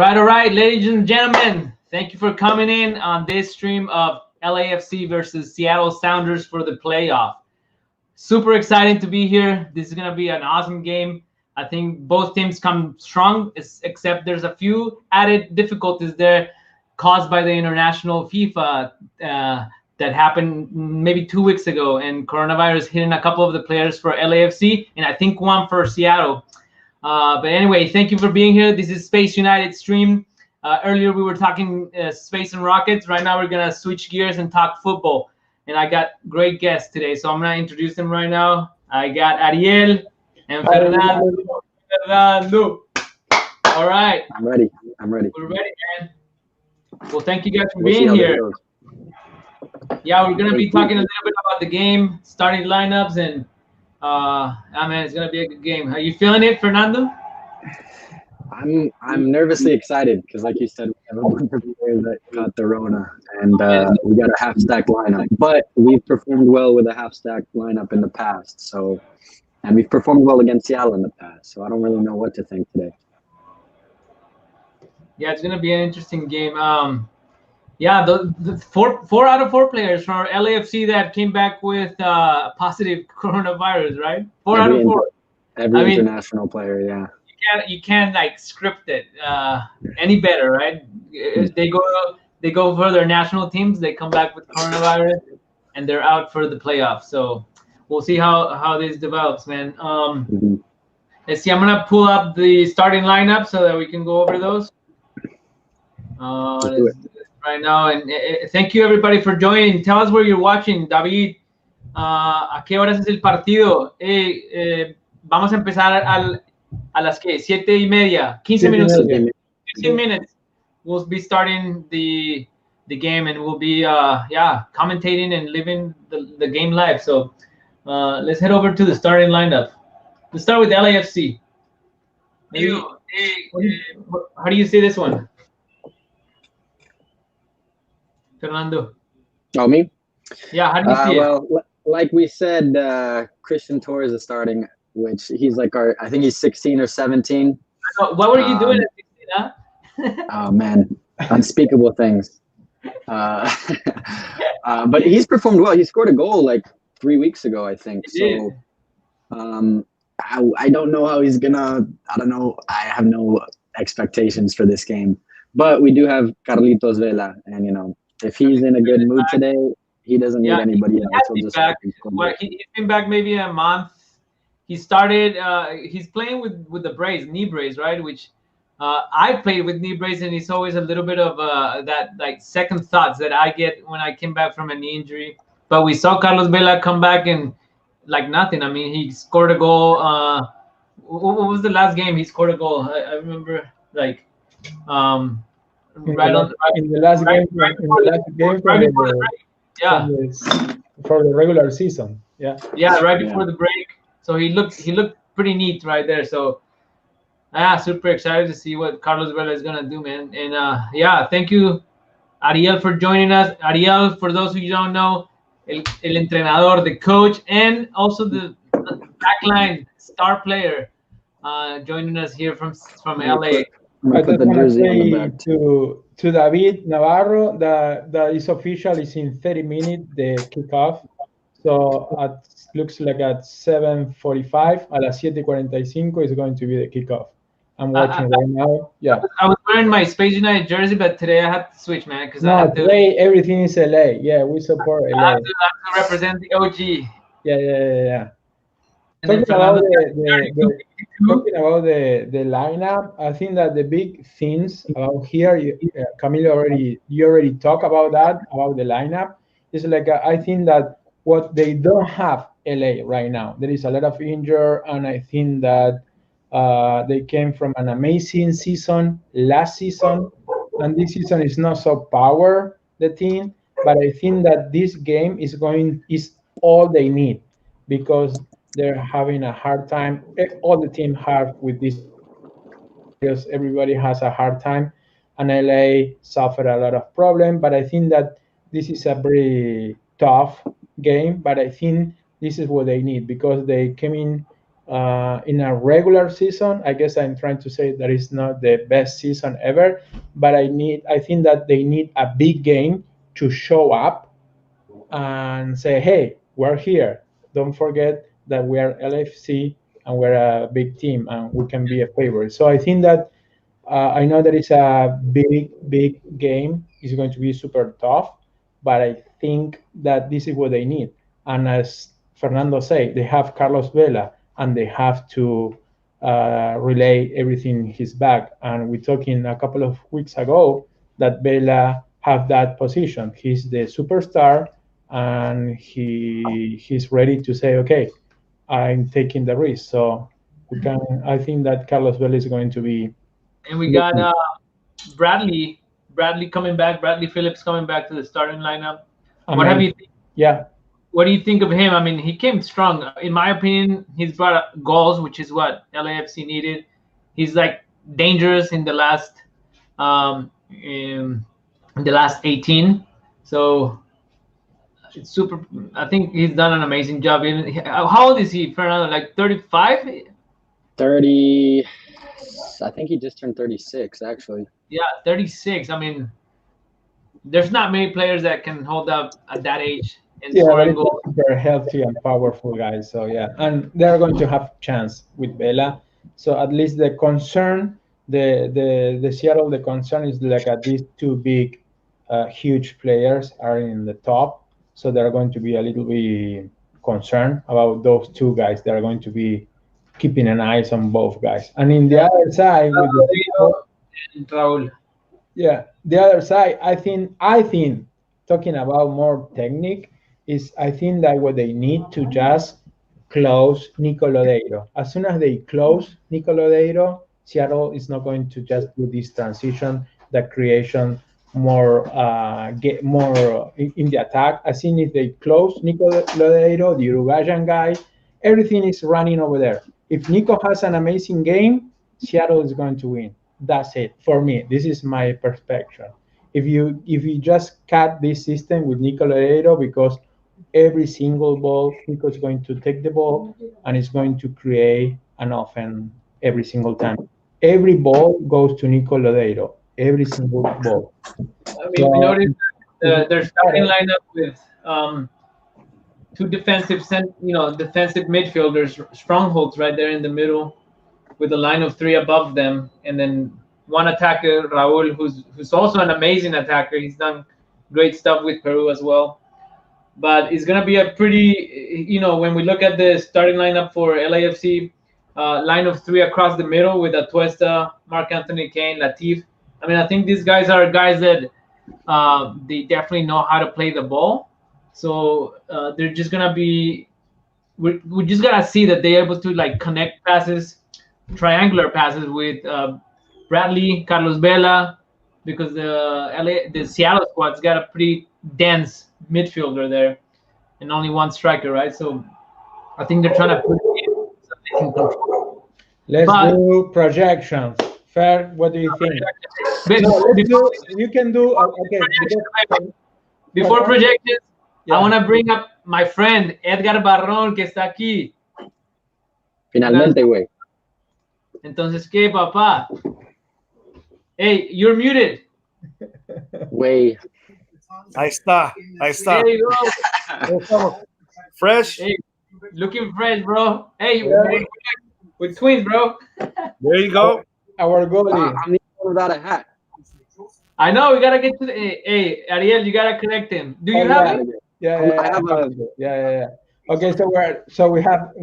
All right, ladies and gentlemen, thank you for coming in on this stream of LAFC versus Seattle Sounders for the playoff. Super excited to be here. This is going to be an awesome game. I think both teams come strong, except there's a few added difficulties there caused by the international FIFA that happened maybe 2 weeks ago, and coronavirus hitting a couple of the players for LAFC, and I think one for Seattle. But anyway, thank you for being here. This is Space United stream. Earlier we were talking space and rockets. Right now we're gonna switch gears and talk football. And I got great guests today, so I'm gonna introduce them right now. I got Ariel and Fernando. All right. I'm ready. We're ready, man. Well, thank you guys for being here. Yeah, we're gonna be talking a little bit about the game, starting lineups, and man, it's gonna be a good game. How you feeling it, Fernando? I'm nervously excited because, like you said, we have a bunch of players that got the Rona, and we got a half-stack lineup. But we've performed well with a half-stack lineup in the past, and we've performed well against Seattle in the past. So I don't really know what to think today. Yeah, it's gonna be an interesting game. Yeah, the four out of 4 players from LAFC that came back with positive coronavirus, right? 4 out of 4. Every international player, yeah. You can't like script it any better, right? They go for their national teams, they come back with coronavirus, and they're out for the playoffs. So we'll see how this develops, man. Let's see. I'm gonna pull up the starting lineup so that we can go over those. Let's do it right now, and thank you everybody for joining. Tell us where you're watching, David. ¿A qué horas es el partido? Vamos a empezar a las que 7:30, 15 minutes. 15 minutes. We'll be starting the game, and we'll be commentating and living the game live. So let's head over to the starting lineup. Let's start with LAFC. How do you say this one, Fernando? Oh, me? Yeah, how do you see it? Well, like we said, Christian Torres is starting, which he's like I think he's 16 or 17. What were you doing at 16, huh? Oh, man, unspeakable things. But he's performed well. He scored a goal like 3 weeks ago, I think. So I don't know how he's gonna. I don't know. I have no expectations for this game. But we do have Carlitos Vela, and if he's in a good mood today, he doesn't need anybody else. He's been back maybe a month. He started. He's playing with the brace, knee brace, right? Which I played with knee brace, and it's always a little bit of that like second thoughts that I get when I came back from a knee injury. But we saw Carlos Vela come back and like nothing. I mean, he scored a goal. What was the last game he scored a goal? I remember like in the last game for the regular season. Right before the break. So he looked pretty neat right there. So super excited to see what Carlos Vela is gonna do, man. And thank you, Ariel, for joining us. Ariel, for those who you don't know, el entrenador, the coach, and also the backline star player, joining us here from LA. I just want to say to David Navarro that is official. It's in 30 minutes, the kickoff. So it looks like at 7:45, a las 7:45 is going to be the kickoff. I'm watching right now. Yeah. I was wearing my Space United jersey, but today I had to switch, man, because today everything is LA. Yeah, we support LA. I have to represent the OG. Yeah. Talking about the lineup, I think that the big things about here, Camilo you already talked about that, about the lineup. It's like I think that what they don't have LA right now, there is a lot of injury, and I think that They came from an amazing season last season, and this season is not so power the team. But I think that this game is all they need, because they're having a hard time. All the team have with this because everybody has a hard time, and LA suffered a lot of problem. But I think that this is a very tough game. But I think this is what they need, because they came in a regular season. I guess I'm trying to say that it's not the best season ever, but I think that they need a big game to show up and say, hey, we're here. Don't forget that we are LFC and we're a big team and we can be a favorite. So I think that I know that it's a big game. It's going to be super tough, but I think that this is what they need. And as Fernando said, they have Carlos Vela, and they have to relay everything in his back. And we're talking a couple of weeks ago that Vela have that position. He's the superstar, and he's ready to say, okay, I'm taking the risk. So we can. I think that Carlos Vela is going to be. And we got Bradley coming back. Bradley Phillips coming back to the starting lineup. What have you? Yeah. What do you think of him? I mean, he came strong. In my opinion, he's brought up goals, which is what LAFC needed. He's like dangerous in the last in the last 18. So it's super. I think he's done an amazing job. How old is he, Fernando? Like 35? 30. I think he just turned 36, actually. Yeah, 36. I mean, there's not many players that can hold up at that age and scoring goals. They're healthy and powerful guys. So yeah, and they're going to have chance with Vela. So at least the concern, the Seattle, the concern is like these two big, huge players are in the top. So they're going to be a little bit concerned about those two guys. They're going to be keeping an eye on both guys. And in the other side, with Raul. Yeah, the other side, I think talking about more technique is, I think that what they need to just close Nico Lodeiro. As soon as they close Nico Lodeiro, Seattle is not going to just do this transition, the creation more get more in the attack. As soon as they close Nico Lodeiro, the Uruguayan guy, everything is running over there. If Nico has an amazing game, Seattle is going to win. That's it for me. This is my perspective. If you just cut this system with Nico Lodeiro, because every single ball, Nico is going to take the ball and is going to create an offense every single time. Every ball goes to Nico Lodeiro. Every single ball. I mean, we noticed their starting lineup with two defensive midfielders, strongholds right there in the middle, with a line of three above them, and then one attacker, Raul, who's also an amazing attacker. He's done great stuff with Peru as well. But it's gonna be a pretty, when we look at the starting lineup for LAFC, line of three across the middle with Atuesta, Mark Anthony Kane, Latif. I mean, I think these guys are guys that they definitely know how to play the ball. So they're just gonna be. We're just gonna see that they're able to like connect passes, triangular passes with Bradley, Carlos Vela, because the Seattle squad's got a pretty dense midfielder there, and only one striker, right? So I think they're trying to put it in so they can control. Let's do projections. Fern, what do you think? You can do okay. Before projections, yeah. I want to bring up my friend Edgar Barrón, que está aquí. Finalmente, güey. Entonces, ¿qué, papá? Hey, you're muted. Güey. Ahí está. There you go. Fresh. Hey, looking fresh, bro. Hey, yeah. We're twins, bro. There you go. Our goalie. I'm the one without a hat. I know, we gotta get to the. Hey, Ariel, you gotta connect him. Do you have it? Yeah. Okay, so we have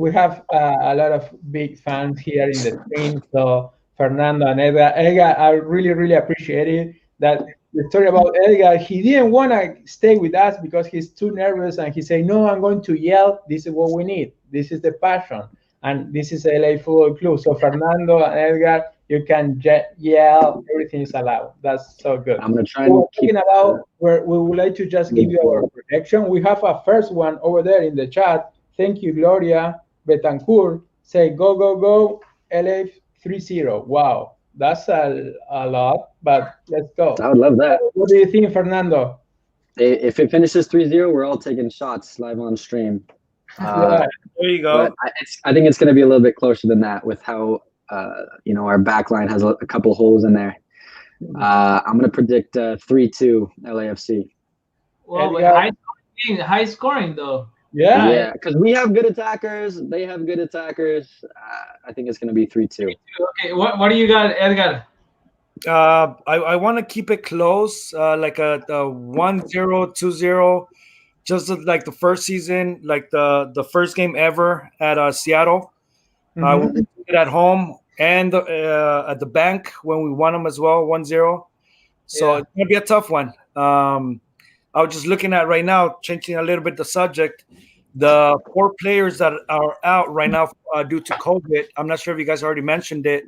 a lot of big fans here in the stream. So Fernando and Edgar, I really appreciate it. That the story about Edgar, he didn't want to stay with us because he's too nervous, and he said, "No, I'm going to yell. This is what we need. This is the passion." and this is LA Football Club. So Fernando and Edgar, you can yell, everything is allowed. That's so good. I'm gonna try So and keep. talking about where we would like to just give you our prediction. We have a first one over there in the chat. Thank you, Gloria Betancourt. Say go go go, LA 3-0. Wow, that's a lot, but let's go. I would love that. What do you think, Fernando? If it finishes 3-0, we're all taking shots live on stream. Yeah. There you go. But I think it's going to be a little bit closer than that with how our back line has a couple holes in there. I'm going to predict 3-2 LAFC. Well, high scoring though. Yeah, because we have good attackers. They have good attackers. I think it's going to be 3-2. Okay, what do you got, Edgar? I want to keep it close, like a 1-0, 2-0, just like the first season, like the first game ever at Seattle. We did it at home and at the bank when we won them as well, 1-0. So it's gonna be a tough one. I was just looking at right now, changing a little bit the subject. The 4 players that are out right now due to COVID. I'm not sure if you guys already mentioned it.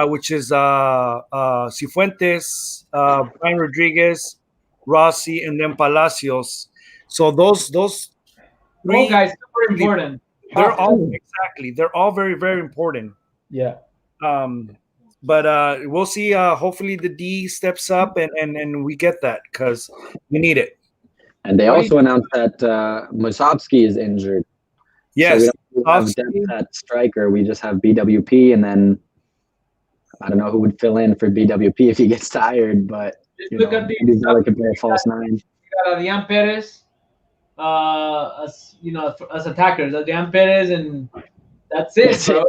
Which is Cifuentes, Brian Rodriguez, Rossi, and then Palacios. So those 3 guys super important. They're all very, very important. Yeah. But we'll see. Hopefully the D steps up and we get that because we need it. And they also announced that Musovski is injured. Yes. So we don't have depth at striker. We just have BWP, and then I don't know who would fill in for BWP if he gets tired, but look at he's not could play a false 9. You got Adrian Perez, as attackers, Adrian Perez, and that's it, bro.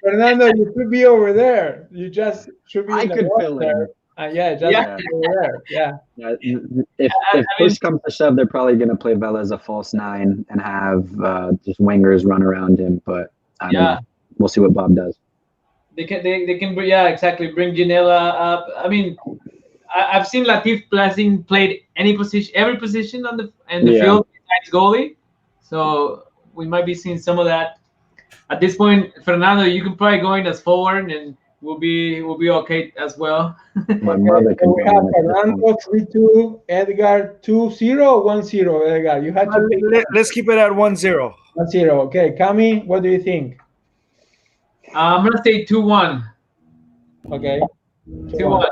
Fernando, you could be over there. You just should be. I could fill in. over there. Yeah. If push comes to shove, they're probably going to play Vela as a false 9 and have just wingers run around him. But I don't know. We'll see what Bob does. They can exactly bring Janela up. I mean, I've seen Latif Blessing played every position on the field besides goalie. So we might be seeing some of that. At this point, Fernando, you can probably go in as forward, and we'll be okay as well. My mother can. We have Fernando 3-2, Edgar 2-0, 1-0. Edgar, you had to pick. Let's keep it at 1-0. 1-0. Okay, Cami, what do you think? I'm gonna say 2-1. Okay. 2-1.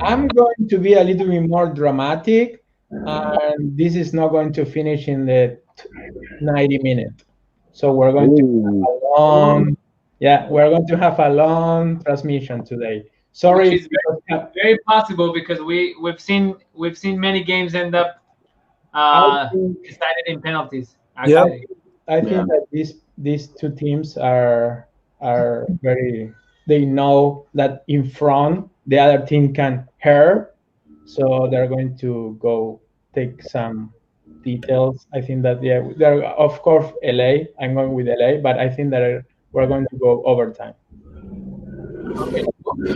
I'm going to be a little bit more dramatic, and this is not going to finish in the 90 minutes. So we're going to we're going to have a long transmission today. Sorry, which is very possible because we've seen many games end up decided in penalties. Yeah, I think that these 2 teams are very. They know that in front the other team can hurt, so they're going to go take some details. I think that they're of course LA. I'm going with LA, but I think that we're going to go overtime. Okay.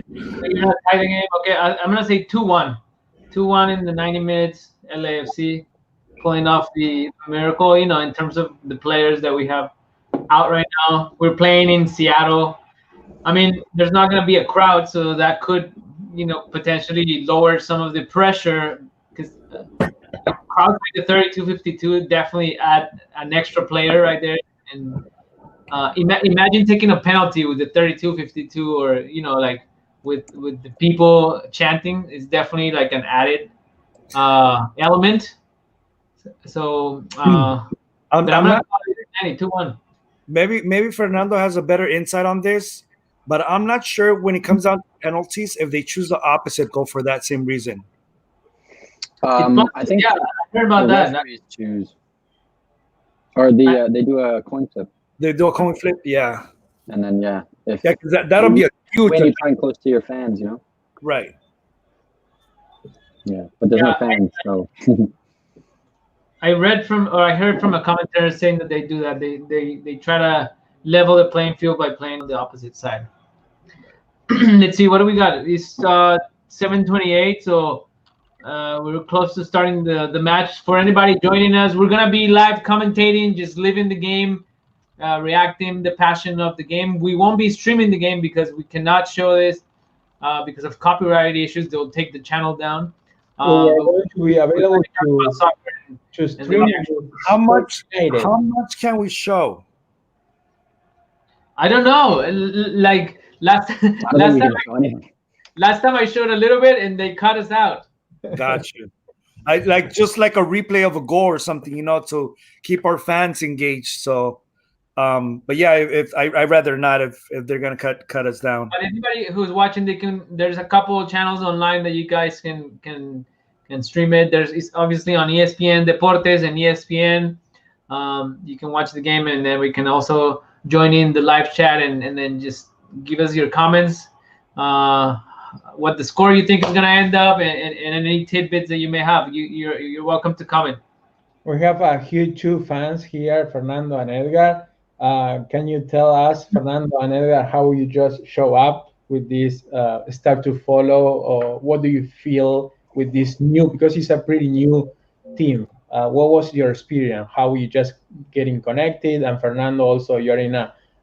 You're not tied game. Okay, I'm gonna say 2-1. 2-1 in the 90 minutes. LAFC pulling off the miracle. In terms of the players that we have out right now. We're playing in Seattle. I mean, there's not going to be a crowd, so that could, potentially lower some of the pressure because crowds like the 32-52 definitely add an extra player right there. And imagine taking a penalty with the 32-52 or, like with the people chanting is definitely like an added element. So I'm not 2-1. Maybe Fernando has a better insight on this, but I'm not sure when it comes down to penalties if they choose the opposite goal for that same reason. I think I heard about that. Choose, or they do a coin flip. They do a coin flip, yeah. And then because that'll be a huge. When you try and close to your fans, Right. Yeah, but there's no fans, so. I heard from a commentator saying that they do that. They try to level the playing field by playing on the opposite side. Let's see, what do we got? It's 7:28, so we're close to starting the match. For anybody joining us, we're gonna be live commentating, just living the game. reacting the passion of the game. We won't be streaming the game because we cannot show this because of copyright issues. They'll take the channel down. We are going to be available to stream. How much can we show? I don't know. Like last time I showed a little bit and they cut us out. Got you. I like just like a replay of a goal or something, to keep our fans engaged. So, but yeah, if I'd rather not if they're gonna cut us down. But anybody who's watching, there's a couple of channels online that you guys can stream it. It's obviously on ESPN Deportes and ESPN. You can watch the game, and then we can also join in the live chat and then just give us your comments. What the score you think is going to end up, and any tidbits that you may have. You're welcome to comment. We have a huge two fans here, Fernando and Edgar. Can you tell us, Fernando and Edgar, how you just show up with this start to follow, or what do you feel with this new, because it's a pretty new team? What was your experience? How you just getting connected? And Fernando, also you're in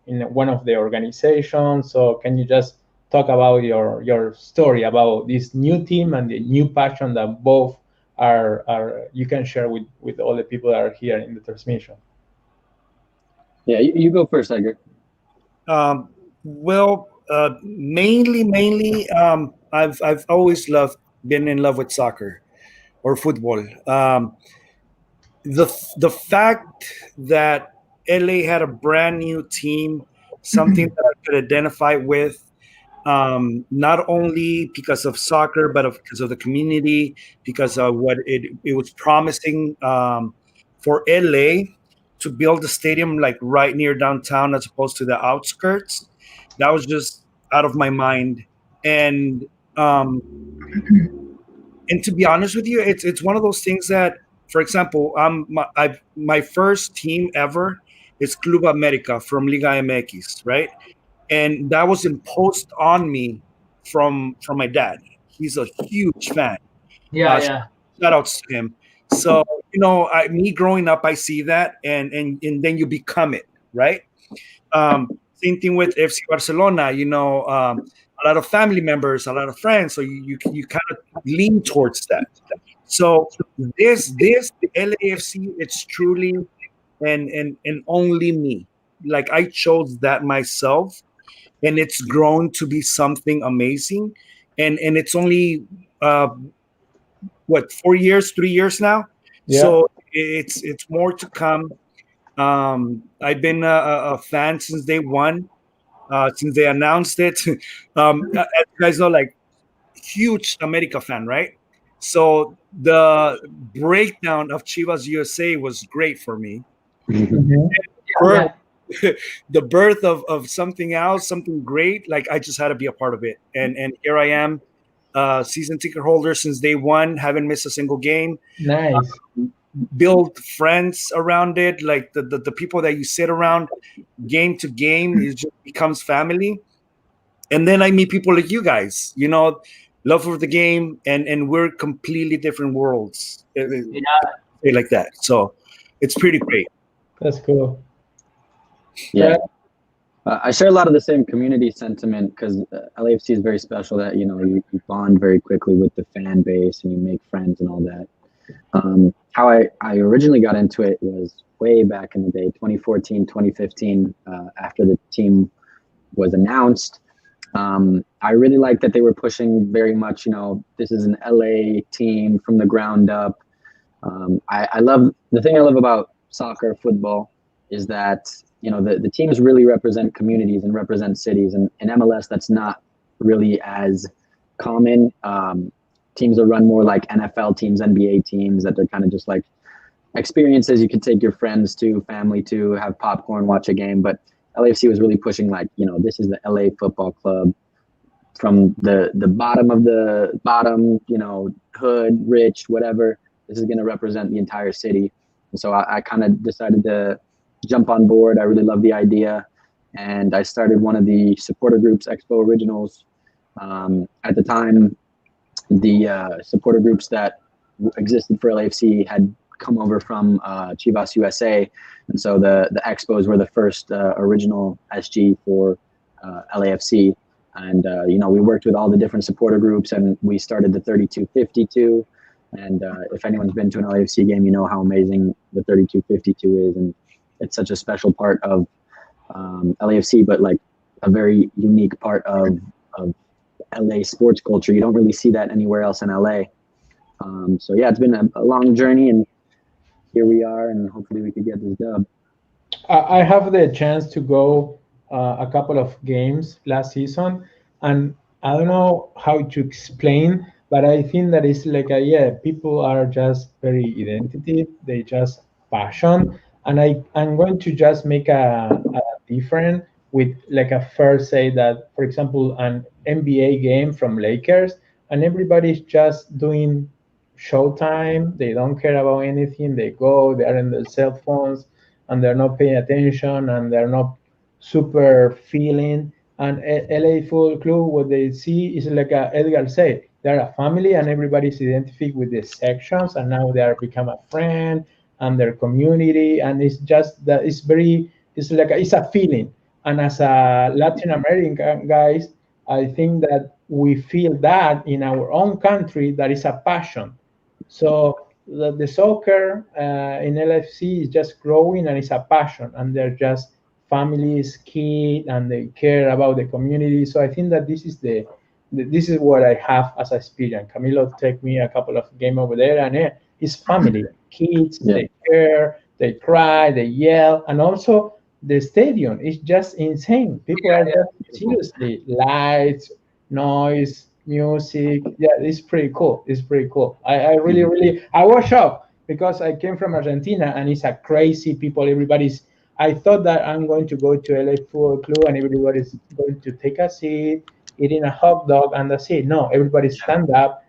one of the organizations. So can you just talk about your story about this new team and the new passion that both are you can share with all the people that are here in the transmission? Yeah, you go first, Edgar. Well, mainly, I've always been in love with soccer or football. The fact that LA had a brand new team, something that I could identify with, not only because of soccer, but because of the community, because of what it was promising for LA to build a stadium like right near downtown as opposed to the outskirts. That was just out of my mind. And to be honest with you, it's one of those things that, for example, my first team ever is Club America from Liga MX, right? And that was imposed on me from my dad. He's a huge fan. Yeah. Shout out to him. So, me growing up, I see that, and then you become it, right? Same thing with FC Barcelona. A lot of family members, a lot of friends. So you kind of lean towards that. So this the LAFC, it's truly and only me. Like I chose that myself, and it's grown to be something amazing. And it's only 3 years now. Yeah. So it's more to come. I've been a fan since day one, since they announced it. As you guys know, like huge America fan, right? So the breakdown of Chivas USA was great for me. Mm-hmm. The birth of something else, something great. Like I just had to be a part of it, and here I am, season ticket holder since day one. Haven't missed a single game. Nice. Build friends around it, like the people that you sit around, game to game, it just becomes family. And then I meet people like you guys, love for the game, and we're completely different worlds. Say like that. So it's pretty great. That's cool. Yeah. I share a lot of the same community sentiment because LAFC is very special that, you bond very quickly with the fan base and you make friends and all that. How I originally got into it was way back in the day, 2014, 2015, after the team was announced. I really liked that they were pushing very much, this is an LA team from the ground up. The thing I love about soccer, football, is that the teams really represent communities and represent cities, and in MLS that's not really as common. Teams that run more like NFL teams, NBA teams, that they're kind of just like experiences you could take your friends to, family to, have popcorn, watch a game. But LAFC was really pushing like, this is the LA Football Club, from the bottom of the bottom, hood, rich, whatever. This is going to represent the entire city. And so I kind of decided to jump on board. I really love the idea. And I started one of the supporter groups, Expo Originals. At the time, the supporter groups that existed for LAFC had come over from Chivas USA, and so the Expos were the first original SG for LAFC. And we worked with all the different supporter groups, and we started the 3252. And if anyone's been to an LAFC game, you know how amazing the 3252 is, and it's such a special part of LAFC, but like a very unique part of LA sports culture. You don't really see that anywhere else in LA. So yeah, it's been a long journey, and here we are, and hopefully we could get this dub. I have the chance to go a couple of games last season, and I don't know how to explain, but I think that it's like people are just very identity, they just passion, and I'm going to just make a different with like a first say that, for example, an NBA game from Lakers, and everybody's just doing showtime. They don't care about anything. They go, they are in their cell phones, and they're not paying attention, and they're not super feeling. And LA Football Club, what they see is like Edgar said, they're a family, and everybody's identified with the sections, and now they are become a friend and their community, and it's just that it's a feeling. And as a Latin American guys, I think that we feel that in our own country, that is a passion. So the soccer in LFC is just growing, and it's a passion, and they're just families, kids, and they care about the community. So I think that this is what I have as experience. Camilo take me a couple of games over there, and it's family, kids, they care, they cry, they yell, and also the stadium is just insane. People are just seriously lights, noise, music. Yeah, it's pretty cool. It's pretty cool. I really I was shocked because I came from Argentina, and it's a crazy people. I thought that I'm going to go to LA Football Club and everybody's going to take a seat, eating a hot dog, and that's it. No, everybody stand up,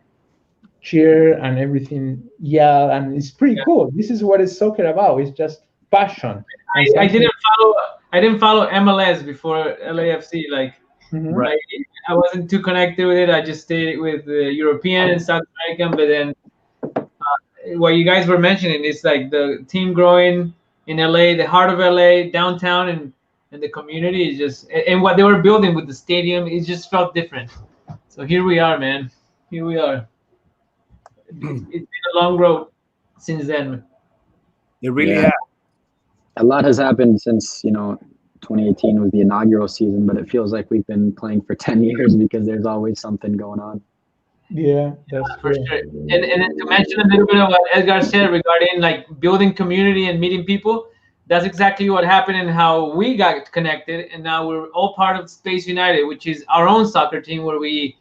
cheer, and everything yell, and it's pretty cool. This is what it's soccer about. It's just passion. I didn't follow MLS before LAFC. Like, right, I wasn't too connected with it. I just stayed with the European and South American. But then, what you guys were mentioning is like the team growing in LA, the heart of LA, downtown, and the community is just, and what they were building with the stadium, it just felt different. So here we are, man. Here we are. It's been a long road since then. It really has. A lot has happened since 2018 was the inaugural season, but it feels like we've been playing for 10 years because there's always something going on. Yeah, that's for sure. And to mention a little bit of what Edgar said regarding like building community and meeting people, that's exactly what happened and how we got connected. And now we're all part of Space United, which is our own soccer team where we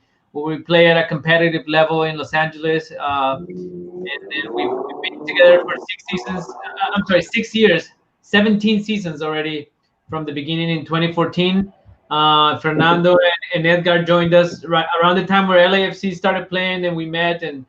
play at a competitive level in Los Angeles. And we've been together for 6 years, 17 seasons already from the beginning in 2014. Fernando and Edgar joined us right around the time where LAFC started playing, and we met, and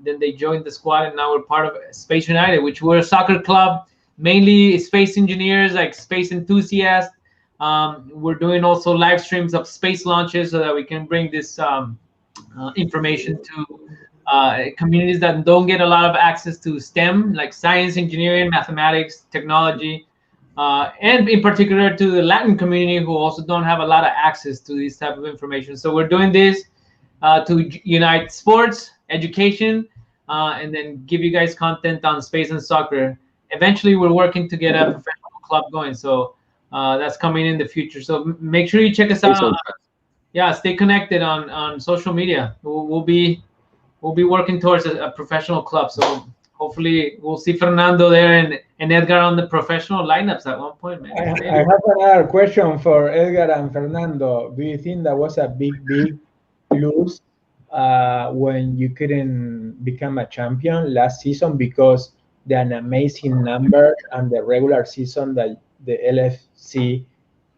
then they joined the squad, and now we're part of Space United, which we're a soccer club, mainly space engineers, like space enthusiasts. We're doing also live streams of space launches so that we can bring this information to communities that don't get a lot of access to STEM, like science, engineering, mathematics, technology. And in particular to the Latin community who also don't have a lot of access to this type of information. So we're doing this to unite sports, education, and then give you guys content on space and soccer. Eventually, we're working to get a professional club going. So that's coming in the future. So make sure you check us out. Stay connected on social media. We'll be working towards a professional club. So hopefully we'll see Fernando there and Edgar on the professional lineups at one point, man. I have another question for Edgar and Fernando. Do you think that was a big lose when you couldn't become a champion last season because an amazing number and the regular season that the LFC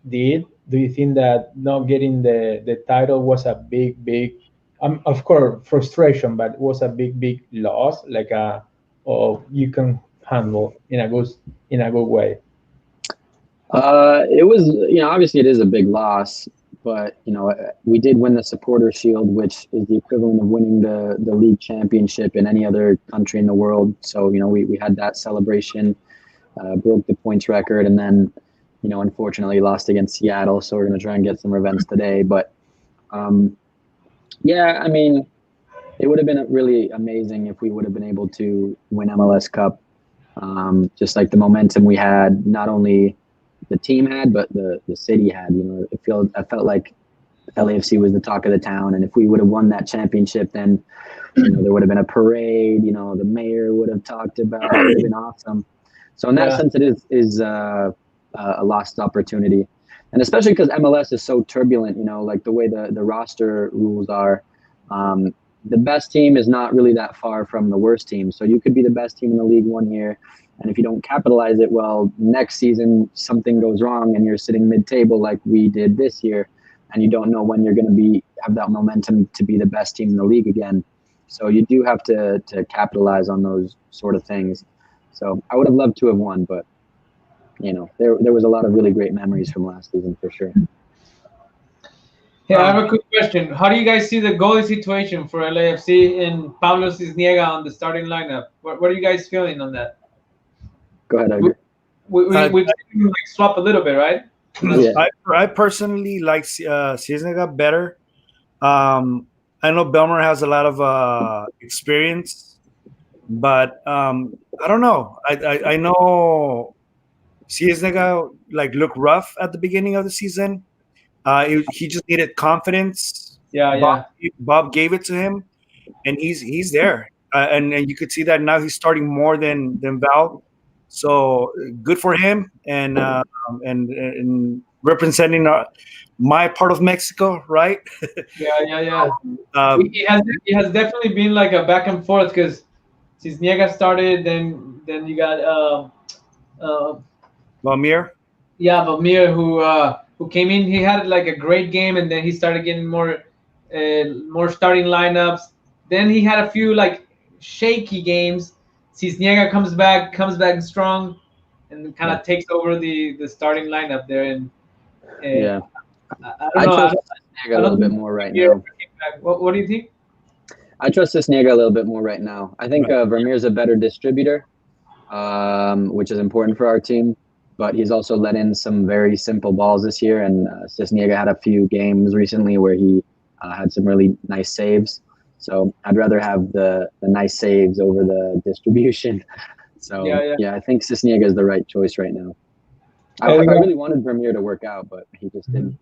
did? Do you think that not getting the title was a big, of course, frustration, but it was a big loss, like you can handle in a good way? It was, obviously it is a big loss, but we did win the Supporter Shield, which is the equivalent of winning the league championship in any other country in the world. So we had that celebration, broke the points record, and then unfortunately lost against Seattle. So we're going to try and get some revenge today. But yeah, I mean, it would have been really amazing if we would have been able to win MLS Cup. Just like the momentum we had, not only the team had, but the city had. I felt like LAFC was the talk of the town, and if we would have won that championship, then there would have been a parade. The mayor would have talked about it. It would have been awesome. So in that sense, it is a lost opportunity, and especially because MLS is so turbulent. Like the way the roster rules are. The best team is not really that far from the worst team. So you could be the best team in the league one year, and if you don't capitalize it well, next season something goes wrong and you're sitting mid-table like we did this year, and you don't know when you're going to have that momentum to be the best team in the league again. So you do have to capitalize on those sort of things. So I would have loved to have won, but there was a lot of really great memories from last season for sure. Yeah, I have a quick question. How do you guys see the goalie situation for LAFC and Pablo Cisniega on the starting lineup? What are you guys feeling on that? Go ahead, Edgar. We swap a little bit, right? Yeah. I personally like Cisniega better. I know Belmer has a lot of experience, but I don't know. I know Cisniega looked rough at the beginning of the season. He just needed confidence. Yeah. Bob gave it to him, and he's there. And you could see that now he's starting more than Val. So good for him, and representing my part of Mexico, right? Yeah. He has definitely been like a back and forth because Cisniega started, then you got Valmir. Yeah, Valmir who came in. He had like a great game, and then he started getting more starting lineups. Then he had a few like shaky games. Cisniega comes back strong, and kind of takes over the starting lineup there. And yeah, I don't know. Trust Cisniega a little bit more right now. What do you think? I trust Cisniega a little bit more right now. I think Vermeer's a better distributor, which is important for our team. But he's also let in some very simple balls this year, and Cisniega had a few games recently where he had some really nice saves. So I'd rather have the nice saves over the distribution. So yeah, I think Cisniega is the right choice right now. I really wanted Vermeer to work out, but he just didn't.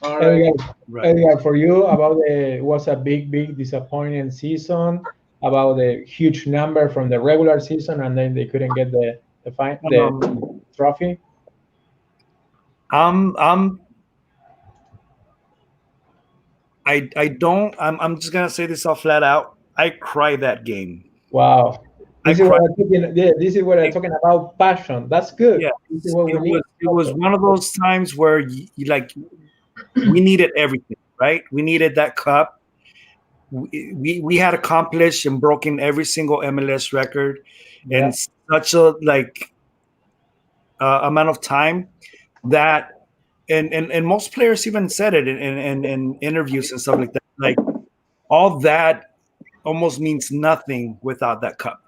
All right. Edgar, for you, it was a big disappointing season, about the huge number from the regular season, and then they couldn't get the trophy. I'm just gonna say this all flat out. I cried that game. Wow. This is what I'm talking about. Passion. That's good. Yeah. It was one of those times where we needed everything, right? We needed that cup. We had accomplished and broken every single MLS record in such a amount of time that, and most players even said it in interviews and stuff like that. Like, all that almost means nothing without that cup,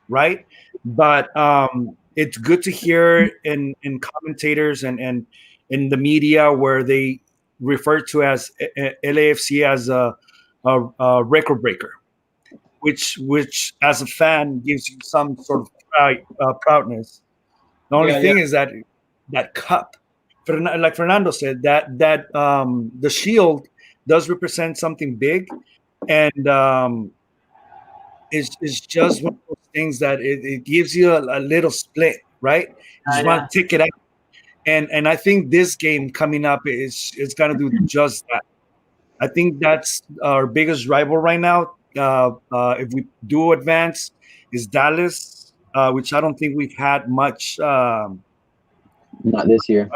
right? But it's good to hear in commentators and in the media where they refer to as LAFC as a record breaker, which as a fan gives you some sort of proudness. The only thing is that cup, like Fernando said, that the shield does represent something big, and it's just one of those things that it gives you a little split, right? You just want to tick it out, and I think this game coming up is gonna do just that. I think that's our biggest rival right now. If we do advance, is Dallas, which I don't think we've had much. Not this year.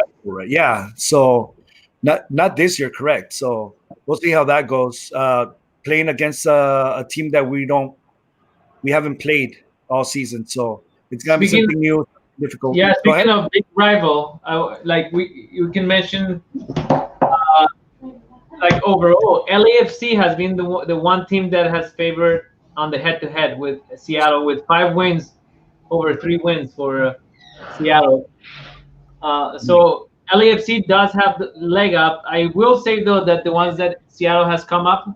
Yeah, so not this year, correct. So we'll see how that goes. Playing against a team that we haven't played all season, so it's gonna be something new, difficult. Yeah, speaking of big rival, you can mention overall, LAFC has been the one team that has favored on the head-to-head with Seattle, with 5 wins over 3 wins for Seattle. So LAFC does have the leg up. I will say though that the ones that Seattle has come up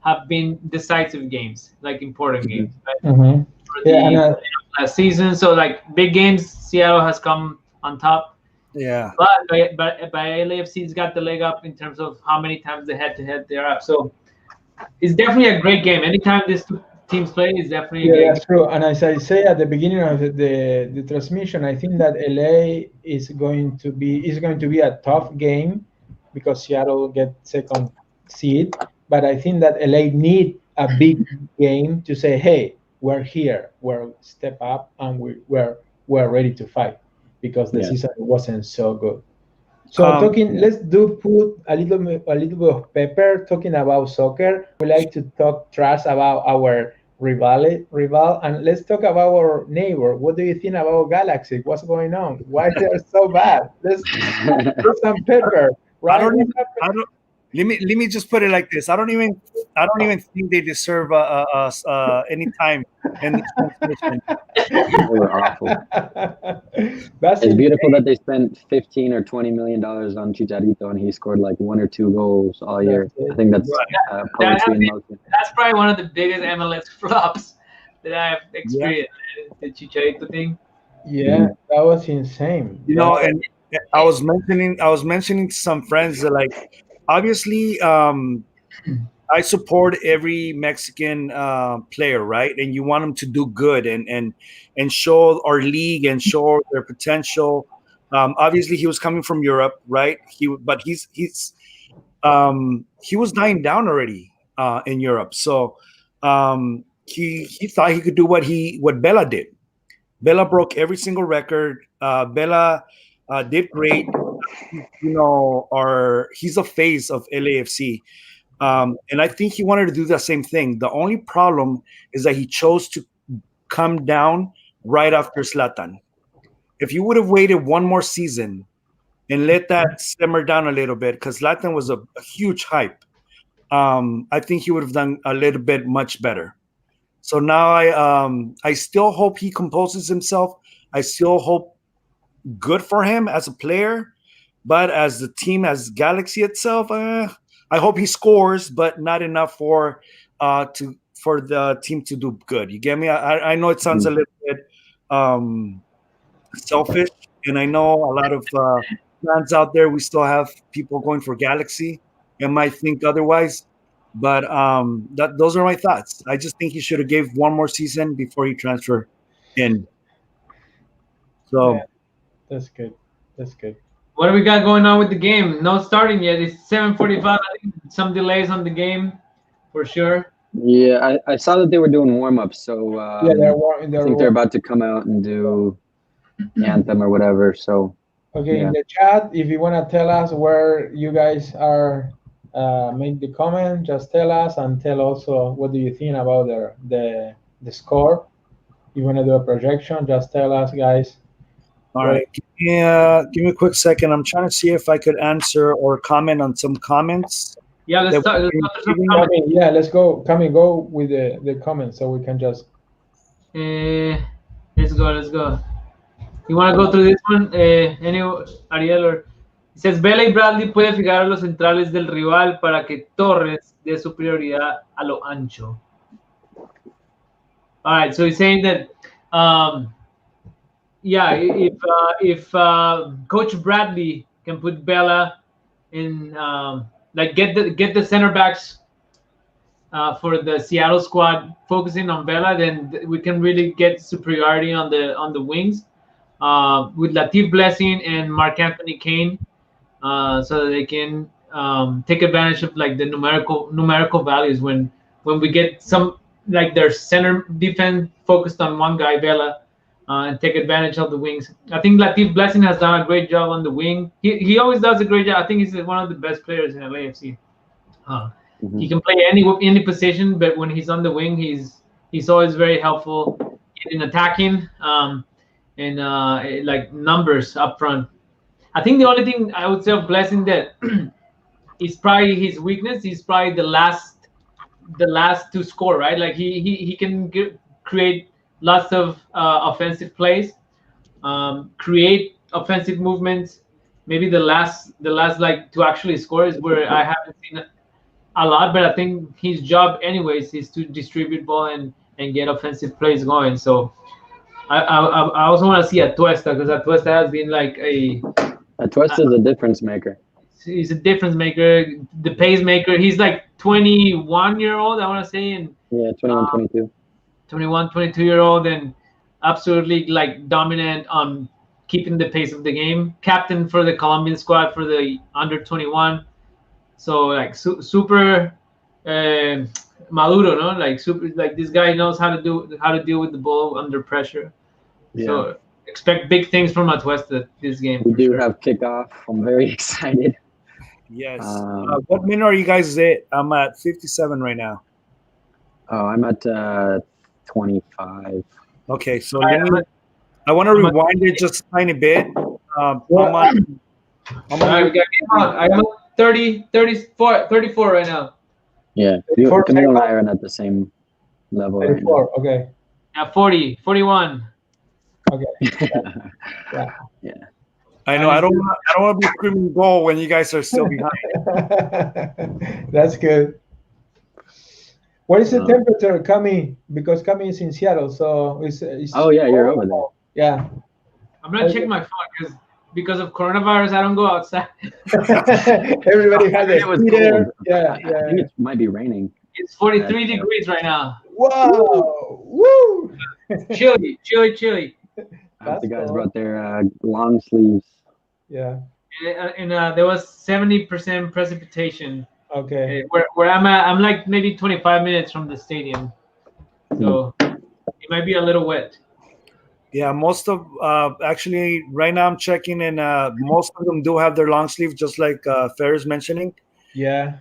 have been decisive games, like important games, right? Mm-hmm. For the last season. So like big games, Seattle has come on top. Yeah. But LAFC's got the leg up in terms of how many times the head-to-head they're up. So it's definitely a great game. Anytime these two teams play, it's definitely a game. That's true. And as I say at the beginning of the transmission, I think that LA is going to be a tough game because Seattle get second seed. But I think that LA need a big game to say, hey, we're here, we're step up, and we're ready to fight because the season wasn't so good. So let's put a little bit of pepper talking about soccer. We like to talk trash about our rival, and let's talk about our neighbor. What do you think about Galaxy? What's going on? Why they're so bad? Let's put some pepper. Right? Let me just put it like this. I don't even think they deserve any time in the transmission. They were awful. It's beautiful that they spent $15 or $20 million on Chicharito and he scored like 1 or 2 goals all year. I think that's poetry in motion. That's probably one of the biggest MLS flops that I've experienced. The Chicharito thing. Yeah, that was insane. You know, and I was mentioning to some friends that, like, obviously, I support every Mexican player, right? And you want them to do good and show our league and show their potential. Obviously, he was coming from Europe, right? He was dying down already in Europe. So he thought he could do what Bella did. Bella broke every single record. Bella did great. You know, he's a face of LAFC. And I think he wanted to do the same thing. The only problem is that he chose to come down right after Zlatan. If you would have waited one more season and let that simmer down a little bit, because Zlatan was a huge hype, I think he would have done a little bit much better. So now I still hope he composes himself. I still hope good for him as a player, but as the team, as Galaxy itself, I hope he scores, but not enough for the team to do good. You get me? I know it sounds a little bit selfish, and I know a lot of fans out there, we still have people going for Galaxy and might think otherwise. But those are my thoughts. I just think he should have gave one more season before he transferred in. So that's good. That's good. What do we got going on with the game? No starting yet. It's 7:45. I think some delays on the game, for sure. Yeah, I saw that they were doing warm-ups, so I think they're about to come out and do anthem or whatever. So in the chat, if you want to tell us where you guys are, make the comment. Just tell us and tell also what do you think about the score. If you want to do a projection, just tell us, guys. All right. Give me a quick second. I'm trying to see if I could answer or comment on some comments. Yeah, let's go with the comments so we can just. Let's go. You want to go through this one? Ariel, or it says Vela y Bradley puede fijar a los centrales del rival para que Torres dé su prioridad a lo ancho. All right, so he's saying that. If Coach Bradley can put Bella in, get the center backs for the Seattle squad focusing on Bella, then we can really get superiority on the wings with Latif Blessing and Mark Anthony Kane, so that they can take advantage of like the numerical values when we get some like their center defense focused on one guy, Bella. And take advantage of the wings. I think Latif Blessing has done a great job on the wing. He always does a great job. I think he's one of the best players in LAFC. He can play any position, but when he's on the wing, he's always very helpful in attacking and like numbers up front. I think the only thing I would say of Blessing that is probably his weakness. He's probably the last to score, right? Like he can create lots of offensive plays, create offensive movements. Maybe the last like to actually score is where I haven't seen a lot, but I think his job anyways is to distribute ball and get offensive plays going. So I also want to see Atuesta, because Atuesta has been like Atuesta is a difference maker. He's a difference maker, the pacemaker. He's like 21-year-old, I want to say, and 21, 22. 21, 22-year-old, and absolutely like dominant on keeping the pace of the game. Captain for the Colombian squad for the under 21. So like super maduro, no? Like super, like this guy knows how to deal with the ball under pressure. Yeah. So expect big things from Atuesta this game. We do have kickoff. I'm very excited. Yes. What minute are you guys at? I'm at 57 right now. Oh, I'm at 25. Okay, so I want to rewind it just a tiny bit. I'm at 34 right now. Yeah, Camilo and I are at the same level. 34, right now. Okay. At 40, 41. Okay. Yeah. I know. I don't want to be screaming goal when you guys are still behind. That's good. What is the temperature, Cami? Because Cami is in Seattle, so it's oh yeah, you're over there. Yeah. I'm gonna check my phone because of coronavirus. I don't go outside. Everybody has a heater. Yeah, I think it might be raining. It's 43 degrees right now. Wow! Woo! Chilly. The guys brought their long sleeves. Yeah. And there was 70% precipitation. Okay. Where I'm at, I'm like maybe 25 minutes from the stadium, so it might be a little wet. Yeah, most of actually right now I'm checking, and most of them do have their long sleeves, just like Fern is mentioning. Yeah.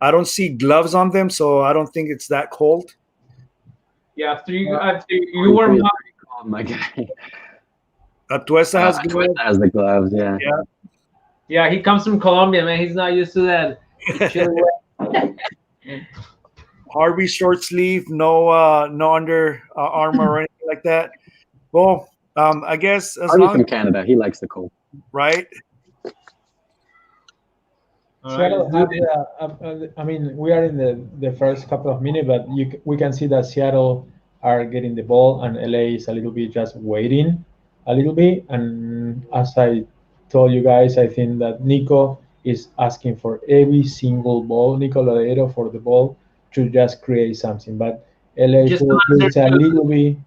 I don't see gloves on them, so I don't think it's that cold. Yeah, after you warm up. Oh my guy. Atuesta has gloves. Has the gloves, yeah. Yeah, he comes from Colombia, man. He's not used to that. Harvey short sleeve, no under armor or anything like that. Well, I guess as Harvey from Canada, he likes the cold, right? Seattle, I mean, we are in the first couple of minutes, but we can see that Seattle are getting the ball, and LA is a little bit just waiting a little bit. And as I told you guys, I think that Nico is asking for every single ball, Nico Lodeiro, for the ball to just create something. But LA is a little bit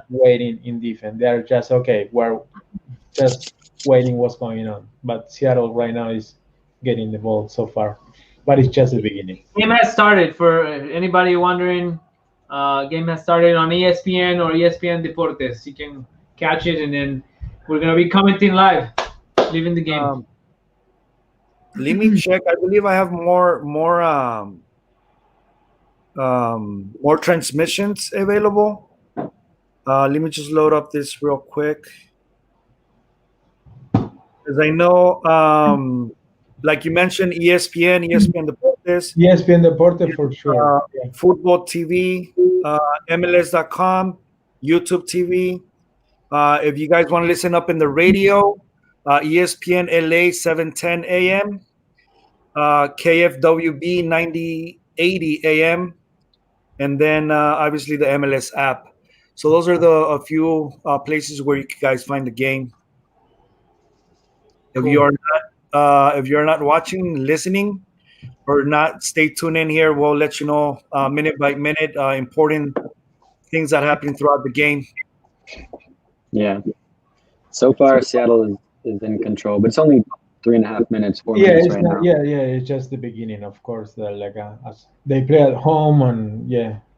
waiting in defense. They are just, okay, we're just waiting what's going on. But Seattle right now is getting the ball so far. But it's just the beginning. Game has started, for anybody wondering. Game has started on ESPN or ESPN Deportes. You can catch it, and then we're going to be commenting live, leaving the game. Let me check. I believe I have more transmissions available. Let me just load up this real quick, because I know, like you mentioned, ESPN Deportes. ESPN Deportes for sure. Football TV, MLS.com, YouTube TV. If you guys want to listen up in the radio, ESPN LA 710 AM, KFWB 9080 AM, and then obviously the MLS app. So those are a few places where you guys find the game. If you are not watching, listening, or not, stay tuned in here. We'll let you know minute by minute important things that happen throughout the game. Yeah. So far, Seattle is in control, but it's only 3.5 minutes, 4 minutes right now. Yeah, it's just the beginning, of course. As they play at home, and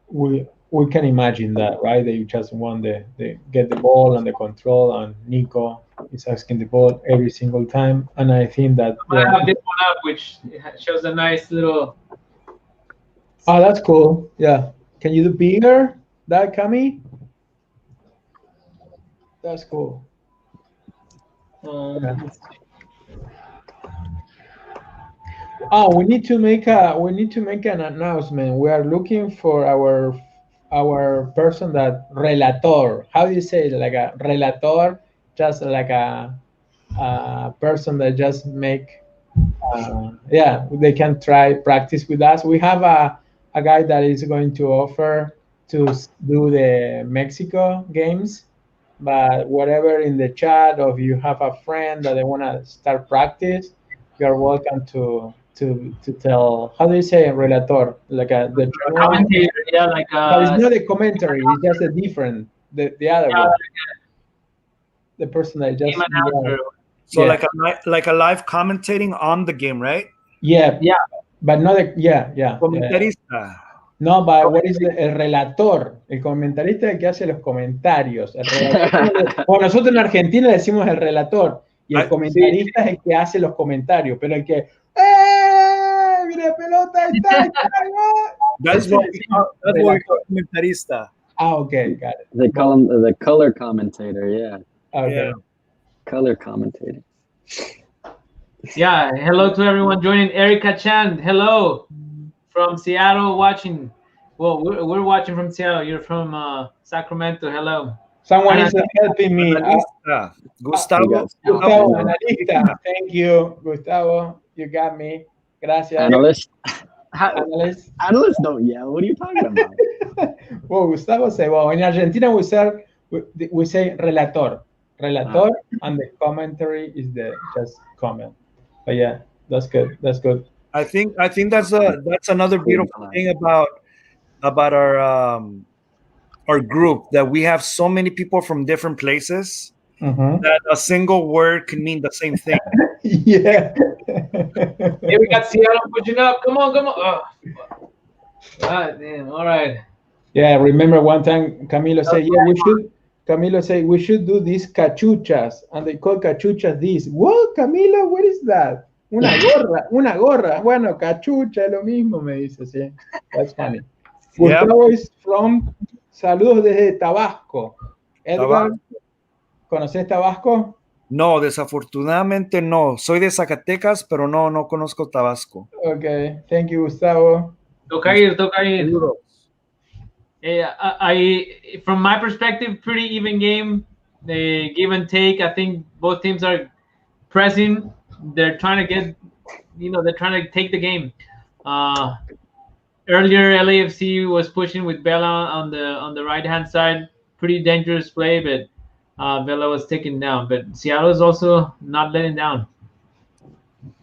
we can imagine that, right? They just want they get the ball and the control, and Nico is asking the ball every single time. And I think that I have this one up, which shows a nice little. Oh, that's cool. Yeah, can you do bigger, that, Cami? That's cool. Oh, we need to make an announcement. We are looking for our person that relator. How do you say it? Like a relator, just like a person that just make. Yeah, they can try practice with us. We have a guy that is going to offer to do the Mexico games, but whatever in the chat, or if you have a friend that they want to start practice, you're welcome to tell. How do you say relator? Like the general, Commentator, yeah, like but it's not a commentary. It's just a different the other yeah, one. The person that just game announcer. So Yeah. like a live commentating on the game, right? Yeah, Yeah. but not yeah. Comentarista. No, but what is el relator? El comentarista es el que hace los comentarios. El relator, bueno, nosotros en Argentina le decimos el relator y el comentarista es el que hace los comentarios, pero el que ¡mira pelota! ¡Ahí está! That's what we call comentarista. Ah, okay, got it. They call him the color commentator. Yeah. Okay. Yeah. Color commentator. Yeah, hello to everyone joining. Erica Chan, hello from Seattle watching. Well, we're watching from Seattle. You're from Sacramento. Hello. Someone is helping me. Gustavo. Gustavo, analista. Thank you, Gustavo. You got me. Gracias. Analyst. Analyst. Analysts don't yell. What are you talking about? Well, Gustavo say, well, in Argentina we say relator. Relator, and the commentary is the just comment. But yeah, that's good. That's good. I think that's another beautiful thing about our group, that we have so many people from different places that a single word can mean the same thing. Yeah. Hey, we got Seattle pushing up. Come on. Oh. God damn. All right. Yeah, remember one time Camilo said, Camilo said we should do these cachuchas, and they call cachuchas this. What, Camilo? What is that? Una gorra. Bueno, cachucha es lo mismo, me dice, sí. That's funny. Yep. Gustavo is from saludos desde Tabasco. Edgar, ¿conoces Tabasco? No, desafortunadamente no. Soy de Zacatecas, pero no conozco Tabasco. Okay, thank you, Gustavo. Toca ir. Yeah, I from my perspective, pretty even game. The give and take. I think both teams are pressing. They're trying to get, they're trying to take the game. Earlier, LAFC was pushing with Bella on the right hand side. Pretty dangerous play, but Bella was taken down. But Seattle is also not letting down.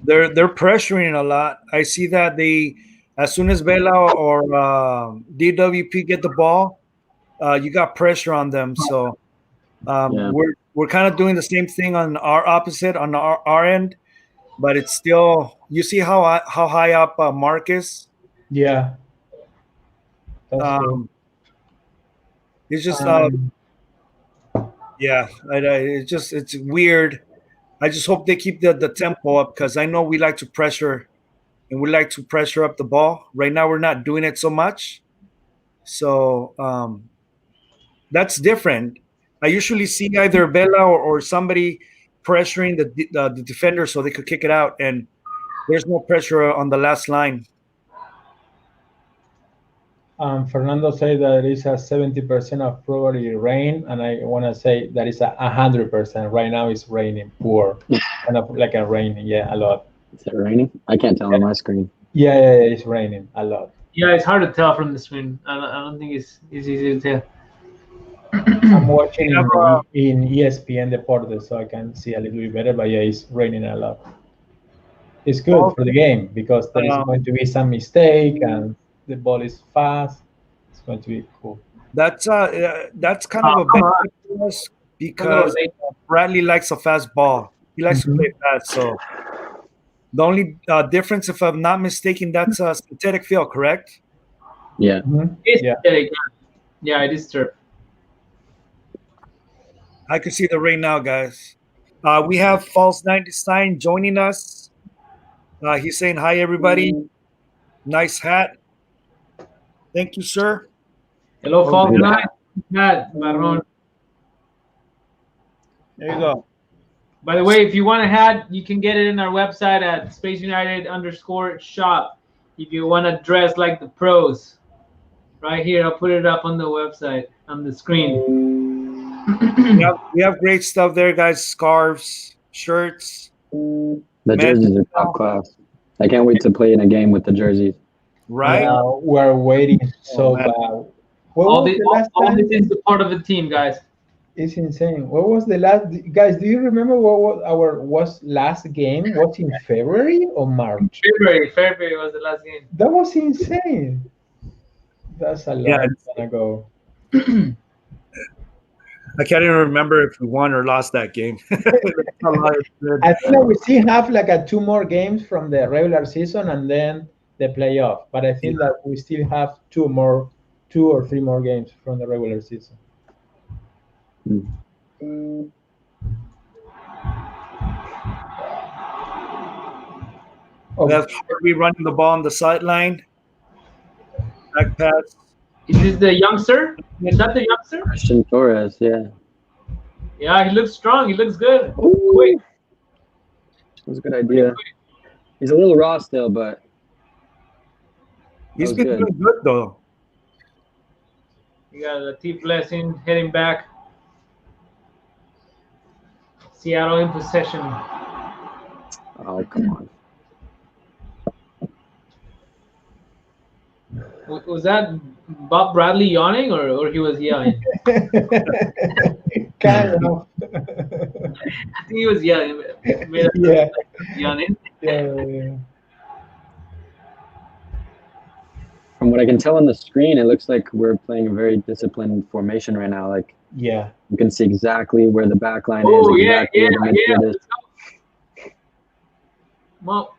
They're pressuring a lot. I see that as soon as Bella or DWP get the ball, you got pressure on them. So we're kind of doing the same thing on our opposite, on our end, but it's still, you see how high up Marcus. Yeah. It's just it's weird. I just hope they keep the tempo up, because I know we like to pressure, and we like to pressure up the ball. Right now we're not doing it so much, so that's different. I usually see either Bella or somebody pressuring the defender so they could kick it out, and there's no pressure on the last line. Fernando said that there is a 70% of probably rain, and I want to say that is 100%. Right now it's raining, poor, kind of like a raining, a lot. Is it raining? I can't tell on my screen. Yeah, it's raining a lot. Yeah, it's hard to tell from the screen. I don't think it's easy to tell. I'm watching in ESPN Deportes, so I can see a little bit better, but yeah, it's raining a lot. It's good for the game, because there is going to be some mistake, and the ball is fast. It's going to be cool. That's kind of a benefit to us, because Bradley likes a fast ball. He likes to play fast. So the only difference, if I'm not mistaken, that's a synthetic field, correct? Yeah. It's synthetic. Yeah, it is true. I can see the rain now, guys. We have False 99 joining us. He's saying hi, everybody. Nice hat. Thank you, sir. Hello, False 9. Hat, Marron. There you go. By the way, if you want a hat, you can get it in our website at spaceunited_shop. If you want to dress like the pros, right here, I'll put it up on the website on the screen. We have great stuff there, guys. Scarves, shirts. The jerseys are top class. I can't wait to play in a game with the jerseys. Right? We're waiting so man. bad. What All was this, the last all time? this is the part of the team, guys. It's insane. What was the last, guys? Do you remember what was our last game? Was in February or March? February was the last game. That was insane. That's a long time ago. I can't even remember if we won or lost that game. I think that we still have like 2 more games from the regular season and then the playoff. But I think that we still have 2 or 3 more games from the regular season. That's Harvey running the ball on the sideline. Back pass. Is this the youngster? Is that the youngster? Christian Torres, yeah. Yeah, he looks strong. He looks good. Ooh. Quick. That's a good idea. He's a little raw still, but He's been doing good though. You got Latif Blessing heading back. Seattle in possession. Oh, come on. Was that Bob Bradley yawning or he was yelling? Kind of. I think he was yelling. Yeah. Yawning. Yeah. From what I can tell on the screen, it looks like we're playing a very disciplined formation right now. Like, yeah, you can see exactly where the back line Oh, is. yeah, Exactly where the midfield is. Well,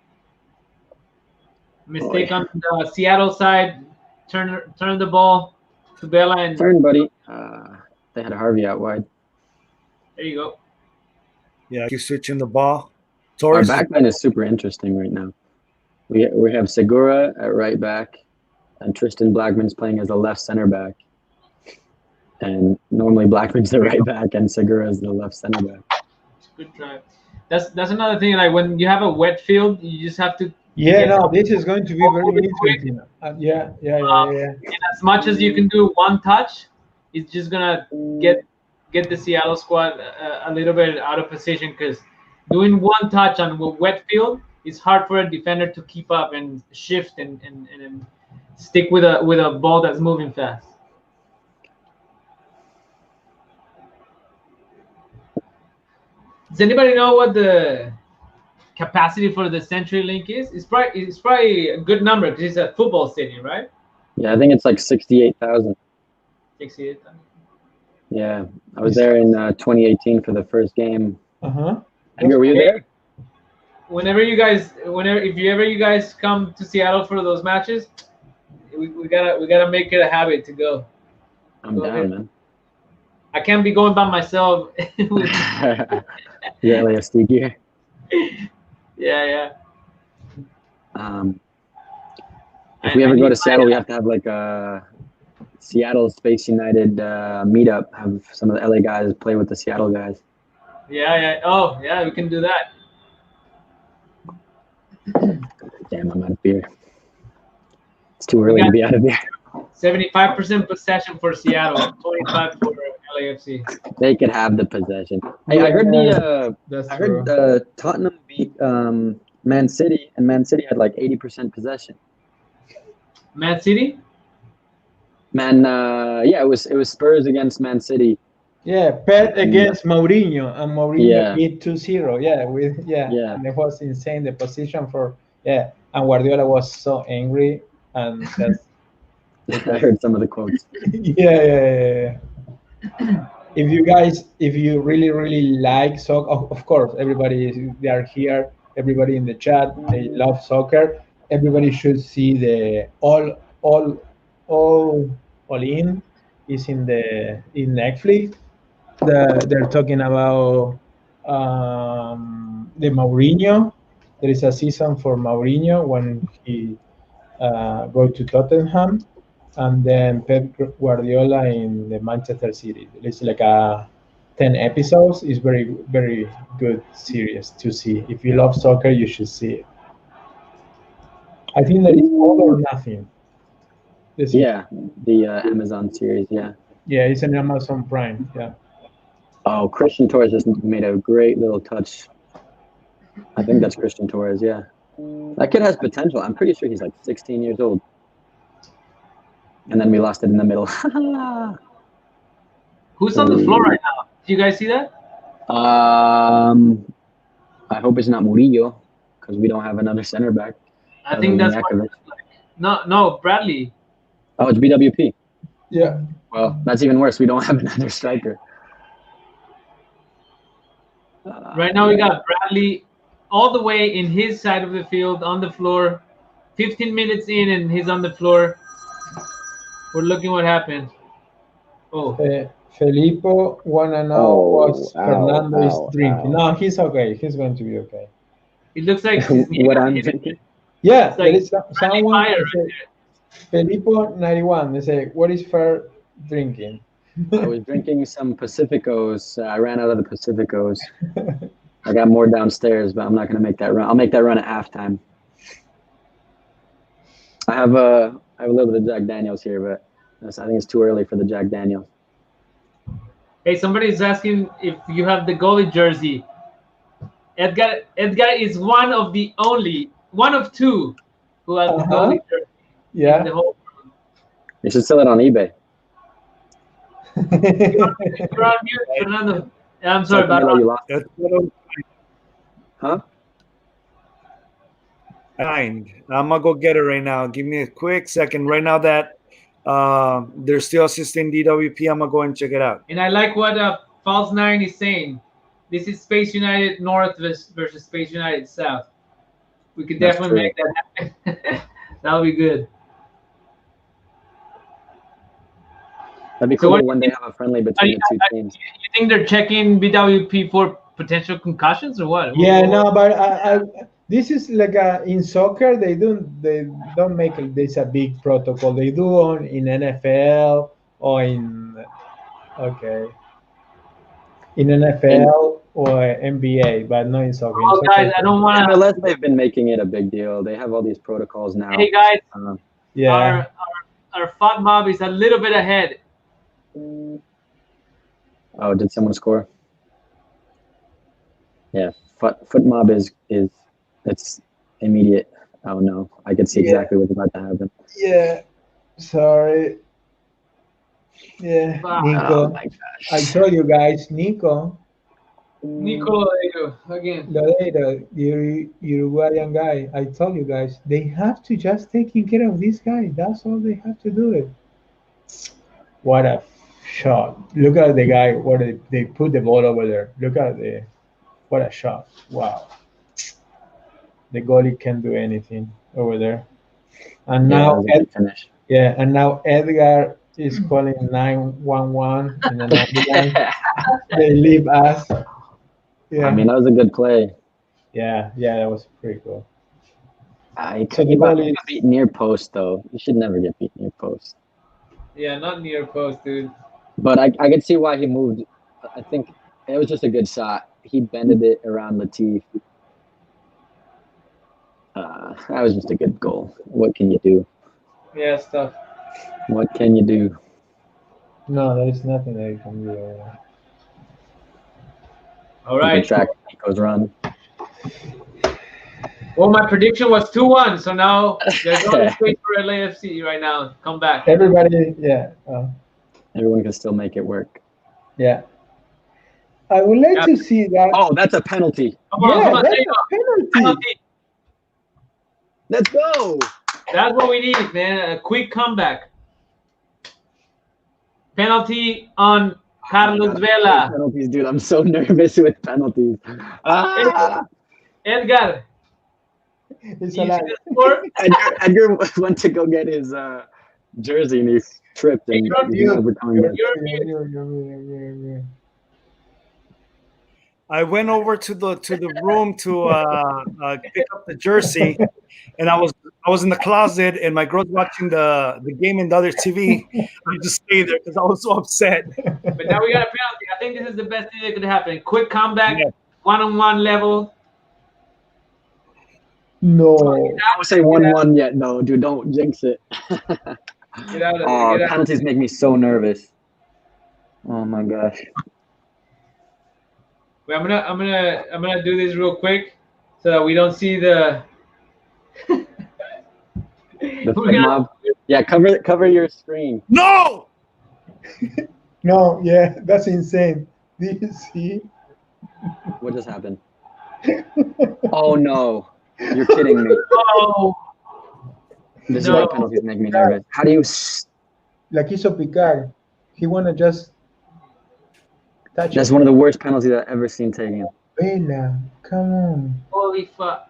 mistake on the Seattle side. Turn the ball to Bella and Turn, buddy. They had Harvey out wide. there you go. Yeah, keep switching the ball. Our Torres. back line is super interesting right now. We have Segura at right back, and Tristan Blackman's playing as a left center back. And normally Blackman's the right back, and Segura is the left center back. Good try. That's another thing. Like when you have a wet field, you just have to. yeah. No, this is going to be very interesting. Yeah. And as much as you can do one touch, it's just gonna get the Seattle squad a little bit out of position because doing one touch on a wet field is hard for a defender to keep up and shift and stick with a ball that's moving fast. Does anybody know what the capacity for the CenturyLink is? It's probably a good number because it's a football stadium, right? Yeah, I think it's like 68,000. 68,000. Yeah, I was there in 2018 for the first game. Edgar, were you there? If you guys come to Seattle for those matches, we gotta make it a habit to go. I'm Go down, ahead. man. I can't be going by myself. Yeah, LAFC gear. Yeah. If we ever go to Seattle, we have to have like a Seattle Space United meetup. Have some of the LA guys play with the Seattle guys. Yeah. Oh, yeah, we can do that. Damn, I'm out of beer. It's too early to be out of beer. 75% possession for Seattle, 25 for LAFC. They could have the possession. Hey, I heard Tottenham beat Man City, and Man City had like 80% possession. Man City? Yeah, it was Spurs against Man City. Yeah, Pep against Mourinho, and Mourinho beat 2-0. Yeah. And it was insane. The position for and Guardiola was so angry, and that's. I heard some of the quotes. Yeah. If you really like soccer, of course, they are here. Everybody in the chat, they love soccer. Everybody should see the all in is in Netflix. They're talking about the Mourinho. There is a season for Mourinho when he go to Tottenham, and then Pep Guardiola in the Manchester City. It's like a 10 episodes. It's very, very good series to see. If you love soccer, you should see it. I think that is All or Nothing. Yeah, the Amazon series. Yeah. Yeah, it's an Amazon Prime. Yeah. Oh, Christian Torres just made a great little touch. I think that's Christian Torres. Yeah, that kid has potential. I'm pretty sure he's like 16 years old. And then we lost it in the middle. Who's on the floor right now? Do you guys see that? I hope it's not Murillo because we don't have another center back. I think that's what it looks like. No, Bradley. Oh, it's BWP. Yeah. Well, that's even worse. We don't have another striker. Right now we got Bradley all the way in his side of the field on the floor. 15 minutes in and he's on the floor. We're looking what happened. Oh. Filippo wanna know what Fernando is drinking. No, he's okay. He's going to be okay. It looks like what I'm drinking. Yeah, like there is someone. Filippo 91. They say, "What is Fern drinking?" I was drinking some Pacificos. I ran out of the Pacificos. I got more downstairs, but I'm not gonna make that run. I'll make that run at halftime. I have a little bit of Jack Daniels here, but I think it's too early for the Jack Daniels. Hey, somebody's asking if you have the goalie jersey. Edgar is one of two who has the goalie jersey. Yeah. The whole You should sell it on eBay. You're on mute, Fernando. I'm sorry about that. Huh? I'm gonna go get it right now. Give me a quick second. Right now that they're still assisting DWP, I'm gonna go and check it out. And I like what False 9 is saying. This is Space United North versus Space United South. We could definitely make that happen. That'll be good. That'd be cool when they have a friendly between the two teams. You think they're checking BWP for potential concussions or what? Yeah, no, but this is like in soccer. They don't make this a big protocol. They do in NFL or in NFL or NBA, but not in soccer. Oh, guys, I don't want to. MLS, they've been making it a big deal. They have all these protocols now. Hey guys, yeah, our FOD mob is a little bit ahead. Oh, did someone score? Yeah, foot mob is it's immediate. Oh no, I can see exactly what's about to happen. Yeah, sorry. Yeah, Nico. Oh my gosh. I told you guys, Nico Lodeiro again. Lodeiro, the Uruguayan guy. I told you guys, they have to just taking care of this guy. That's all they have to do. It. What a shot! Look at the guy. What they put the ball over there. Look at what a shot! Wow. The goalie can't do anything over there. And now, and now Edgar is calling 911 in an ambulance. They leave us. Yeah. I mean, that was a good play. Yeah, that was pretty cool. You got beat near post though. You should never get beat near post. Yeah, not near post, dude. But I can see why he moved. I think it was just a good shot. He bended it around Latif. That was just a good goal. What can you do? Yeah, it's tough. What can you do? No, there is nothing that you can do. All right. You can track Nico's run. Well, my prediction was 2-1, so now there's no space for LAFC right now. Come back. Everybody, Everyone can still make it work. Yeah. I would like to see that. Oh, that's a penalty. Come on, that's a penalty. Let's go. That's what we need, man. A quick comeback. Penalty on Carlos Vela. Penalties, dude. I'm so nervous with penalties. Edgar. It's you see the score? Edgar went to go get his jersey and he tripped and You're I went over to the room to pick up the jersey, and I was in the closet, and my girl's watching the game in the other TV. I just stayed there because I was so upset. But now we got a penalty. I think this is the best thing that could happen. Quick comeback, one-on-one level. No. Don't say 1-1 yet, no, dude. Don't jinx it. Get out of Oh, there. penalties make me so nervous. Oh my gosh. Wait, I'm gonna do this real quick so that we don't see the. The mob. Yeah, cover your screen. No. No, yeah, that's insane. Do you see? What just happened? Oh no. You're kidding me. Oh. This is No. why penalties make me nervous. How do you? La quiso picar. He wanna just touch That's it. one of the worst penalties I've ever seen taken. Vela, come on. Holy fuck.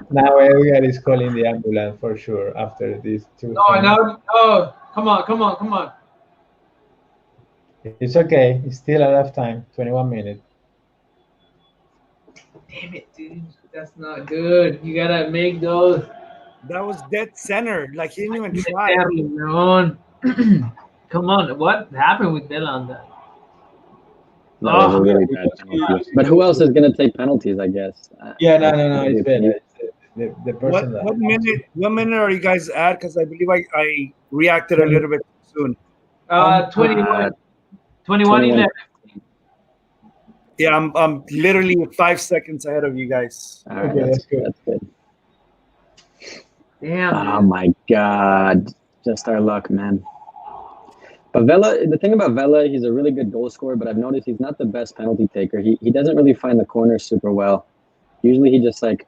Now Edgar is calling the ambulance for sure after these two. No, now. Oh, come on. It's okay. It's still enough time. 21 minutes. Damn it, dude. That's not good. You gotta make those. That was dead center. Like he didn't even try. Come on. What happened with Bella on that? That was a really bad penalty. But who else is gonna take penalties? I guess. Yeah, no. It's Bella. The person What minute are you guys at? Because I believe I reacted a little bit too soon. 21 11. Yeah, I'm literally 5 seconds ahead of you guys. All right, Okay, that's good. That's good. Damn. Oh my God, just our luck, man. But Vela, the thing about Vela, he's a really good goal scorer, but I've noticed he's not the best penalty taker. He doesn't really find the corners super well. Usually he just like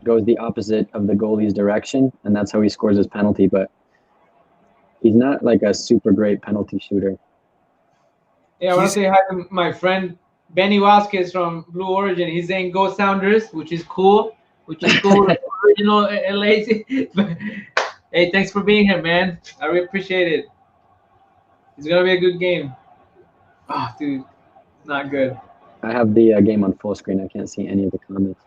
goes the opposite of the goalie's direction, and that's how he scores his penalty. But he's not like a super great penalty shooter. Yeah, I want to say hi to my friend Benny Vasquez from Blue Origin. He's saying "Go Sounders," which is cool. Original LA. Hey, thanks for being here, man. I really appreciate it. It's gonna be a good game. Oh, dude, not good. I have the game on full screen. I can't see any of the comments.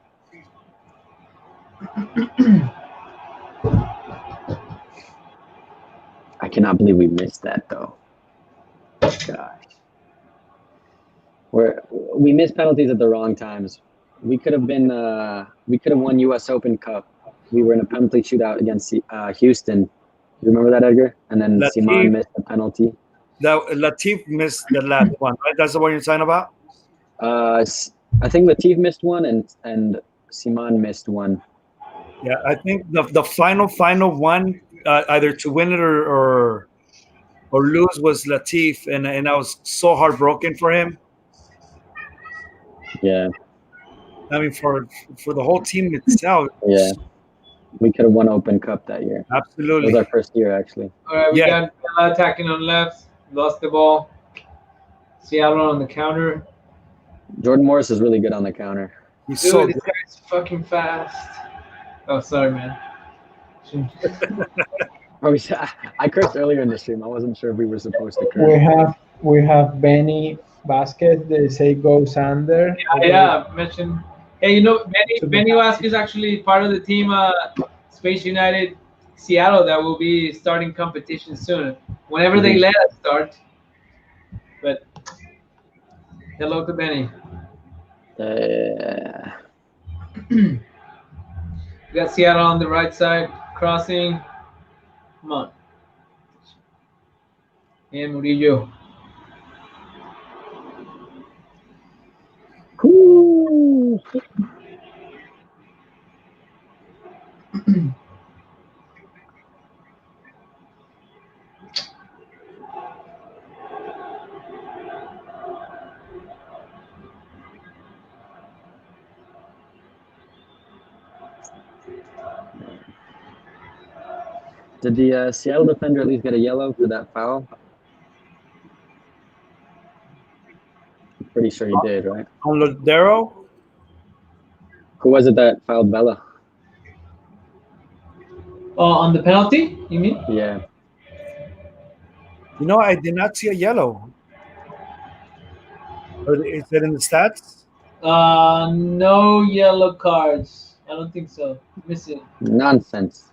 I cannot believe we missed that, though. Gosh. We missed penalties at the wrong times. We could have won U.S. Open Cup. We were in a penalty shootout against Houston. You remember that, Edgar? And then Simon missed the penalty. Latif missed the last one, right? That's the one you're talking about? I think Latif missed one and Simon missed one. Yeah, I think the final one, either to win it or lose, was Latif, and I was so heartbroken for him. Yeah. I mean, for the whole team itself. Yeah. We could have won Open Cup that year. Absolutely. It was our first year, actually. All right, we got Bella attacking on left. Lost the ball. Seattle on the counter. Jordan Morris is really good on the counter. He's Dude, so this good. guy's fucking fast. Oh, sorry, man. I cursed earlier in the stream. I wasn't sure if we were supposed to curse. We have Benny Vasquez. They say go Sander. Yeah, mentioned. Hey, you know, Benny Vasquez is actually part of the team, Space United Seattle, that will be starting competition soon. Whenever they let us start. But hello to Benny. We got Seattle on the right side, crossing. Come on. And Murillo. Cool. Did the Seattle defender at least get a yellow for that foul? I'm pretty sure he did, right? On Lodero? Who was it that fouled Bella? Oh, on the penalty, you mean? Yeah. You know, I did not see a yellow. Is it in the stats? No yellow cards. I don't think so. Missing. Nonsense.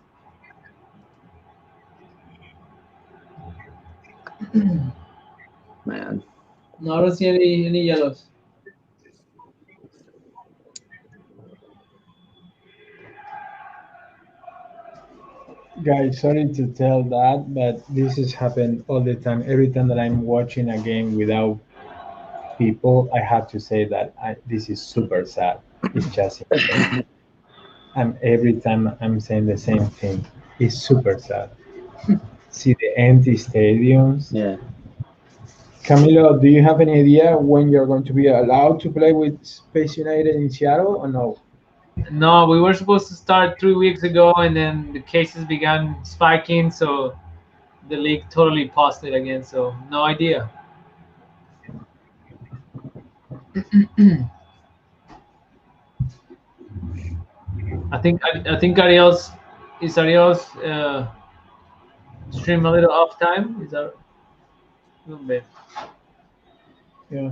Man. No, I don't see any yellows. Guys, sorry to tell that, but this has happened all the time. Every time that I'm watching a game without people, I have to say that this is super sad. It's just insane. And every time I'm saying the same thing. It's super sad. See the empty stadiums. Yeah. Camilo, do you have any idea when you're going to be allowed to play with Space United in Seattle or no? No, we were supposed to start 3 weeks ago, and then the cases began spiking, so the league totally paused it again. So no idea. I think Ariel's stream a little off time. Is that a little bit? Yeah.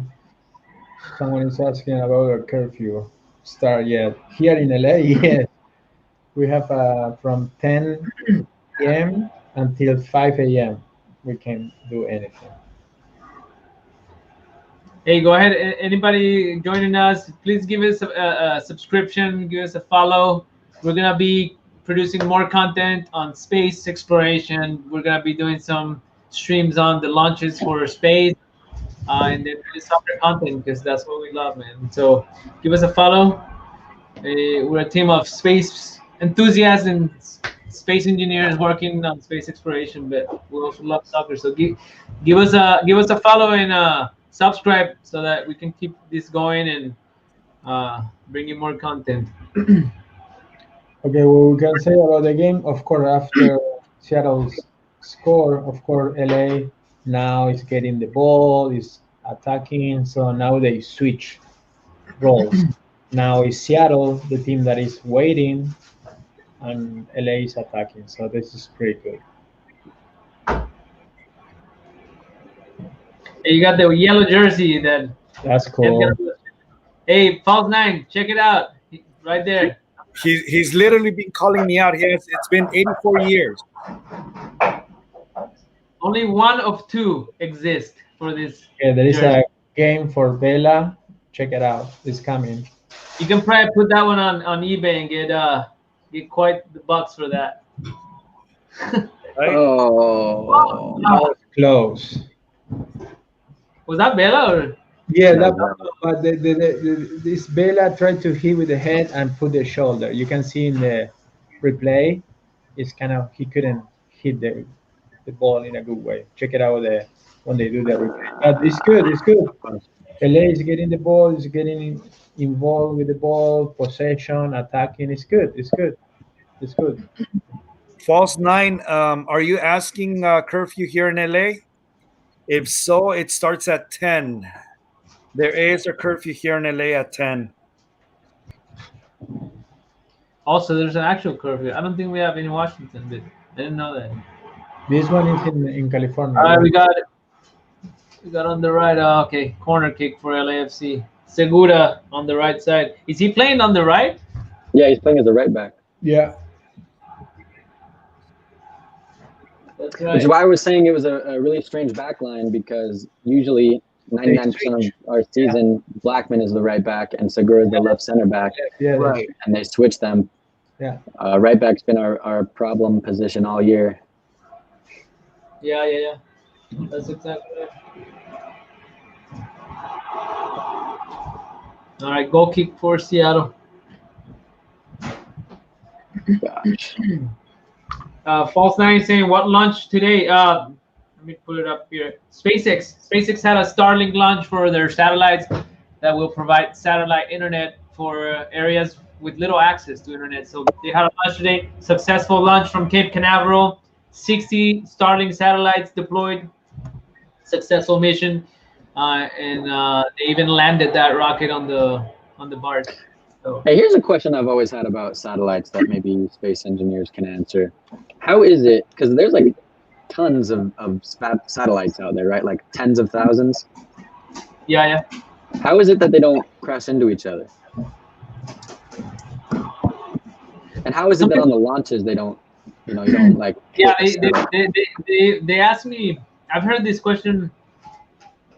Someone is asking about a curfew start yet. Here in LA, yes. We have from 10 p.m. until 5 a.m. We can do anything. Hey, go ahead. Anybody joining us, please give us a subscription, give us a follow. We're going to be producing more content on space exploration. We're going to be doing some streams on the launches for space and then soccer content because that's what we love, man. So give us a follow. We're a team of space enthusiasts and space engineers working on space exploration, but we also love soccer. So give us a follow and subscribe so that we can keep this going and bring you more content. Okay, what we can say about the game, of course, after Seattle's score, of course, LA now is getting the ball, is attacking, so now they switch roles. Now is Seattle the team that is waiting, and LA is attacking, so this is pretty good. Hey, you got the yellow jersey That's cool. Hey, False 9, check it out, right there. He's literally been calling me out. It's been 84 years. Only one of two exist for this. Yeah, there is jersey. a game for Vela. Check it out. It's coming. You can probably put that one on eBay and get quite the bucks for that. Right? Oh. That was close. Was that Bella or? Yeah, but this Vela tried to hit with the head and put the shoulder. You can see in the replay, it's kind of he couldn't hit the ball in a good way. Check it out when they do the replay. But it's good. It's good. LA is getting the ball. Is getting involved with the ball, possession, attacking. It's good. It's good. It's good. False 9. Are you asking curfew here in LA? If so, it starts at 10. There is a curfew here in LA at 10. Also, there's an actual curfew. I don't think we have in Washington, but I didn't know that. This one is in California. All right, we got on the right. Okay, corner kick for LAFC. Segura on the right side. Is he playing on the right? Yeah, he's playing as a right back. Yeah. That's right. Which is why I was saying it was a really strange back line, because usually 99% of our season, Blackman is the right back and Segura is the left center back. Yeah, Right. And they switch them. Yeah. Right back's been our problem position all year. Yeah. That's exactly right. All right, goal kick for Seattle. Gosh. False 9 saying, what lunch today? Let me pull it up here. SpaceX had a Starlink launch for their satellites that will provide satellite internet for areas with little access to internet. So they had a launch today, successful launch from Cape Canaveral, 60 Starlink satellites deployed, successful mission, and they even landed that rocket on the barge. So. Hey, here's a question I've always had about satellites that maybe space engineers can answer. How is it, because there's like tons of satellites out there, right? Like tens of thousands. Yeah. How is it that they don't crash into each other? And how is it that on the launches they don't, you don't like? Yeah, they asked me. I've heard this question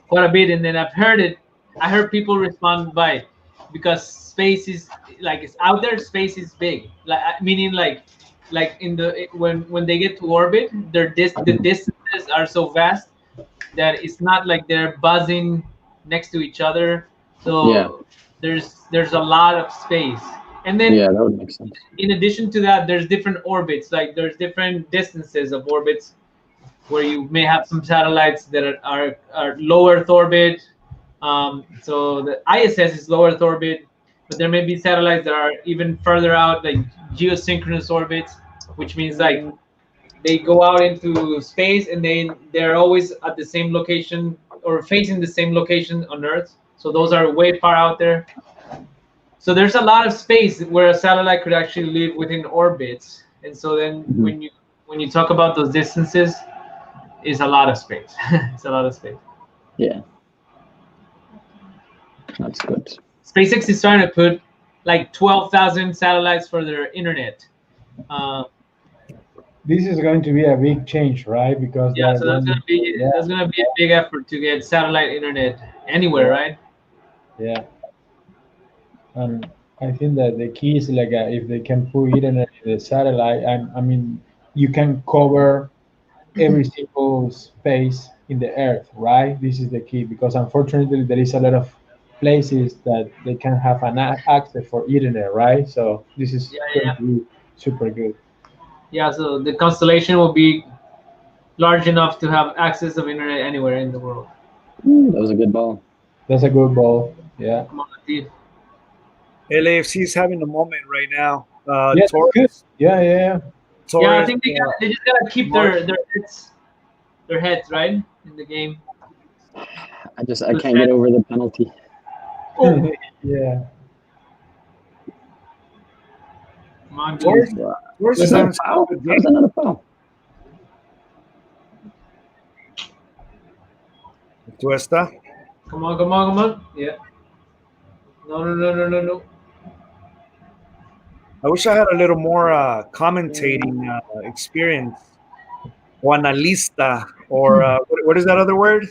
quite a bit, and then I heard people respond by because space is like it's out there. Space is big, like meaning like in the when they get to orbit, the distances are so vast that it's not like they're buzzing next to each other. So there's a lot of space, and then that would make sense. in addition to that, there's different orbits. Like there's different distances of orbits where you may have some satellites that are low Earth orbit. So the ISS is low Earth orbit, but there may be satellites that are even further out, like geosynchronous orbits, which means like they go out into space and they're always at the same location or facing the same location on Earth. So those are way far out there. So there's a lot of space where a satellite could actually live within orbits. And so then when you talk about those distances, it's a lot of space. It's a lot of space. Yeah. That's good. SpaceX is trying to put like 12,000 satellites for their internet. This is going to be a big change, right? Because so that's gonna be a big effort to get satellite internet anywhere, right? Yeah. And I think that the key is like if they can put internet in the satellite, I mean, you can cover every single space in the Earth, right? This is the key because unfortunately there is a lot of places that they can have an access for internet, right? So this is going to be super good. Yeah, so the constellation will be large enough to have access of internet anywhere in the world. That was a good ball. That's a good ball. Yeah. LAFC is having a moment right now. Yeah, Torres, yeah. Torres, I think they just gotta keep their heads right in the game. I can't get over the penalty. Oh. Yeah. Come on, Torres is having a foul. That's another foul. Tuesta. Come on. Yeah. No. I wish I had a little more commentating experience. O analista, or what is that other word?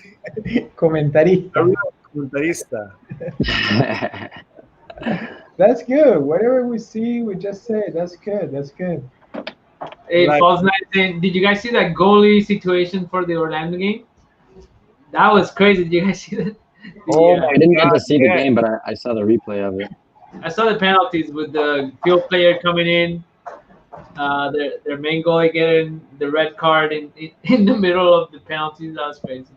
Comentarista. Comentarista. That's good. Whatever we see, we just say that's good. That's good. Hey, False Night, did you guys see that goalie situation for the Orlando game? That was crazy. Did you guys see that? I didn't get to see the game, but I saw the replay of it. I saw the penalties with the field player coming in, their main goalie getting the red card in the middle of the penalties. That was crazy.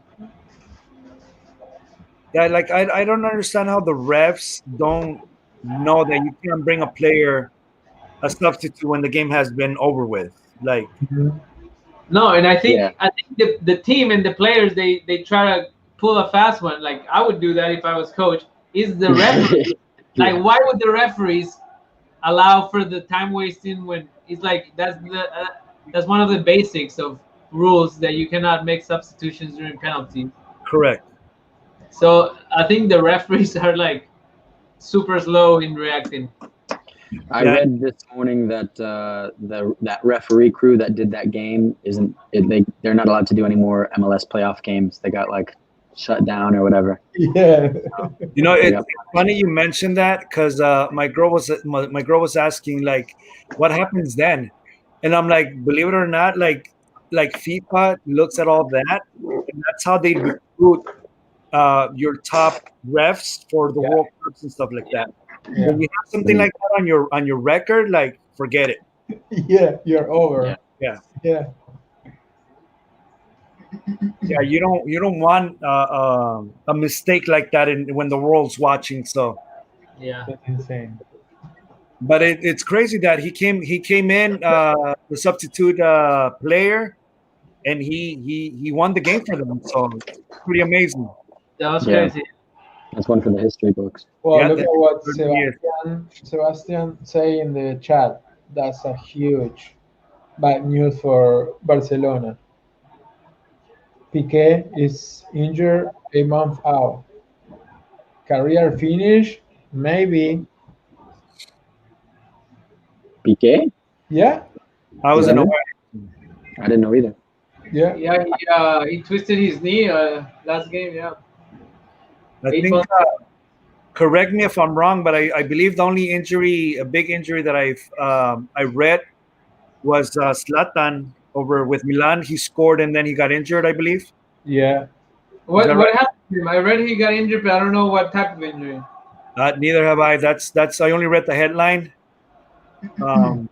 Yeah, like I don't understand how the refs don't know that you can't bring a player a substitute when the game has been over with. Like no, and I think the team and the players they try to pull a fast one. Like I would do that if I was coach. Is the referee like why would the referees allow for the time wasting when it's like that's one of the basics of rules that you cannot make substitutions during penalties. Correct. So I think the referees are like super slow in reacting. I read this morning that that referee crew that did that game they're not allowed to do any more MLS playoff games. They got like shut down or whatever. Yeah. You know, it's funny you mentioned that because my girl was asking like, what happens then? And I'm like, believe it or not, like FIFA looks at all that, and that's how they recruit your top refs for the World Cups and stuff like that. Yeah. When you have something like that on your record, like forget it. Yeah, you're over. Yeah. Yeah, you don't want a mistake like that when the world's watching. So that's insane. But it's crazy that he came in the substitute player, and he won the game for them. So pretty amazing. That was crazy. That's one for the history books. Well, look at what Sebastian say in the chat. That's a huge bad news for Barcelona. Piqué is injured, a month out. career finish, maybe. PK? Yeah, I wasn't Really? aware. I didn't know either. yeah. Yeah, he twisted his knee last game. Yeah, I 8 months. think. Correct me if I'm wrong, but I believe the only injury, a big injury that I read was Zlatan over with Milan. He scored and then he got injured, I believe. Yeah. Is that What right? happened to him? I read he got injured, but I don't know what type of injury. Neither have I. That's I only read the headline. Um,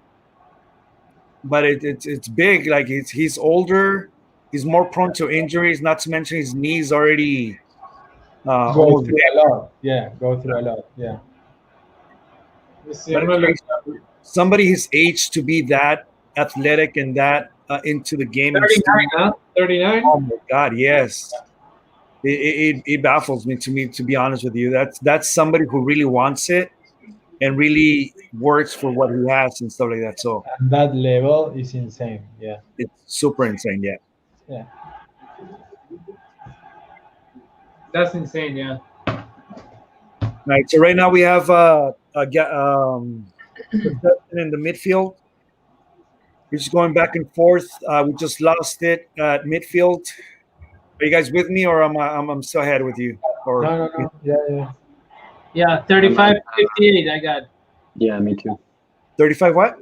but it's big. Like he's older. He's more prone to injuries. Not to mention his knees already Go old. through a lot. Yeah, go through a lot. Yeah. Let me see. But I'm gonna look. somebody his age to be that athletic and that into the game and still, 39, huh? 39. oh my God, yes. It baffles me to be honest with you. That's somebody who really wants it and really works for what he has and stuff like that. So And that level is insane. Yeah. it's super insane. Yeah. Yeah. That's insane. Yeah. Right. So right now we have possession in the midfield. We're just going back and forth. We just lost it at midfield. Are you guys with me, or I'm still ahead with you? Or No, no, no. Yeah, yeah. Yeah, 35, 58. I got Yeah, me too. 35 what?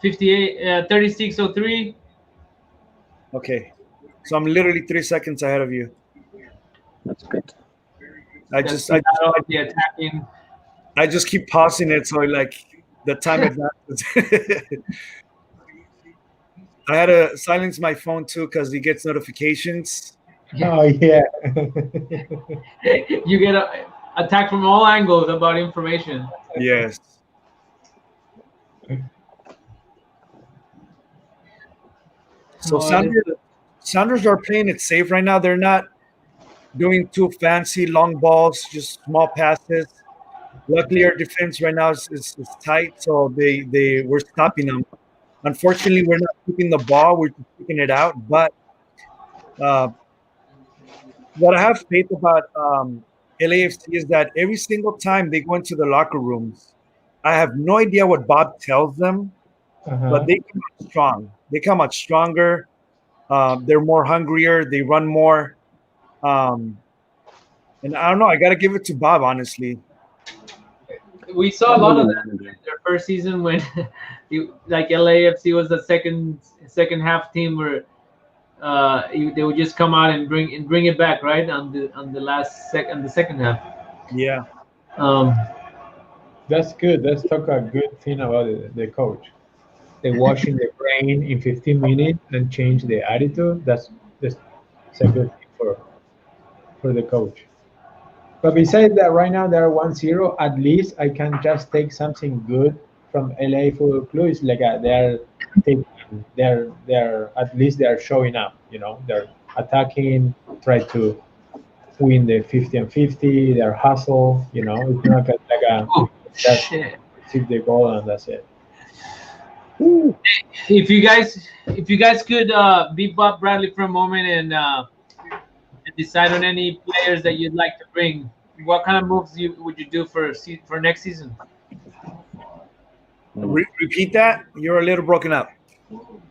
58, 3603. Okay. So I'm literally 3 seconds ahead of you. That's good. I That's just not all the attacking. I just keep pausing it so like the time advances. I had to silence my phone too because he gets notifications. Oh, yeah. You get attacked from all angles about information. Yes. So Sounders are playing it safe right now. They're not doing too fancy long balls, just small passes. Luckily, our defense right now is tight, so we're stopping them. Unfortunately, we're not keeping the ball; we're just kicking it out. But uh, what I have faith about LAFC is that every single time they go into the locker rooms, I have no idea what Bob tells them, but Uh-huh. they come out strong. They come out stronger. They're more hungrier. They run more. Um, and I don't know. I got to give it to Bob, honestly. We saw a lot of that in their first season when, like LAFC was the second half team where they would just come out and bring it back right on the second half. Yeah. That's good. Let's talk a good thing about the coach. They washing the brain in 15 minutes and change the attitude. That's a good thing for the coach. But besides that, right now they're 1-0. At least I can just take something good from LA Football Club. It's like they're taking, they're at least they're showing up. You know, they're attacking, try to win the 50 and 50. They're hustle. You know, it's not like Oh just shit! receive the goal and that's it. If you guys could beat Bob Bradley for a moment and decide on any players that you'd like to bring, what kind of moves would you do for next season? Repeat that. You're a little broken up.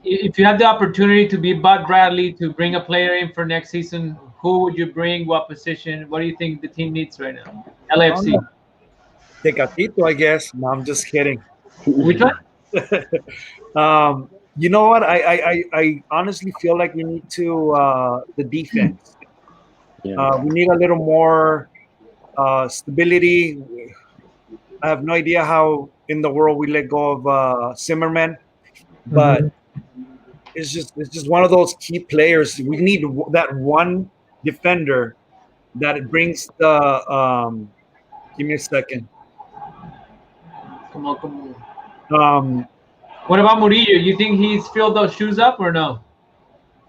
If you had the opportunity to beat Bob Bradley to bring a player in for next season, who would you bring? What position? What do you think the team needs right now? LAFC. Tecatito, I guess. No, I'm just kidding. Which one? You know what? I honestly feel like we need to the defense. Yeah. We need a little more stability. I have no idea how in the world we let go of Zimmerman, but Mhm. it's just one of those key players. We need that one defender that it brings the. Give me a second. Come on, come on. Um, What about Murillo? You think he's filled those shoes up or no?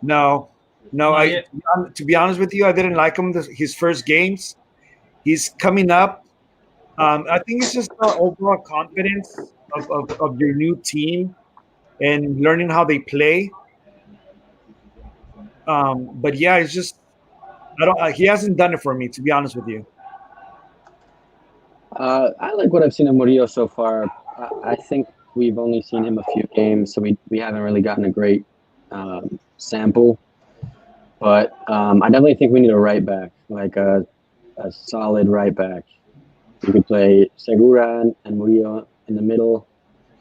no, no. Not yet. To be honest with you, I didn't like him his first games. He's coming up. I think it's just the overall confidence of your new team and learning how they play. But yeah, it's just I don't. He hasn't done it for me, to be honest with you. I like what I've seen of Murillo so far. I think we've only seen him a few games, so we haven't really gotten a great sample. But I definitely think we need a right back, like a solid right back. You could play Segura and Murillo in the middle,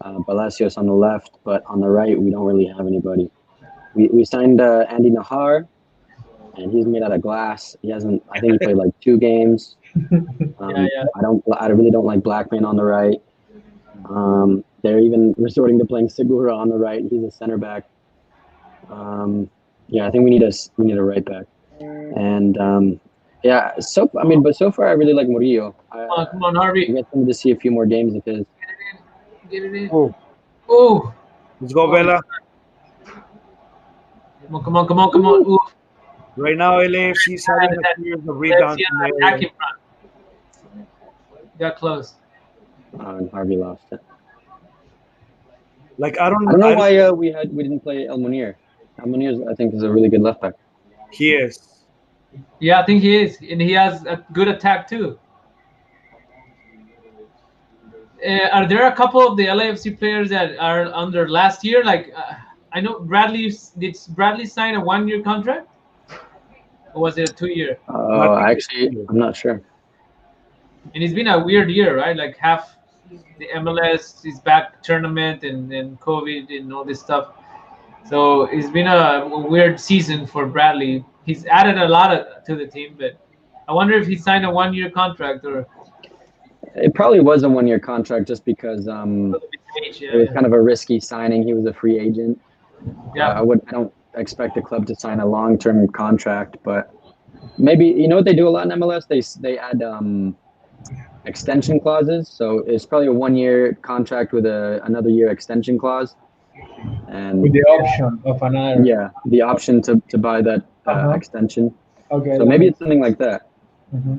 Palacios on the left, but on the right we don't really have anybody. We signed Andy Nahar, and he's made out of glass. He hasn't. I think he played like 2 games. I really don't like Blackman on the right. They're even resorting to playing Segura on the right. He's a center back. I think we need a right back. And but so far I really like Murillo. Come on, Harvey. I get them to see a few more games of his. Get it in. Oh. Let's go, Vela. Come on. Ooh. Right now, LAFC is having a series of rebounds. Got close. And Harvey lost it. Like I don't know why we didn't play El Munir. El Munir, I think, is a really good left back. He is. Yeah, I think he is, and he has a good attack too. Are there a couple of the LAFC players that are under last year? Like I know Bradley. Did Bradley sign a 1-year contract, or was it a 2-year? Actually, I'm not sure. And it's been a weird year, right? Like half the MLS is back tournament and COVID and all this stuff. So it's been a weird season for Bradley. He's added a lot to the team, but I wonder if he signed a 1-year contract or. It probably was a 1-year contract just because it was kind of a risky signing. He was a free agent. Yeah. I don't expect the club to sign a long-term contract, but maybe what they do a lot in MLS. They add extension clauses. So it's probably a 1-year contract with another year extension clause. And with the option of another. Yeah, the option to buy that extension. Okay. So maybe it's something like that. Mm-hmm.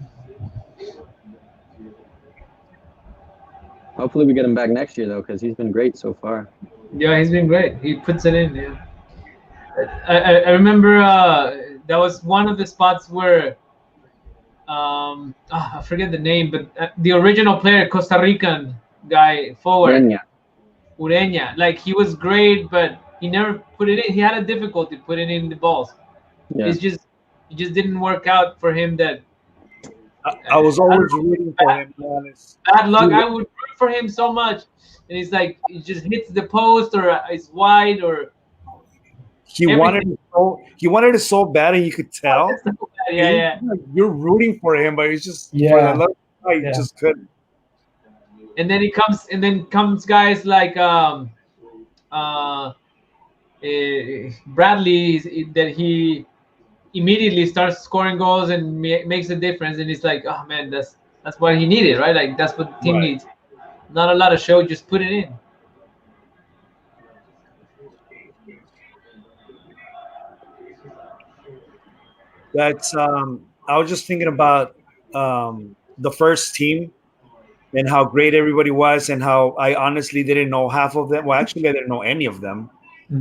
Hopefully we get him back next year though, because he's been great so far. Yeah, he's been great. He puts it in. Yeah. I remember that was one of the spots where I forget the name, but the original player, Costa Rican guy, forward. Ureña. Like he was great, but he never put it in. He had a difficulty putting in the balls. Yeah. It just didn't work out for him. That I was always rooting for him. Honest. Bad luck. I would root for him so much, and he's like it just hits the post or it's wide or. He wanted it so bad, and you could tell. Yeah. You're rooting for him, but it's just you just couldn't. And then comes guys like Bradley that he immediately starts scoring goals and makes a difference, and it's like, oh man, that's what he needed, right? Like that's what the team needs. Not a lot of show, just put it in. That's I was just thinking about the first team and how great everybody was, and how I honestly didn't know half of them. Well, actually, I didn't know any of them,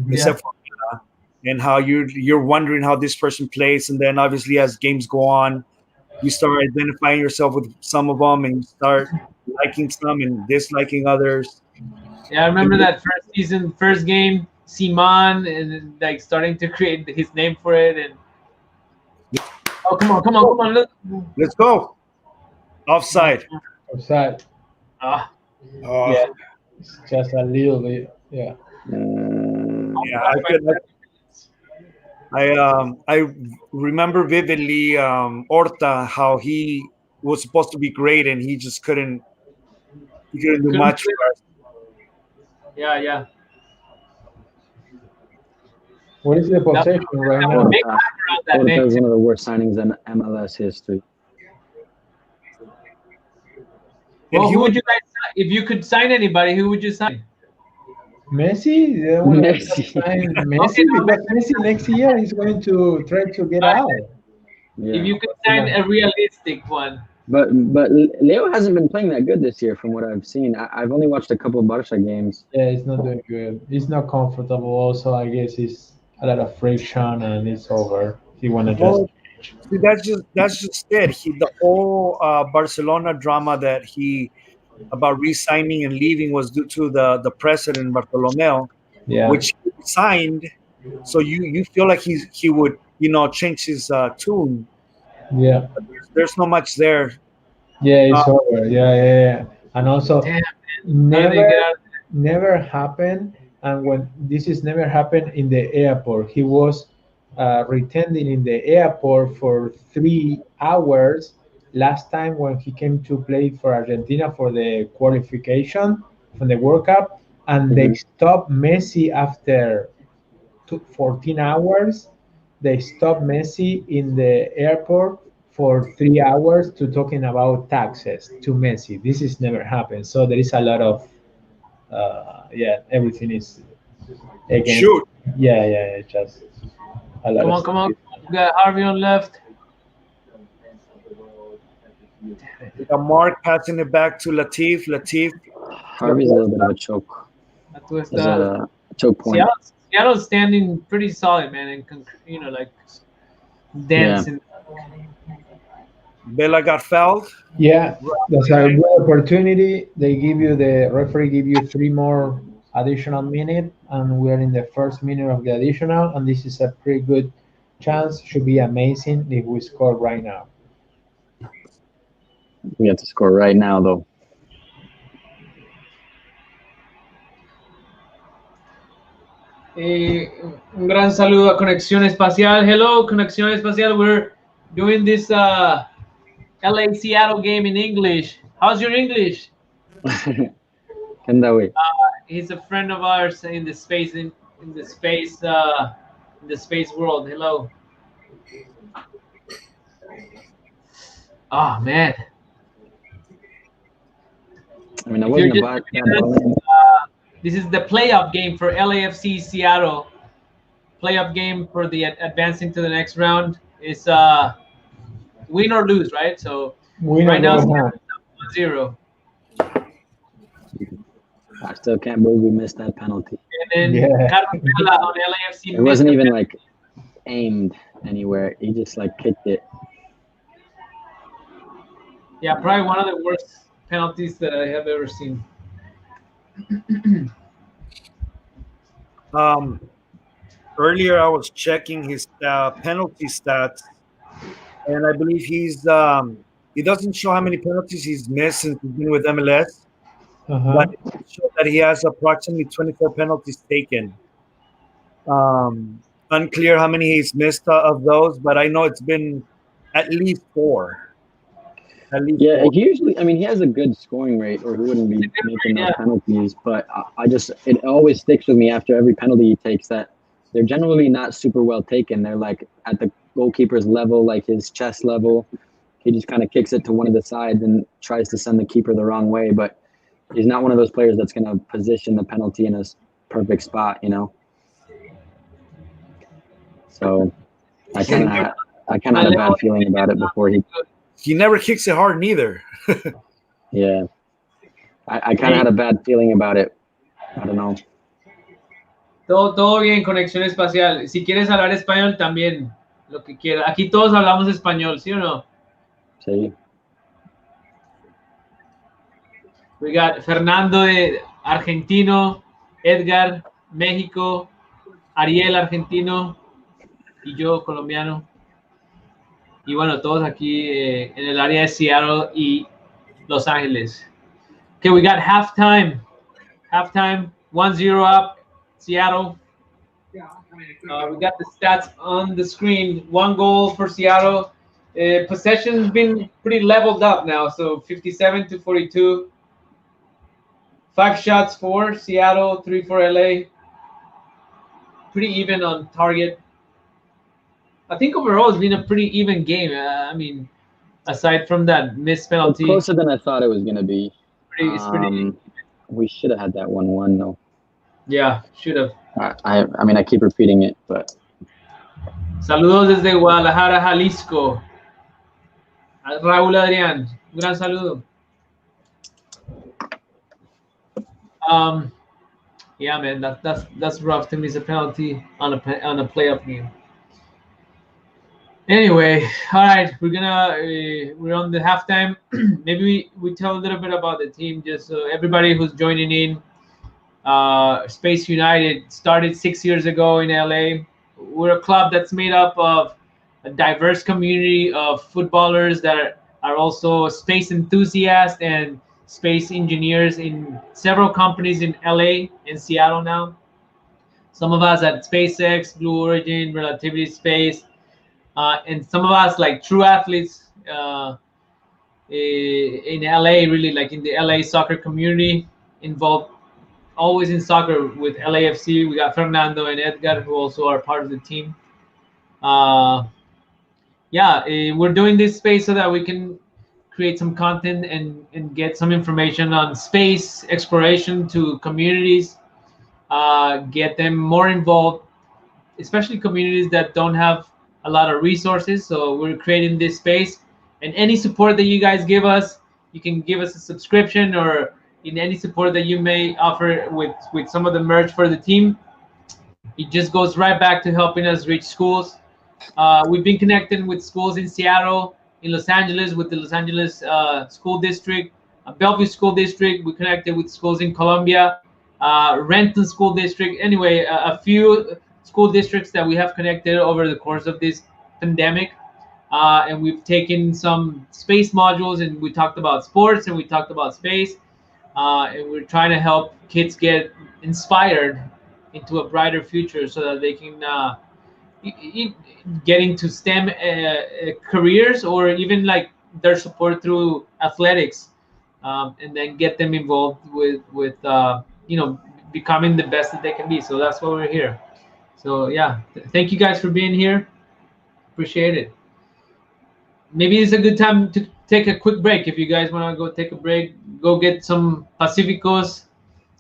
except for Mina, and how you're wondering how this person plays, and then obviously as games go on, you start identifying yourself with some of them, and you start liking some and disliking others. Yeah, I remember that first season, first game, Simon, and like starting to create his name for it, and oh come on, let's go. Offside. Yeah, it's just a little bit. Yeah. I remember vividly Horta, how he was supposed to be great and he just couldn't do much for us. Yeah. What is the possession right now? That was one of the worst signings in MLS history. Well, who would you guys sign? If you could sign anybody, who would you sign? Messi? Messi. Because Messi next year is going to try to get out. Yeah. If you could sign a realistic one. But Leo hasn't been playing that good this year from what I've seen. I've only watched a couple of Barca games. Yeah, he's not doing good. He's not comfortable also. I guess he's a lot of friction and it's over. He wanted to See, that's just it. The whole Barcelona drama that he about re-signing and leaving was due to the president Bartolomeo, Yeah, which he signed. So you feel like he would change his tune. yeah, But there's not much there. yeah. Uh, It's over. Yeah. And also, Damn, how did they never, get out? never happened. And when this is never happened in the airport, he was retending in the airport for 3 hours. Last time when he came to play for Argentina for the qualification from the World Cup, and they Mhm. stopped Messi after 14 hours. They stopped Messi in the airport for 3 hours to talking about taxes to Messi. This is never happened. So there is a lot of yeah, everything is against. Shoot, Yeah, just a lot Come of on, stuff. come on. We got Harvey on left. we got Mark passing it back to Latif. Latif to Harvey's a little bit of a choke. That was There's the a choke point. Seattle's standing pretty solid, man, and like dense. And Bella got fouled. Yeah, that's a good opportunity. They give you the referee give you 3 more additional minute, and we're in the first minute of the additional, and this is a pretty good chance. Should be amazing if we score right now. We have to score right now, though. un gran saludo a Conexión Espacial. Hello, Conexión Espacial. We're doing this LA Seattle game in English. How's your English? Kendawi. He's a friend of ours in the space in the space world. Hello. Oh man. I mean, I If you're wasn't a just bad ball in. this is the playoff game for LAFC Seattle. Playoff game for the advancing to the next round. Is win or lose, right? So Win or right now go it's home. 1-0. I still can't believe we missed that penalty. And then Yeah. Carlos Vela on LAFC It wasn't even like aimed anywhere. He just like kicked it. Yeah, probably one of the worst penalties that I have ever seen. Earlier, I was checking his penalty stats, and I believe he doesn't show how many penalties he's missed since he's been with MLS, but it shows that he has approximately 24 penalties taken. Unclear how many he's missed of those, but I know it's been at least 4. At least Yeah, 4. he usually, I mean, he has a good scoring rate, or he wouldn't be making those penalties. But I just, it always sticks with me after every penalty he takes that they're generally not super well taken. They're like at the goalkeeper's level, like his chest level. He just kind of kicks it to one of the sides and tries to send the keeper the wrong way. But he's not one of those players that's going to position the penalty in a perfect spot, you know? So I kind of had a bad feeling about it before He never kicks it hard neither. yeah. I kind of had a bad feeling about it. I don't know. Todo bien, Conexión Espacial. Si quieres hablar español, también, lo que quiera. Aquí todos hablamos español, ¿sí o no? Sí. We got Fernando de argentino, Edgar, México, Ariel, argentino, y yo, colombiano. Y bueno, todos aquí en el área de Seattle y Los Ángeles. Okay, we got halftime. Halftime, 1-0 up, Seattle. We got the stats on the screen. 1 goal for Seattle. Possession's been pretty leveled up now, so 57-42. 5 shots for Seattle, 3 for LA. Pretty even on target. I think overall it's been a pretty even game. I mean, aside from that missed penalty. It's closer than I thought it was going to be. It's pretty. We should have had that 1-1 though. Yeah, should have. I mean, I keep repeating it, but. Saludos desde Guadalajara, Jalisco. Raúl Adrián, un gran saludo. Yeah, man, that's rough to miss a penalty on a playoff game. Anyway, all right, we're on the halftime. Maybe we tell a little bit about the team, just so everybody who's joining in. Space United started 6 years ago in LA. We're a club that's made up of a diverse community of footballers that are also space enthusiasts and space engineers in several companies in LA and Seattle now. Some of us at SpaceX, Blue Origin, Relativity Space, and some of us like true athletes in LA, really like in the LA soccer community, involved always in soccer with LAFC. We got Fernando and Edgar, who also are part of the team. Uh, yeah, we're doing this space so that we can create some content and get some information on space exploration to communities, get them more involved, especially communities that don't have a lot of resources. So we're creating this space, and any support that you guys give us, you can give us a subscription or in any support that you may offer with some of the merch for the team. It just goes right back to helping us reach schools. We've been connecting with schools in Seattle, in Los Angeles, with the Los Angeles School District, Bellevue School District. We connected with schools in Columbia, Renton School District. Anyway, a few school districts that we have connected over the course of this pandemic. And we've taken some space modules, and we talked about sports and we talked about space. And we're trying to help kids get inspired into a brighter future so that they can get into STEM careers, or even like their support through athletics, and then get them involved with becoming the best that they can be. So that's why we're here. So yeah, thank you guys for being here. Appreciate it. Maybe it's a good time to take a quick break. If you guys want to go take a break, go get some Pacificos.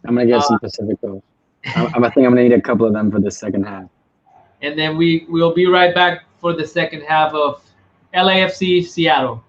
I'm gonna get some Pacificos. I think I'm gonna need a couple of them for the second half. And then we'll be right back for the second half of LAFC Seattle.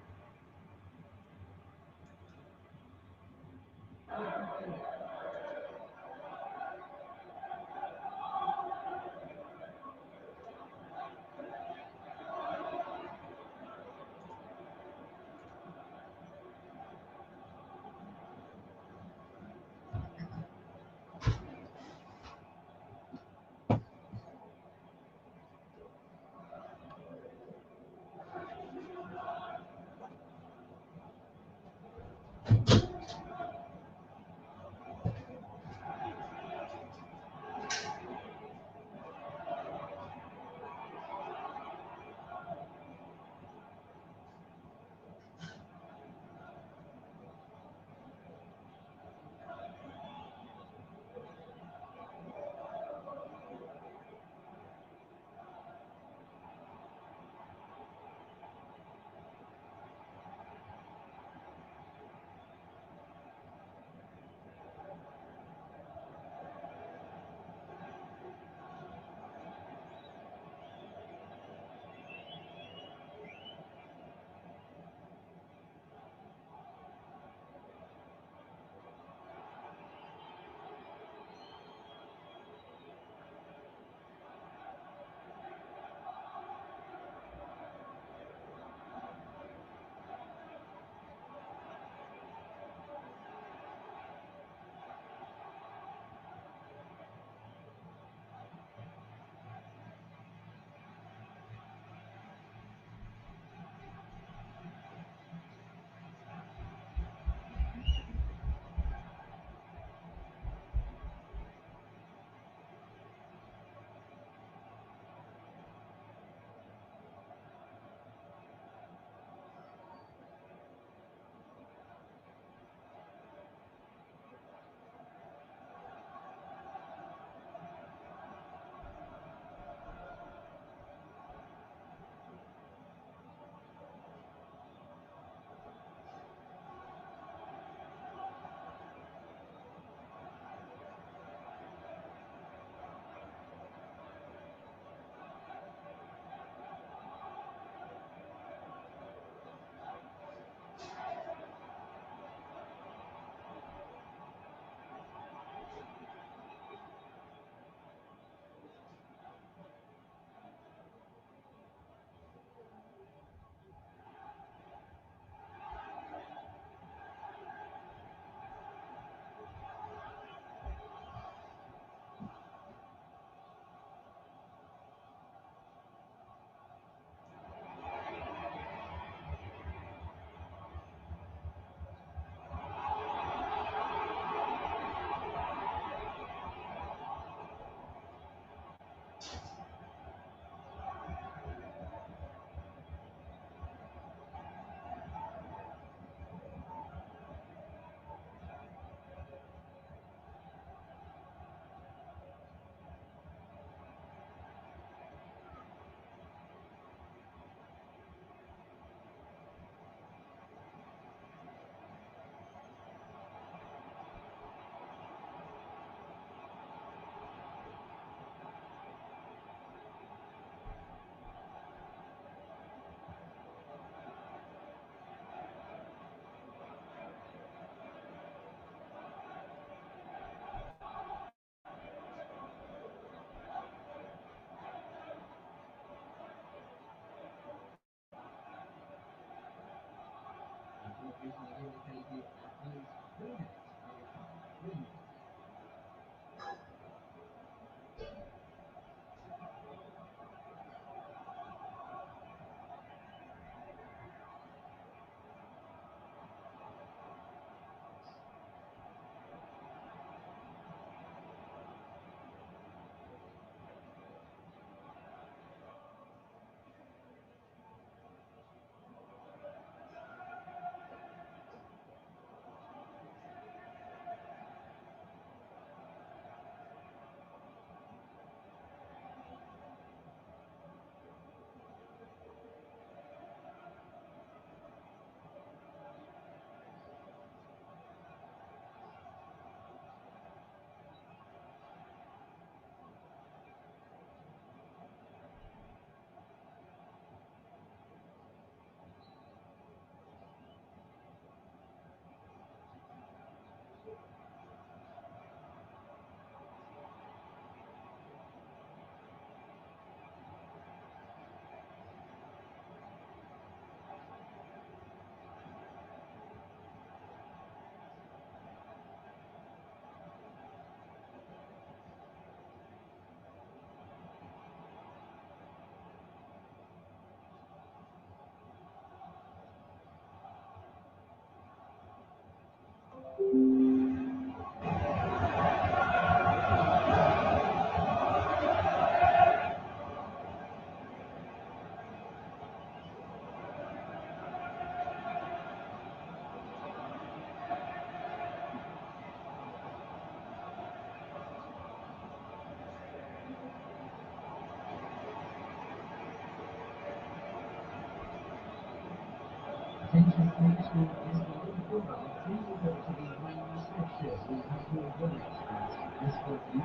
Attention please, we is the program. Please report to the main reception. We have your minutes, please. This will be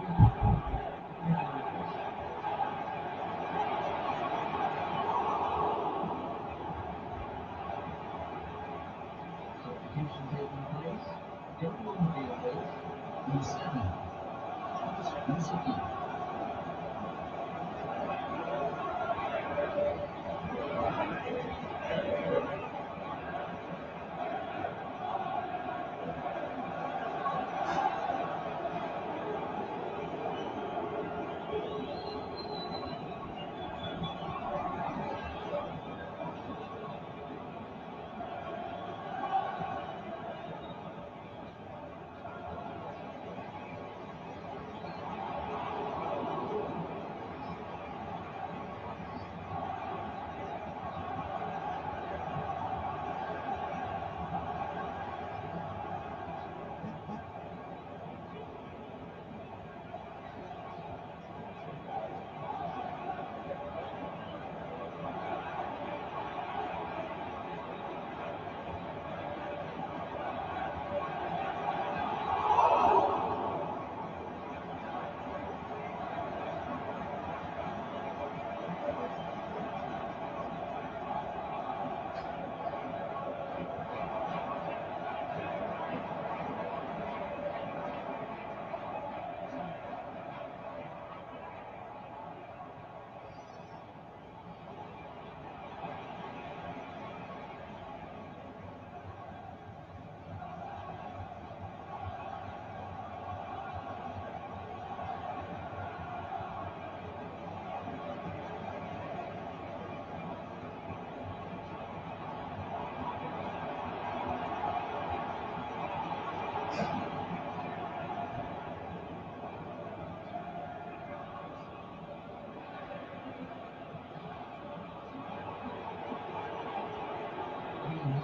substitution taking place. Everyone will be awake. In 7. Insecure.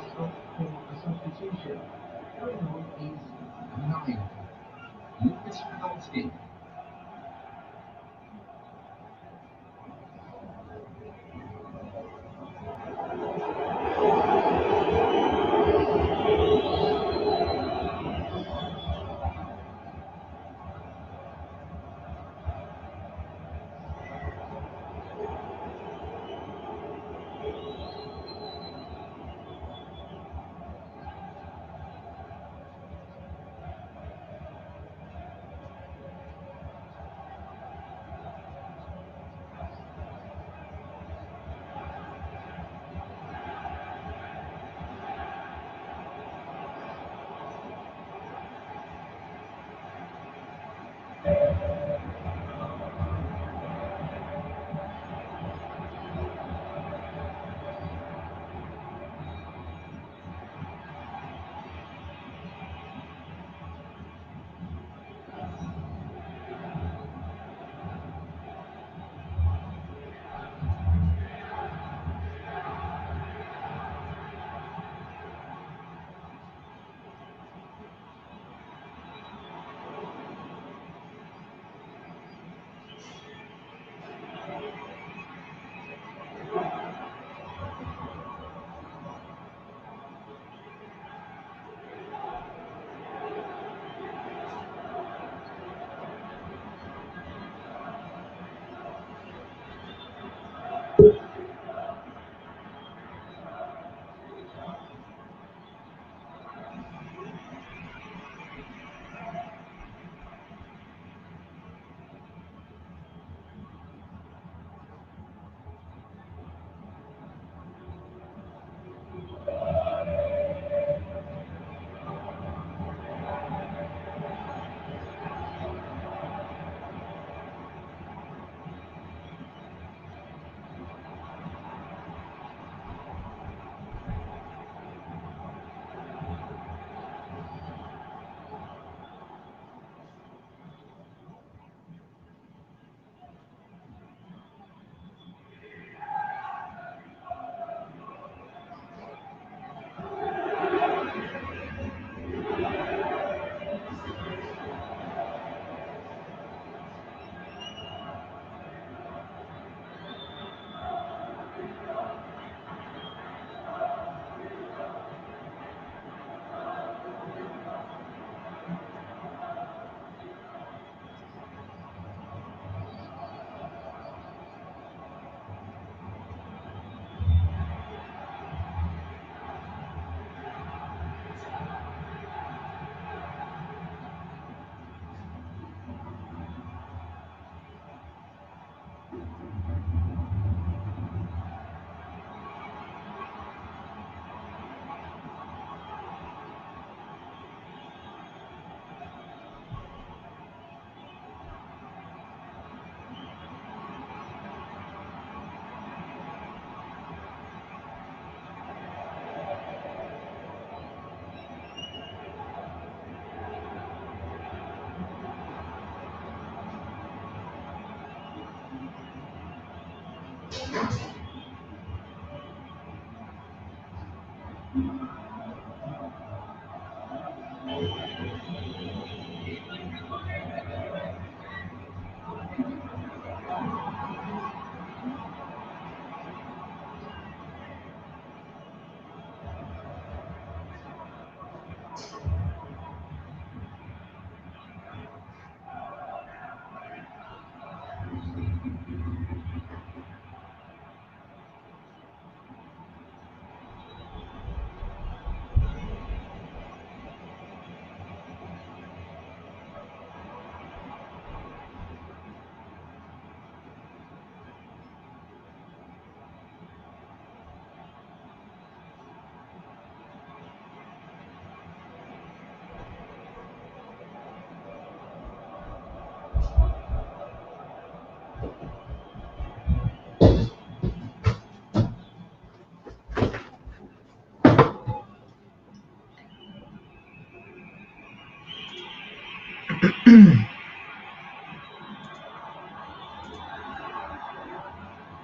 Stop for a substitution. Ariel is 9. Lucas Podolski.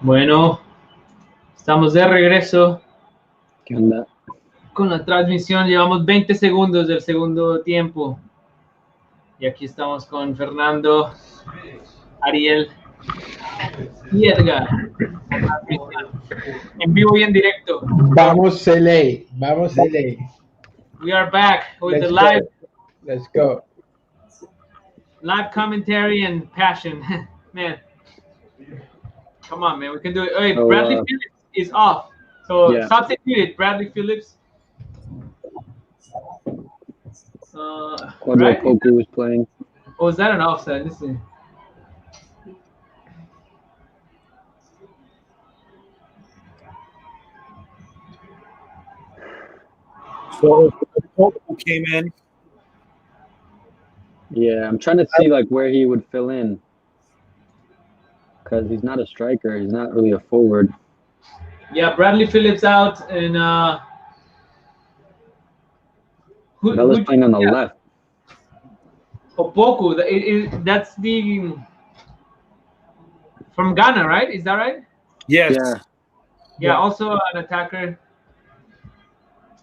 Bueno, estamos de regreso ¿Qué onda? con la transmisión. Llevamos 20 segundos del segundo tiempo. Y aquí estamos con Fernando, Ariel y Edgar. En vivo y en directo. Vamos LA, vamos LA. We are back with Let's the live go. Let's go. live commentary and passion. Man, come on, man. We can do it. Hey, So, Bradley Phillips is off. So yeah. substitute Bradley Phillips. Quadro Right? Poku was playing. Oh, is that an offside? Listen. So Poku came in. Yeah, I'm trying to see like where he would fill in. Because he's not a striker. He's not really a forward. Yeah, Bradley Phillips out, and Bella's playing on the left. Opoku. That's the from Ghana, right? Is that right? Yes. Yeah. Also an attacker.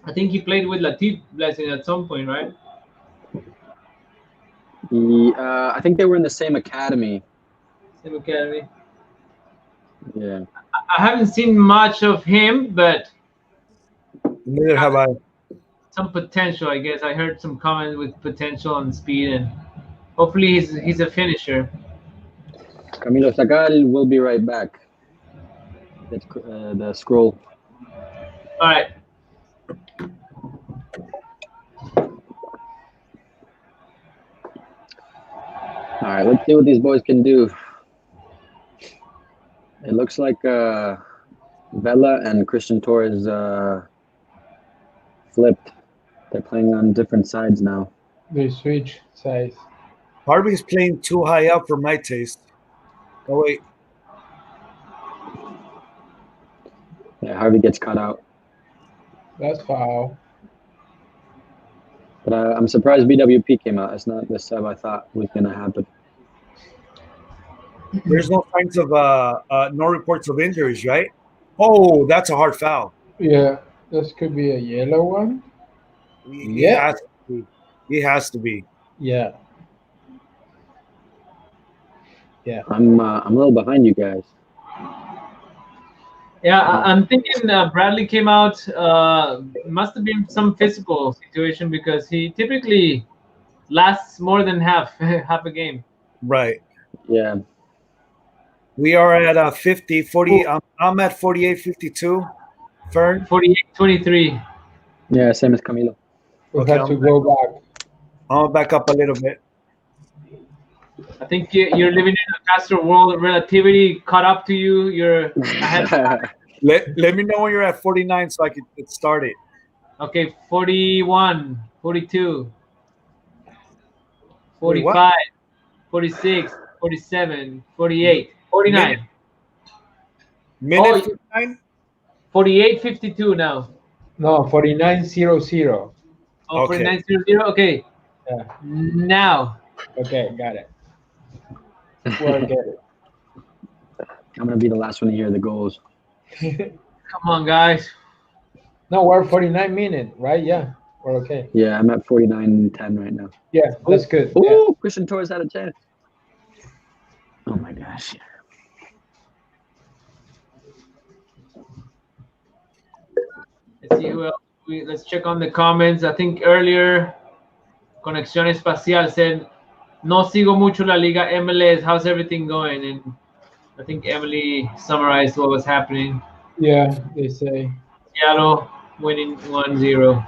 I think he played with Latif Blessing at some point, right? I think they were in the same academy. Same academy. Yeah. I haven't seen much of him, but Neither have I. some potential, I guess. I heard some comments with potential and speed, and hopefully he's a finisher. Camilo Sagal will be right back. That's the scroll. All right. All right, let's see what these boys can do. It looks like Vela and Christian Torres flipped. They're playing on different sides now. They switch sides. Harvey's playing too high up for my taste. Oh, wait. Yeah, Harvey gets caught out. That's foul. But I'm surprised BWP came out. It's not the sub I thought was going to happen. There's no signs of no reports of injuries, right? Oh, that's a hard foul. Yeah, this could be a yellow one. He has to be. He has to be. Yeah. Yeah. I'm a little behind you guys. Yeah, I'm thinking Bradley came out. Must have been some physical situation because he typically lasts more than half a game. Right. Yeah. We are at 50, 40. I'm at 48-52. Fern? 48-23. Yeah, same as Camilo. We Okay, have to go back. I'll back up a little bit. I think you're living in a faster world. Relativity caught up to you. You're ahead. Let me know when you're at 49 so I can get started. Okay, 41, 42, 45, 46, 47, 48, 49. Minute 59? 48, 52 now. No, 49-0-0. Oh, Okay. 49-0-0. Okay. Yeah. Now. Okay, got it. We'll get it. I'm gonna be the last one to hear the goals. Come on, guys. No, we're 49 minutes, right? Yeah, we're okay. Yeah, I'm at 49-10 right now. Yeah, that's good. Ooh, Yeah. Christian Torres had a chance. Oh my gosh. Let's see who else. Let's check on the comments. I think earlier, Conexión Espacial said, "No sigo mucho la Liga MLS. How's everything going?" And I think Emily summarized what was happening. Yeah, they say. Seattle winning 1-0.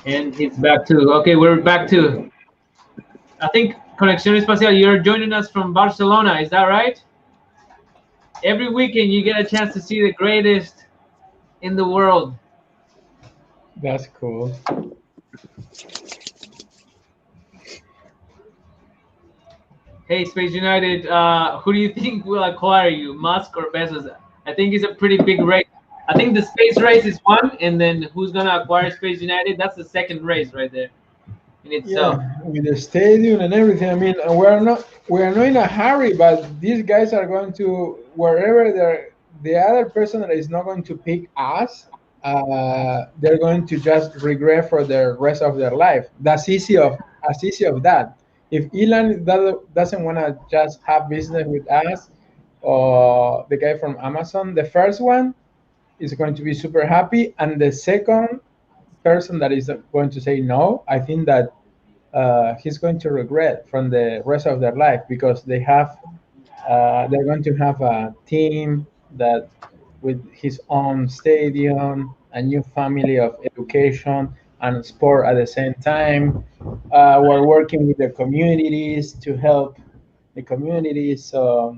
And it's back to, okay, we're back to, I think, Conexión Espacial, you're joining us from Barcelona. Is that right? Every weekend you get a chance to see the greatest in the world. That's cool. Hey, Space United, who do you think will acquire you, Musk or Bezos? I think it's a pretty big race. I think the space race is one, and then who's gonna acquire Space United? That's the second race right there in itself. Yeah, with the stadium and everything. I mean, we're not in a hurry, but these guys are going to wherever the other person that is not going to pick us. They're going to just regret for the rest of their life. That's easy of that. If Elon doesn't want to just have business with us, or the guy from Amazon, the first one is going to be super happy, and the second person that is going to say no, I think that he's going to regret from the rest of their life, because they're going to have a team that with his own stadium, a new family of education and sport at the same time. We're working with the communities to help the communities. So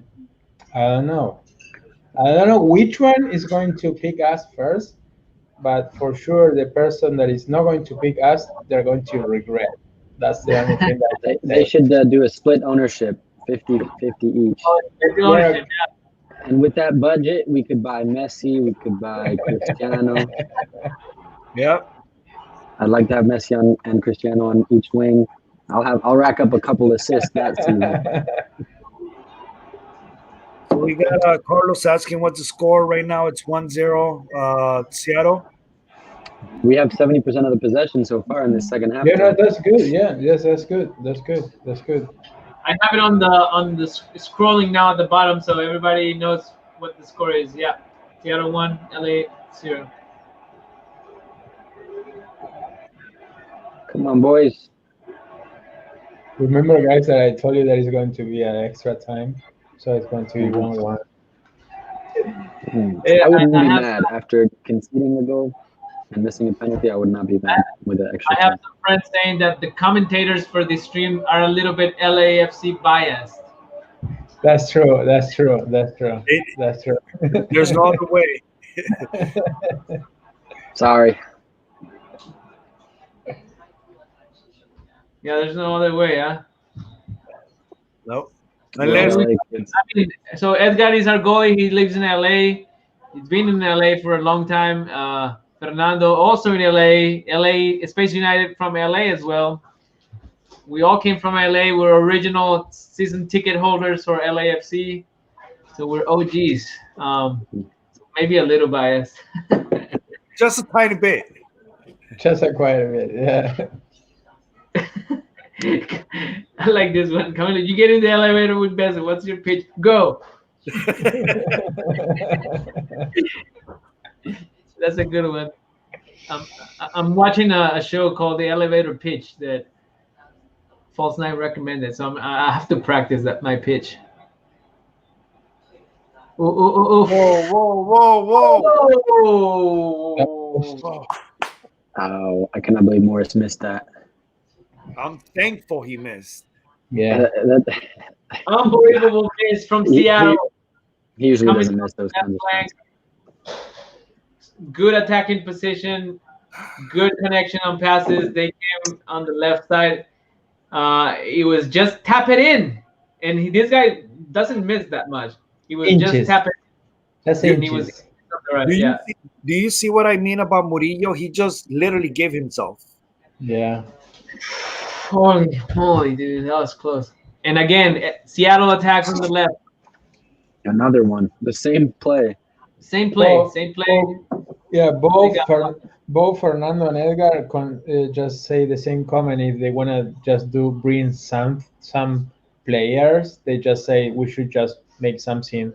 I don't know. I don't know which one is going to pick us first, but for sure the person that is not going to pick us, they're going to regret. That's the only thing that They should do a split ownership, 50-50 each. Yeah. And with that budget, we could buy Messi, we could buy Cristiano. Yep. I'd like to have Messi and Cristiano on each wing. I'll rack up a couple assists that season. So we got Carlos asking what's the score right now. It's 1-0 Seattle. We have 70% of the possession so far in this second half. Yeah, no, that's good. Yeah, yes, that's good. That's good. That's good. I have it on the scrolling now at the bottom, so everybody knows what the score is. Yeah, Seattle 1, LA 0. Come on, boys. Remember, guys, that I told you that it's going to be an extra time, so it's going to be 1-1. I wouldn't be mad after conceding the goal and missing a penalty. I would not be mad with the extra I have time. some friends saying that the commentators for the stream are a little bit LAFC biased. That's true. That's true. That's true. That's true. There's no other way. Sorry. Yeah, there's no other way, huh? Nope. Unless, I mean, so Edgar is our goalie. He lives in LA. He's been in LA for a long time. Fernando also in LA. LA Space United from LA as well. We all came from LA. We're original season ticket holders for LAFC. So we're OGs. Maybe a little biased. Just a tiny bit. Just quite a bit, yeah. I like this one. Camilo, you get in the elevator with Bezos. What's your pitch? Go. That's a good one. I'm watching a show called The Elevator Pitch that False Night recommended, so I have to practice my pitch. Whoa, whoa. Oh, I cannot believe Morris missed that. I'm thankful he missed. Yeah. Unbelievable miss from Seattle. He usually doesn't miss those kinds of things. Good attacking position, good connection on passes. They came on the left side. It was just tap it in, and this guy doesn't miss that much. He was Inches. just tapping. That's And inches. he was right. Do you see what I mean about Murillo? He just literally gave himself. Yeah. Holy moly, dude, that was close. And again, Seattle attacks on the left. Another one. The same play. Same play. Both- Same play. Yeah, They got both Fernando and Edgar just say the same comment. If they want to just bring some players, they just say we should just make something,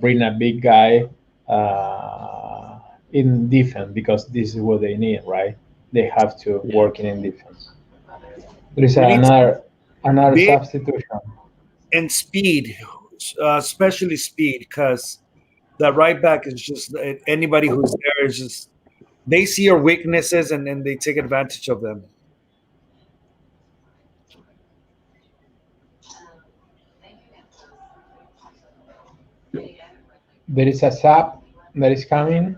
bring a big guy in defense because this is what they need, right? They have to work in defense. There is We need another big substitution. and speed, especially speed, because the right back is just anybody who's there is just they see your weaknesses and then they take advantage of them. There is a sub that is coming.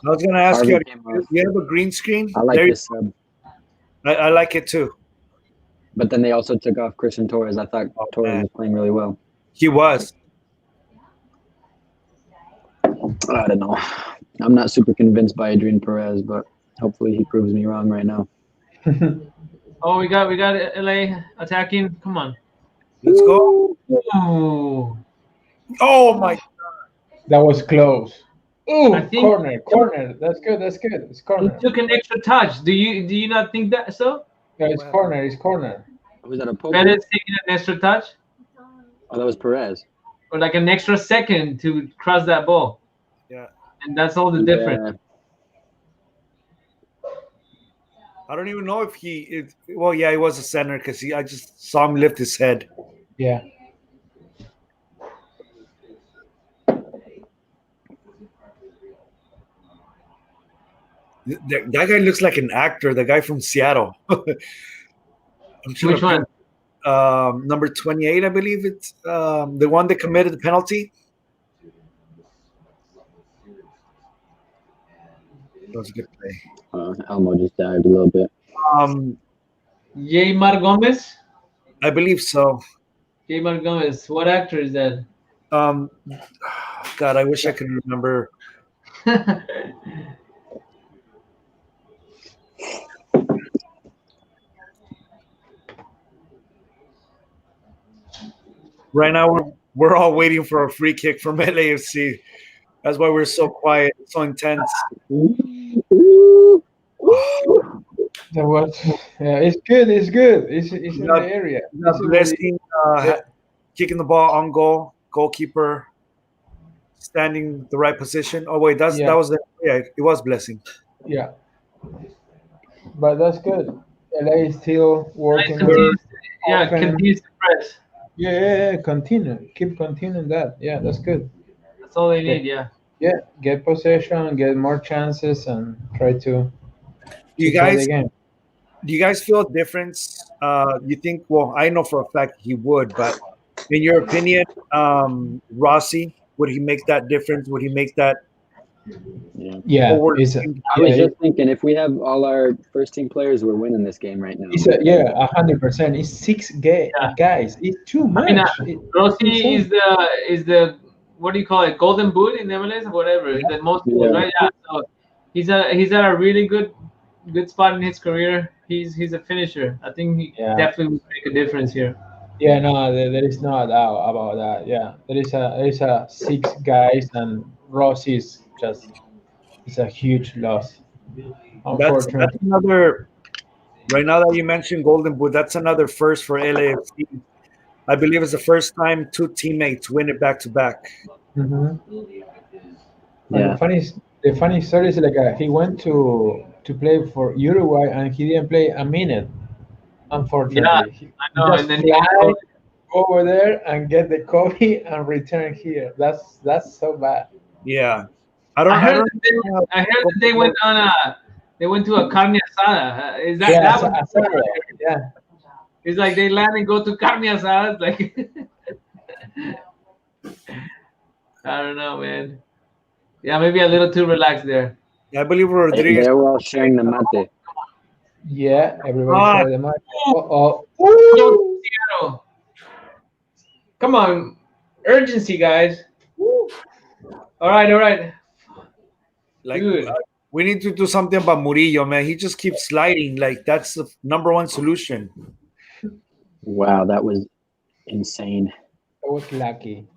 I was gonna ask Harvey you, came off. you have a green screen? I like this sub. I like it too. But then they also took off Christian Torres. I thought Torres man. was playing really well. He was. I don't know. I'm not super convinced by Adrian Perez, but hopefully he proves me wrong right now. Oh, we got LA attacking. Come on. Let's go. Ooh. Oh my! That was close. Ooh, I think- corner. That's good. It's He corner. took an extra touch. Do you not think that so? No, it's corner. Was that a poke? Perez taking an extra touch Oh, that was Perez. or like an extra second to cross that ball, Yeah. and that's all the difference. I don't even know if well, yeah, he was a center because I just saw him lift his head. Yeah. That guy looks like an actor. The guy from Seattle. Which one? Number 28, I believe it's the one that committed the penalty. That was a good play. Elmo just dived a little bit. Yeimar Gomez. I believe so. Yeimar Gomez. What actor is that? God, I wish I could remember. Right now, we're all waiting for a free kick from LAFC. That's why we're so quiet, so intense. That was. Yeah, it's good. It's in the area. Blessing, kicking the ball on goal, goalkeeper standing the right position. Oh wait, that was it was Blessing. Yeah. But that's good. LA is still working. Continues to press. Yeah, continue. Keep continuing that. Yeah, that's good. That's all they need. Yeah. Yeah, get possession, get more chances, and try to You play the guys, game. do you guys feel a difference? You think? Well, I know for a fact he would, but in your opinion, Rossi, would he make that difference? Would he make that? Yeah, I was just thinking, if we have all our first team players, we're winning this game right now. 100%. It's six guys. It's too much. I mean, Rossi is the what do you call it? Golden Boot in MLS or whatever. The most goals, right? Yeah. So he's at a really good spot in his career. He's a finisher. I think he definitely would make a difference here. Yeah, no, there is no doubt about that. Yeah, there is a six guys, and Rossi is it's a huge loss. That's another. Right now that you mentioned Golden Boot, that's another first for LAFC. I believe it's the first time two teammates win it back to back. Mm-hmm. Yeah. The funny story is like he went to play for Uruguay and he didn't play a minute. Unfortunately, I know. And then he go over there and get the COVID and return here. That's so bad. Yeah, I heard that they went to a carne asada. Is that asada? Yeah. It's like they land and go to carne asadas. Like I don't know, man. Yeah, maybe a little too relaxed there. Yeah, I believe Rodriguez. They're all sharing the mate. Yeah, everybody sharing the mate. Seattle. Come on, urgency, guys. Woo. All right. Like, dude, We need to do something about Murillo, man. He just keeps sliding. Like that's the number one solution. Wow, that was insane. I was lucky.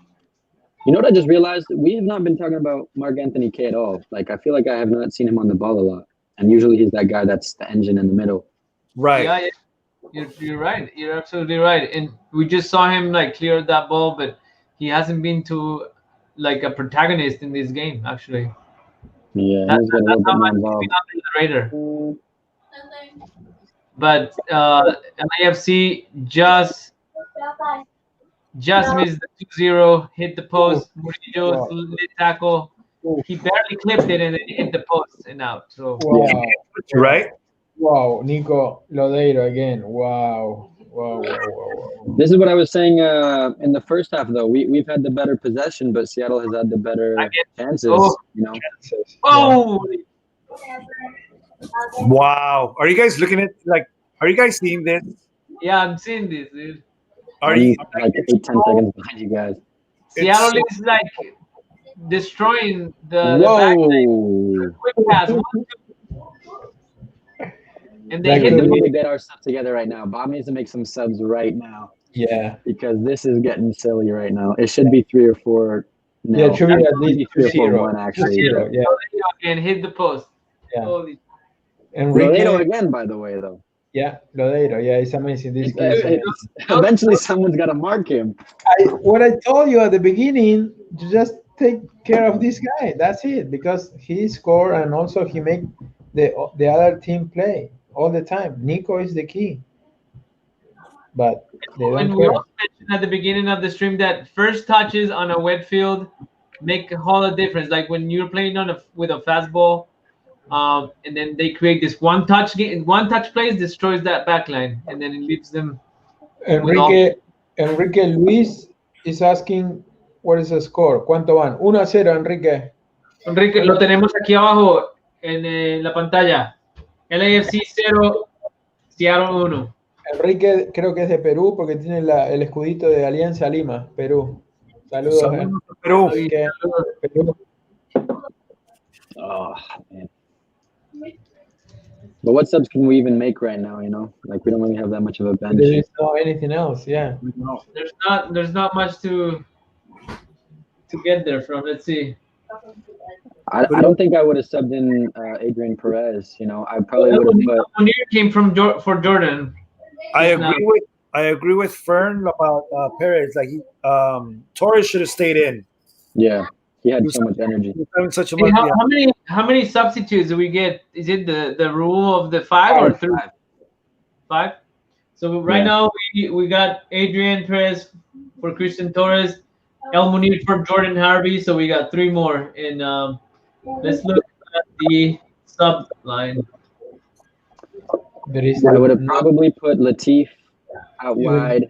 You know what I just realized? We have not been talking about Mark Anthony K at all. Like I feel like I have not seen him on the ball a lot, and usually he's that guy that's the engine in the middle. Right. Yeah. You're right. You're absolutely right. And we just saw him like clear that ball, but he hasn't been to like a protagonist in this game actually. Yeah, That, he's got a that's little bit how more much he's involved. been under the radar. But LAFC just missed the 2-0, hit the post. Murillo's lit tackle. He barely clipped it and it hit the post and out. So Wow. Right. Wow, Nico Lodeiro again. Wow. This is what I was saying in the first half, though. We've had the better possession, but Seattle has had the better chances. Oh. You know. Oh. Wow. Are you guys looking at like? Are you guys seeing this? Yeah, I'm seeing this, dude. Are I'm you like 8-10 seconds behind you guys? Seattle so- is like destroying the Whoa! backline. Quick pass, 1-2. And they Like hit We the need post. to get our stuff together right now. Bob needs to make some subs right now Yeah. because this is getting silly right now. It should be 3 or 4. No, Yeah, it should be at maybe least 3 or 4 2-0. 1 actually. 2-0, but- yeah. And hit the post. Yeah. Holy. Enrique, Lodeiro again, by the way, though. yeah, Lodeiro, yeah, it's amazing. This kid is amazing. Eventually, someone's got to mark him. What I told you at the beginning, you just take care of this guy. That's it, because he score and also he make the other team play all the time. Nico is the key, but they don't And we care. also mentioned at the beginning of the stream that first touches on a wet field make a whole lot of difference. Like when you're playing with a fastball, and then they create this one touch plays destroys that back line, and then it leaves them. Enrique Luis is asking what is the score. ¿Cuánto van? 1-0, Enrique. Enrique, lo tenemos aquí abajo en la pantalla. LAFC 0, Seattle 1. Enrique creo que es de Perú porque tiene el escudito de Alianza Lima, Perú. Saludos, Saludos a Perú. Enrique, Perú. Oh, man. But what subs can we even make right now? You know, like we don't really have that much of a bench. There is no anything else. Yeah. There's not much to get there from. Let's see. I don't think I would have subbed in Adrian Perez. You know, I probably would have put. Munir came from for Jordan. I agree with Fern about Perez. Like Torres should have stayed in. Yeah, he had so much energy. He was having such a Hey, much, how many substitutes do we get? Is it the rule of the 5 or 3? 5. So right now we got Adrian Perez for Christian Torres, El Munir for Jordan Harvey. So we got 3 more. And let's look at the sub line. I would have probably put Latif out wide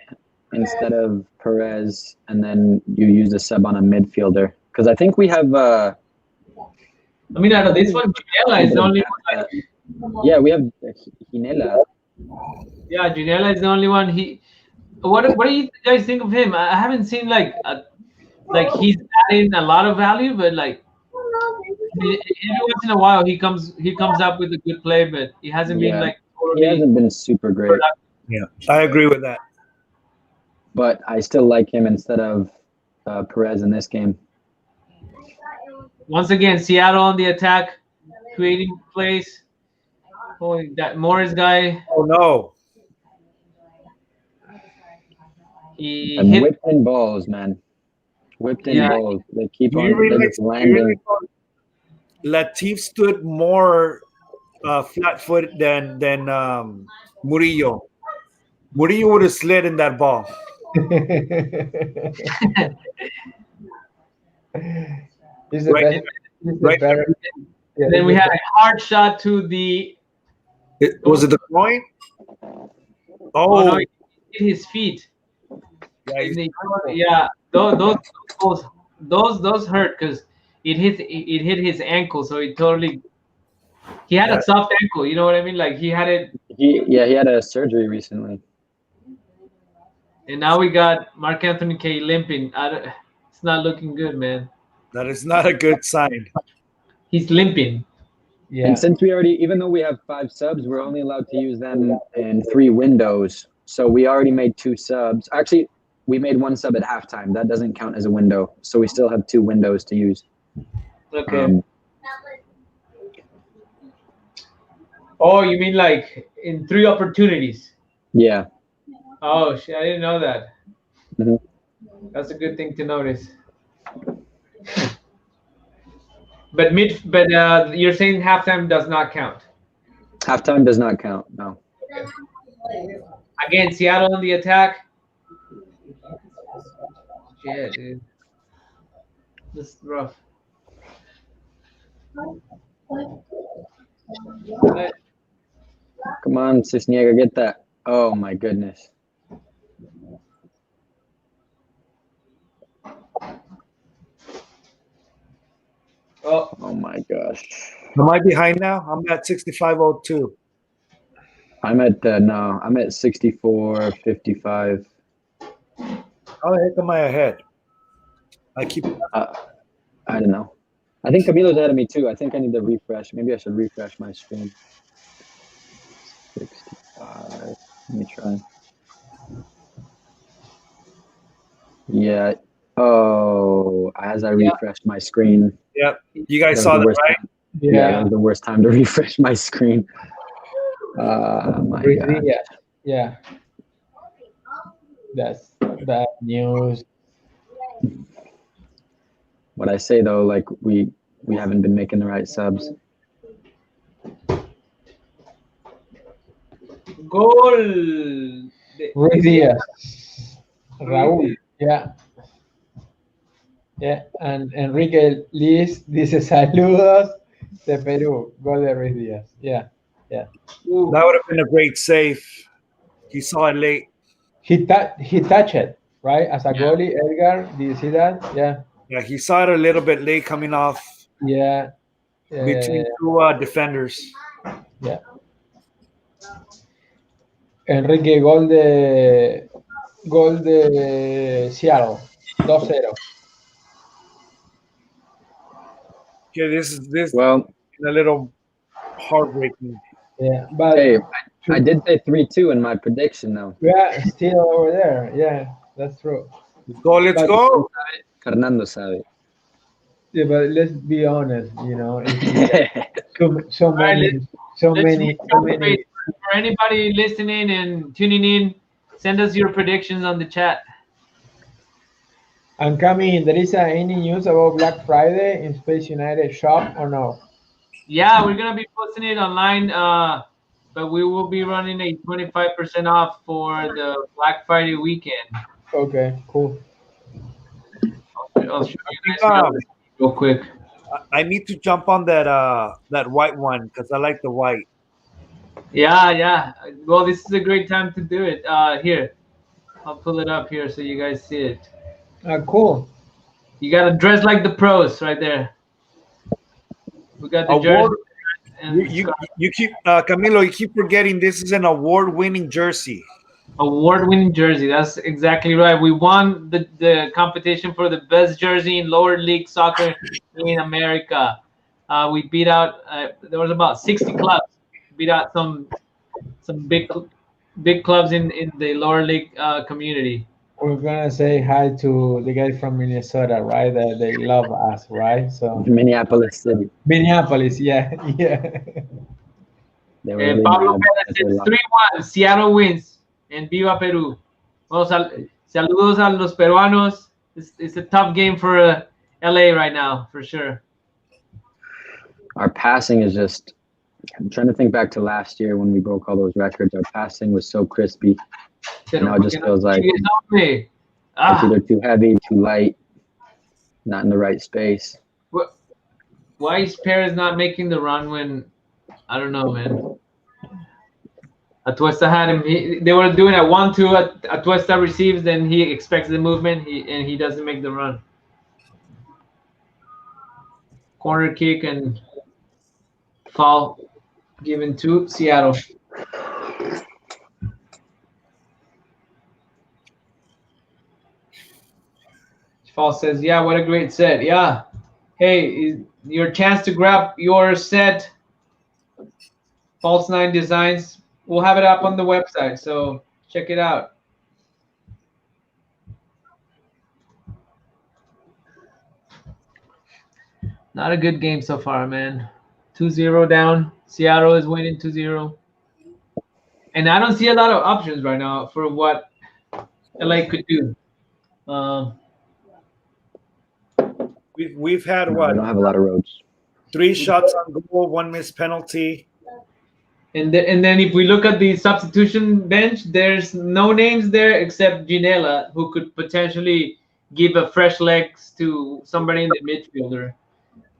instead of Perez, and then you use a sub on a midfielder. Because I think we have. I mean, out of this one, Ginella is the only one. Yeah, we have Ginella. Yeah, Ginella is the only one. What do you guys think of him? I haven't seen like he's adding a lot of value, but like every once in a while he comes up with a good play, but he hasn't been like. He hasn't been super great. Yeah, I agree with that. But I still like him instead of Perez in this game. Once again, Seattle on the attack, creating plays. Oh, that Morris guy. Oh no! He And hit. whipped in balls, man. Whipped in balls. They keep on they're just landing. Latif stood more flat-footed than Murillo. Murillo would have slid in that ball. He's the Right. best. He's the better. Yeah, Then we had a hard shot to the. Was it the groin? Oh no, Oh, he hit his feet. yeah, Yeah, those hurt because it hit his ankle, so he totally. He had a soft ankle, you know what I mean? Like he had it. He had a surgery recently. And now we got Mark Anthony K limping. It's not looking good, man. that is not a good sign. He's limping. Yeah. And since we already, even though we have 5 subs, we're only allowed to use them in 3 windows. So we already made 2 subs. Actually, we made 1 sub at halftime. That doesn't count as a window. So we still have 2 windows to use. Okay. Oh, you mean like in 3 opportunities? Yeah. Oh, shit, I didn't know that. Mhm. That's a good thing to notice. But you're saying halftime does not count. Halftime does not count. No. Again, Seattle on the attack. Shit, dude. This is rough. But Come on, Cisniega, get that. Oh my goodness. Oh my gosh. Am I behind now? I'm at 65.02. I'm at I'm at 64.55. How the heck am I ahead? I keep. I don't know. I think Camilo's ahead of me too. I think I need to refresh. Maybe I should refresh my screen. 65. Let me try. Yeah. Oh, as I refreshed my screen. Yep. You guys saw that, right? Yeah, that was the worst time to refresh my screen. My God. Yeah. That's bad news. What I say though, like we haven't been making the right subs. goal. Ruiz Diaz. Raúl. Yeah. Yeah. And Enrique Liz dice saludos de Perú. Gol de Ruiz Diaz. Yeah. Yeah. Ooh. That would have been a great save. He saw it late. He touched it, right? As a goalie, Edgar, do you see that? Yeah. Yeah, he saw it a little bit late coming off Yeah. between 2 defenders. Yeah. Enrique, gol de Seattle, 2-0. Okay, this is Well, a little heartbreaking. Yeah, but hey, I did say 3-2 in my prediction though. yeah, still over there. Yeah, that's true. Let's go. Fernando sabe. Yeah, but let's be honest, so many. For anybody listening and tuning in, send us your predictions on the chat. And Cami, there is any news about Black Friday in Space United shop or no? Yeah, we're gonna be posting it online, but we will be running a 25% off for the Black Friday weekend. Okay, cool. I'll show you guys real quick. I need to jump on that white one because I like the white. Yeah. Well, this is a great time to do it. Here, I'll pull it up here so you guys see it. Cool. You gotta dress like the pros right there. We got the jersey. You keep Camilo. You keep forgetting this is an award-winning jersey. Award-winning jersey. That's exactly right. We won the competition for the best jersey in lower league soccer in America. We beat out. There was about 60 clubs. Beat out some big clubs in the lower league community. We're gonna say hi to the guys from Minnesota, right? That they love us, right? So Minneapolis City. Minneapolis, yeah. They were really Pablo mad Perez says 3-1. Seattle wins. And viva Perú. Well, saludos a los peruanos. It's a tough game for LA right now, for sure. Our passing is just. I'm trying to think back to last year when we broke all those records. Our passing was so crispy. Now it just feels like it's either too heavy, too light, not in the right space. Why is Perez not making the run when, I don't know, man. Atuesta had him. They were doing a 1-2. Atuesta receives, then he expects the movement, and he doesn't make the run. Corner kick and foul given to Seattle. Foul says, "Yeah, what a great set. Yeah, hey, your chance to grab your set False Nine Designs. We'll have it up on the website, so check it out. Not a good game so far, man. 2-0 down. Seattle is winning 2-0. And I don't see a lot of options right now for what LA could do. We've had No, what? we don't have a lot of roads. 3 shots on goal, 1 missed penalty. And then if we look at the substitution bench, there's no names there except Ginella, who could potentially give a fresh legs to somebody in the midfielder.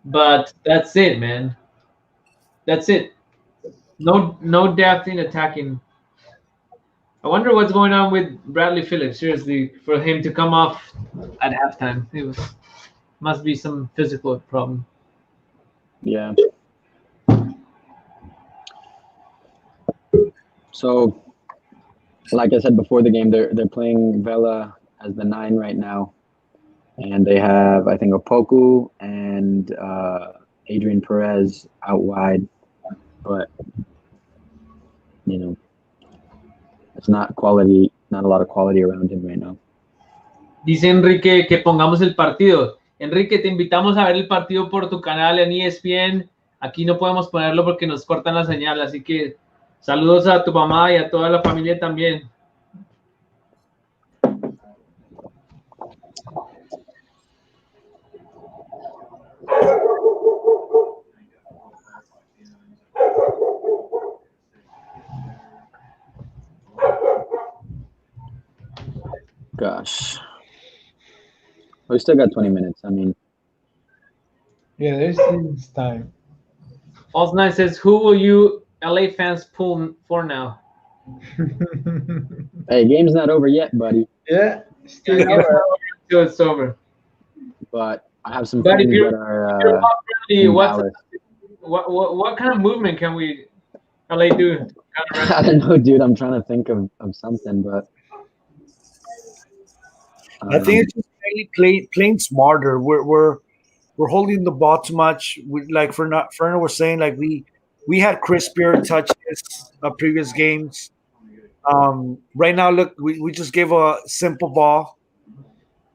But that's it, man. That's it. No depth in attacking. I wonder what's going on with Bradley Phillips. Seriously, for him to come off at halftime, must be some physical problem. Yeah. So, like I said before the game, they're playing Vela as the 9 right now, and they have, I think, Opoku and Adrian Perez out wide, but you know, it's not quality, not a lot of quality around him right now. Dice Enrique que pongamos el partido. Enrique, te invitamos a ver el partido por tu canal en ESPN. Aquí no podemos ponerlo porque nos cortan la señal, así que saludos a tu mamá y a toda la familia también. Gosh. We still got 20 minutes. I mean, Yeah, there's time. False Nine says, who will you LA fans pull for now? hey, game's not over yet, buddy. Yeah, still Until it's over. But I have some But friends if you're, that are really, in Dallas. what kind of movement can we LA do? I don't know, dude. I'm trying to think of something, but I think it's just really playing smarter. We're holding the ball too much. Like Fern was saying, like we had crispier touches previous games. Right now, look, we just gave a simple ball.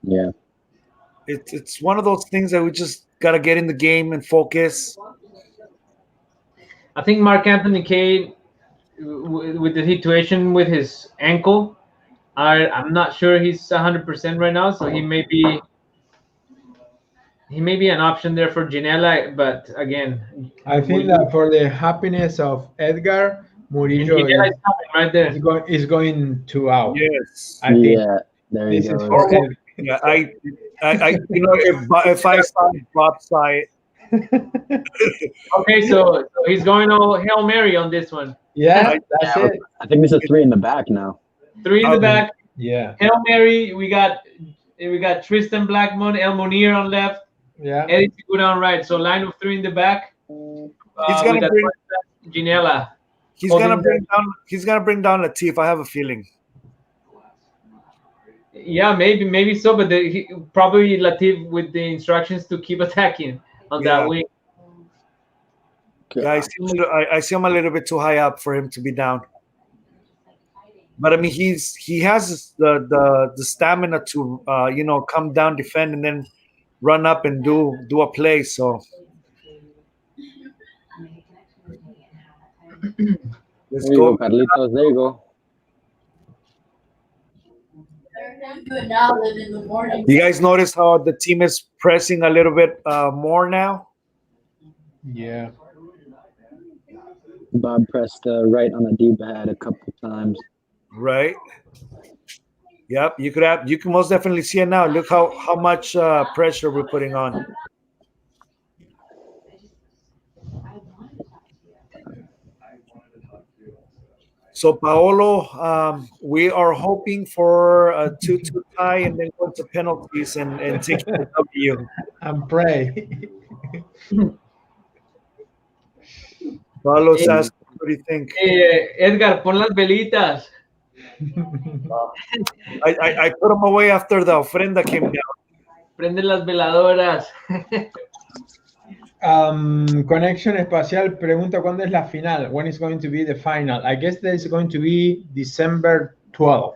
Yeah, it's one of those things that we just gotta get in the game and focus. I think Mark Anthony Cade, with the situation with his ankle, I'm not sure he's 100% right now, so he may be an option there for Ginella. But again, I think that for the happiness of Edgar, Murillo Ginella is coming right there. is going to out. Yes, I think there you this is go. for Edgar. yeah. I you know, if I saw Bob's side. Okay, so he's going all Hail Mary on this one. Yeah, that's it. I think this is 3 in the back now. 3 in the back. Yeah, Hail Mary. We got Tristan Blackmon, El Munir on left, yeah. Eddie Segura on right. So line of 3 in the back. He's gonna bring Ginella. He's gonna bring down Latif. I have a feeling. Yeah, maybe so, but probably Latif with the instructions to keep attacking on that wing. Yeah, I see him a little bit too high up for him to be down. But I mean, he has the stamina to come down, defend, and then run up and do a play. So let's go, Carlitos. There you go. You guys notice how the team is pressing a little bit more now? Yeah. Bob pressed right on the D-pad a couple times. Right. Yep. You can most definitely see it now. Look how much pressure we're putting on. So Paolo, we are hoping for a 2-2 tie and then go to penalties and take the W. And pray. Paolo says, what do you think? Edgar, pon las velitas. I put them away after the ofrenda came down. Prende las veladoras. Connection Espacial pregunta cuándo es la final. When is going to be the final? I guess that is going to be December 12th.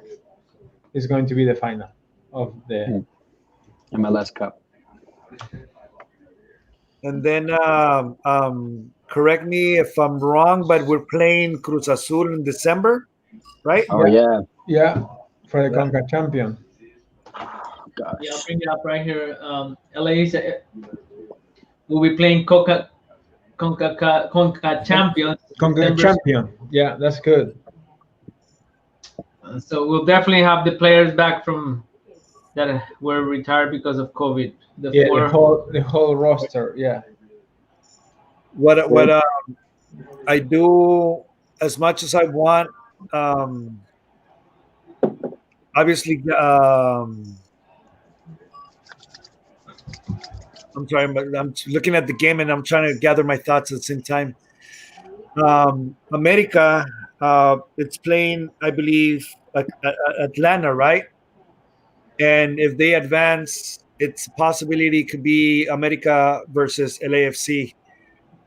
Is going to be the final of the MLS Cup. And then correct me if I'm wrong, but we're playing Cruz Azul in December, right? Oh yeah. Yeah, for the Conca champion. Gosh. Yeah, I'll bring it up right here. LA will be playing Conca champion. Conca champion. Yeah, that's good. So we'll definitely have the players back from that were retired because of COVID. The whole roster. Yeah. What I do as much as I want. Obviously, I'm sorry, I'm looking at the game and I'm trying to gather my thoughts at the same time. America, it's playing, I believe, Atlanta, right? And if they advance, it's a possibility could be America versus LAFC,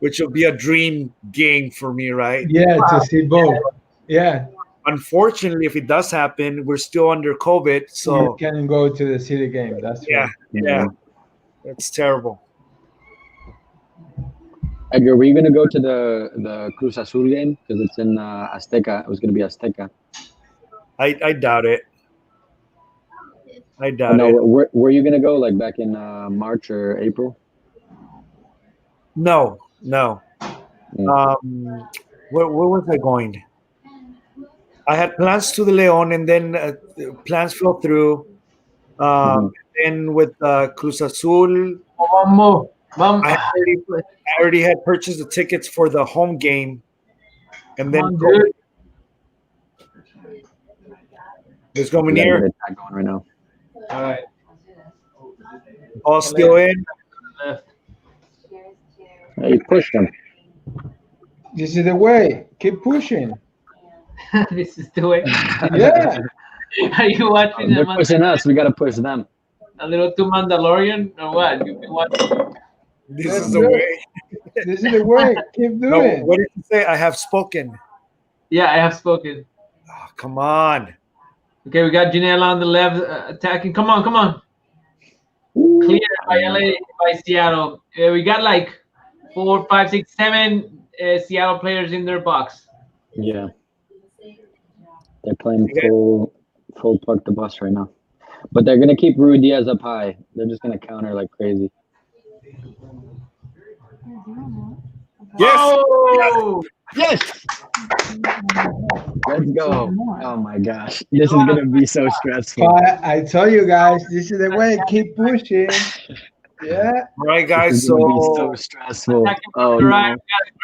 which will be a dream game for me, right? Yeah, to see both. Yeah. Unfortunately, if it does happen, we're still under COVID, so we can go to the city game. That's yeah, right. yeah, that's terrible. Edgar, were you gonna go to the Cruz Azul game because it's in Azteca? It was gonna be Azteca. I doubt it. I doubt no, it. Were you gonna go like back in March or April? No. Mm. Where was I going? I had plans to the Leon, and then plans fell through. And with Cruz Azul, I already had purchased the tickets for the home game, and then it's going near. Going right now. All right. All still in. Hey, push them. This is the way. Keep pushing. This is the way. Yeah. Are you watching? They're pushing us. We gotta push them. A little too Mandalorian or what? You've been watching. This is the way. This is the way. Keep doing. No, what did you say? I have spoken. Yeah, I have spoken. Oh, come on. Okay, we got Janela on the left attacking. Come on. Clear by LA, by Seattle. We got like 4, 5, 6, 7 Seattle players in their box. Yeah. They're playing full park the bus right now. But they're gonna keep Rui Diaz up high. They're just gonna counter like crazy. Yes! Oh! Yes! Let's go. Oh my gosh. This is gonna be so stressful. I told you guys, this is the way. Keep pushing. Yeah. All right, guys. So stressful. Oh, no. Got a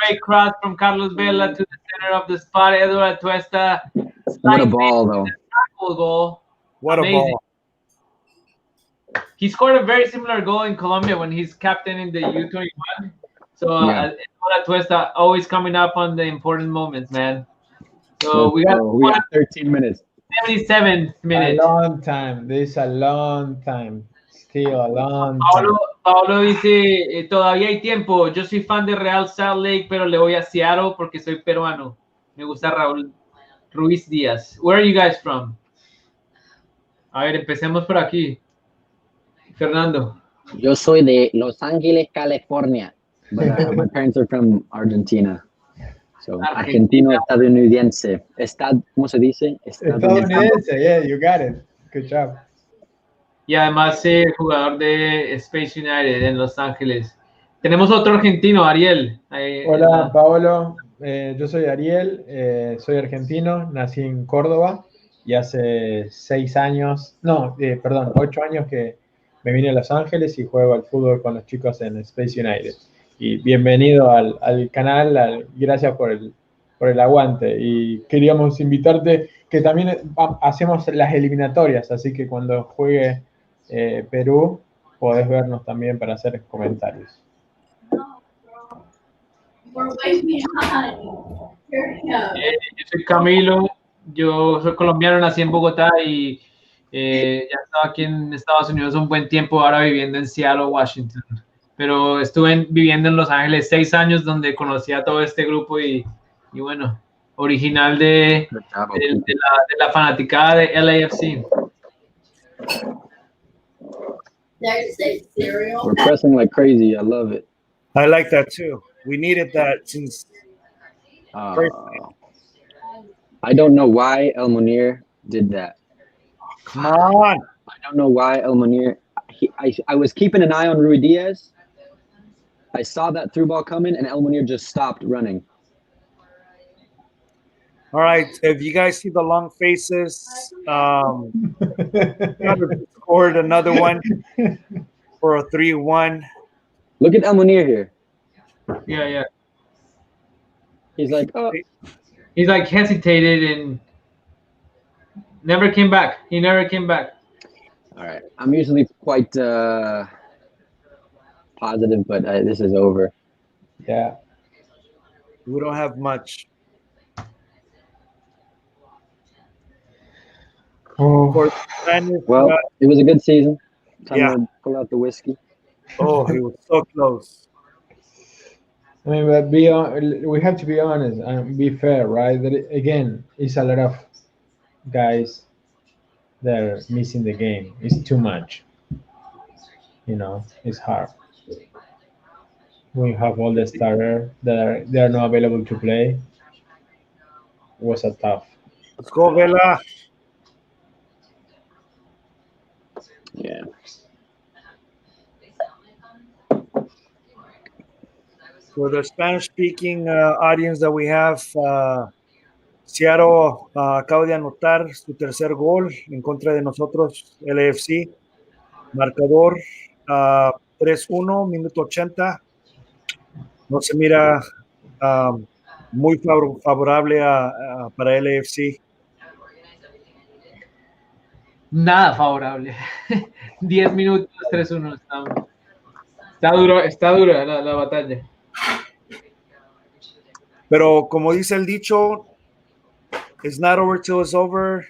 great cross from Carlos Vela to the center of the spot. Eduardo Tuesta. What a ball, though. Goal. What Amazing. a ball. He scored a very similar goal in Colombia when he's captain in the U21. So Eduardo Tuesta always coming up on the important moments, man. So we got 13 minutes. 77 minutes. A long time. This is a long time. Still a long time. Paulo dice, todavía hay tiempo. Yo soy fan de Real Salt Lake, pero le voy a Seattle porque soy peruano. Me gusta Raúl Ruiz Díaz. Where are you guys from? A ver, empecemos por aquí. Fernando. Yo soy de Los Ángeles, California. But my parents are from Argentina. So, argentino estadounidense. ¿Cómo se dice? Estadounidense, yeah, you got it. Good job. Y además jugador de Space United en Los Ángeles. Tenemos otro argentino, Ariel. Hola, Paolo. Yo soy Ariel, soy argentino, nací en Córdoba y hace 8 años que me vine a Los Ángeles y juego al fútbol con los chicos en Space United. Y bienvenido al canal, gracias por el aguante. Y queríamos invitarte, que también hacemos las eliminatorias, así que cuando juegue Perú, podés vernos también para hacer comentarios. Yo soy Camilo, yo soy colombiano, nací en Bogotá y ya estaba aquí en Estados Unidos un buen tiempo, ahora viviendo en Seattle, Washington. pero estuve viviendo en Los Ángeles 6 años donde conocí a todo este grupo y bueno, original de la fanaticada de LAFC. We're pressing like crazy. I love it. I like that too. We needed that since. I don't know why El Munir did that. Come on. I don't know why El Munir. I was keeping an eye on Rui Diaz. I saw that through ball coming, and El Munir just stopped running. All right. If you guys see the long faces, scored another one for a 3-1. Look at El Munir here. Yeah. He's like, oh. He's like hesitated and never came back. He never came back. All right. I'm usually quite positive, but this is over. Yeah. We don't have much. Well, it was a good season. Time to pull out the whiskey. Oh, he was so close. I mean, but we have to be honest and be fair, right? That again, it's a lot of guys that are missing the game. It's too much. It's hard. We have all the starters that they are not available to play. It was a tough. Let's go, Vela. Yeah. For the Spanish-speaking audience that we have, Seattle acaba de anotar su tercer gol en contra de nosotros, LAFC. Marcador 3-1, minuto 80. No se mira muy favorable para LAFC. Nada favorable. 10 minutos, 3-1. Está dura la batalla. Pero como dice el dicho, it's not over till it's over.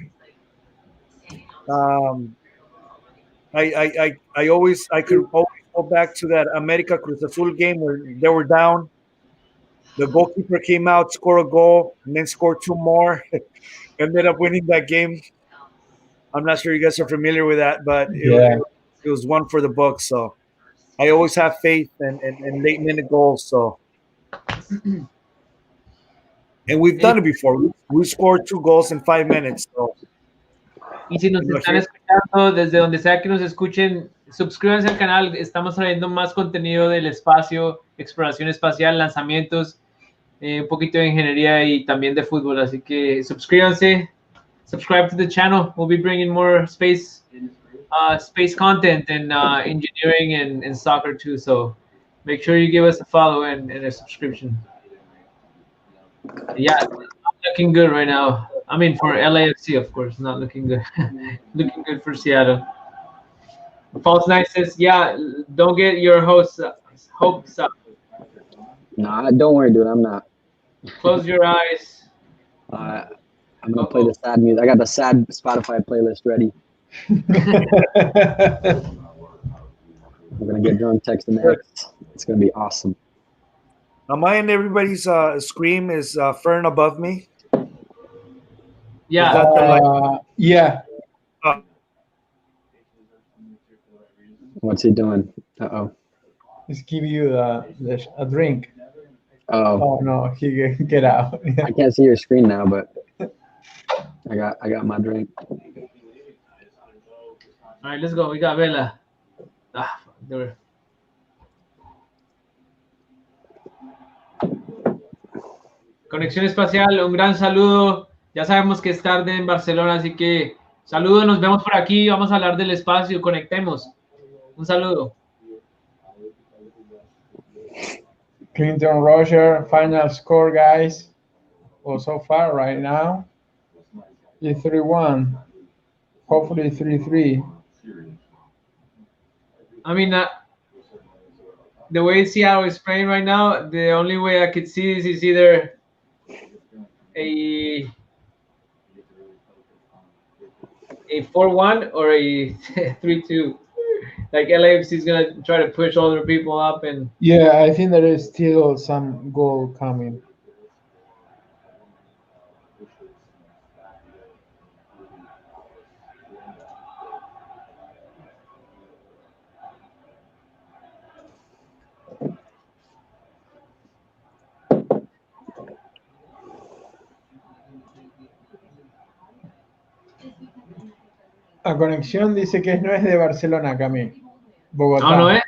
I could always go back to that America Cruz Azul game where they were down. The goalkeeper came out, scored a goal, and then scored 2 more. Ended up winning that game. I'm not sure you guys are familiar with that, but it was one for the books. So I always have faith in late minute goals. So, and we've done it before. We scored 2 goals in 5 minutes. So. Y si nos están escuchando desde donde sea que nos escuchen, suscríbanse al canal. Estamos trayendo más contenido del espacio, exploración espacial, lanzamientos, un poquito de ingeniería y también de fútbol. Así que suscríbanse. Subscribe to the channel. We'll be bringing more space content and engineering and soccer too. So make sure you give us a follow and a subscription. Yeah, I'm looking good right now. I mean, for LAFC, of course, not looking good. Looking good for Seattle. False Knight says, yeah, don't get your hopes up. Nah, don't worry, dude. I'm not. Close your eyes. I'm going to play the sad music. I got the sad Spotify playlist ready. I'm going to get drunk texting next. It's going to be awesome. On my end, everybody's scream is Fern above me. Yeah. Yeah. What's he doing? Uh-oh. He's giving you a drink. Oh no, he get out. I can't see your screen now, but I got my drink. All right, let's go. We got Vela. There. Conexión Espacial, un gran saludo. Ya sabemos que es tarde en Barcelona, así que saludo, nos vemos por aquí. Vamos a hablar del espacio, conectemos. Un saludo. Clinton Roger, final score, guys. Well, so far, right now, it's 3-1. Hopefully 3-3. I mean, the way Seattle is playing right now, the only way I could see this is either a 4-1 or a 3-2. like LAFC is gonna try to push older people up, and Yeah, I think there is still some goal coming. A conexión dice que no es de Barcelona, Cami. Bogotá. no, eh?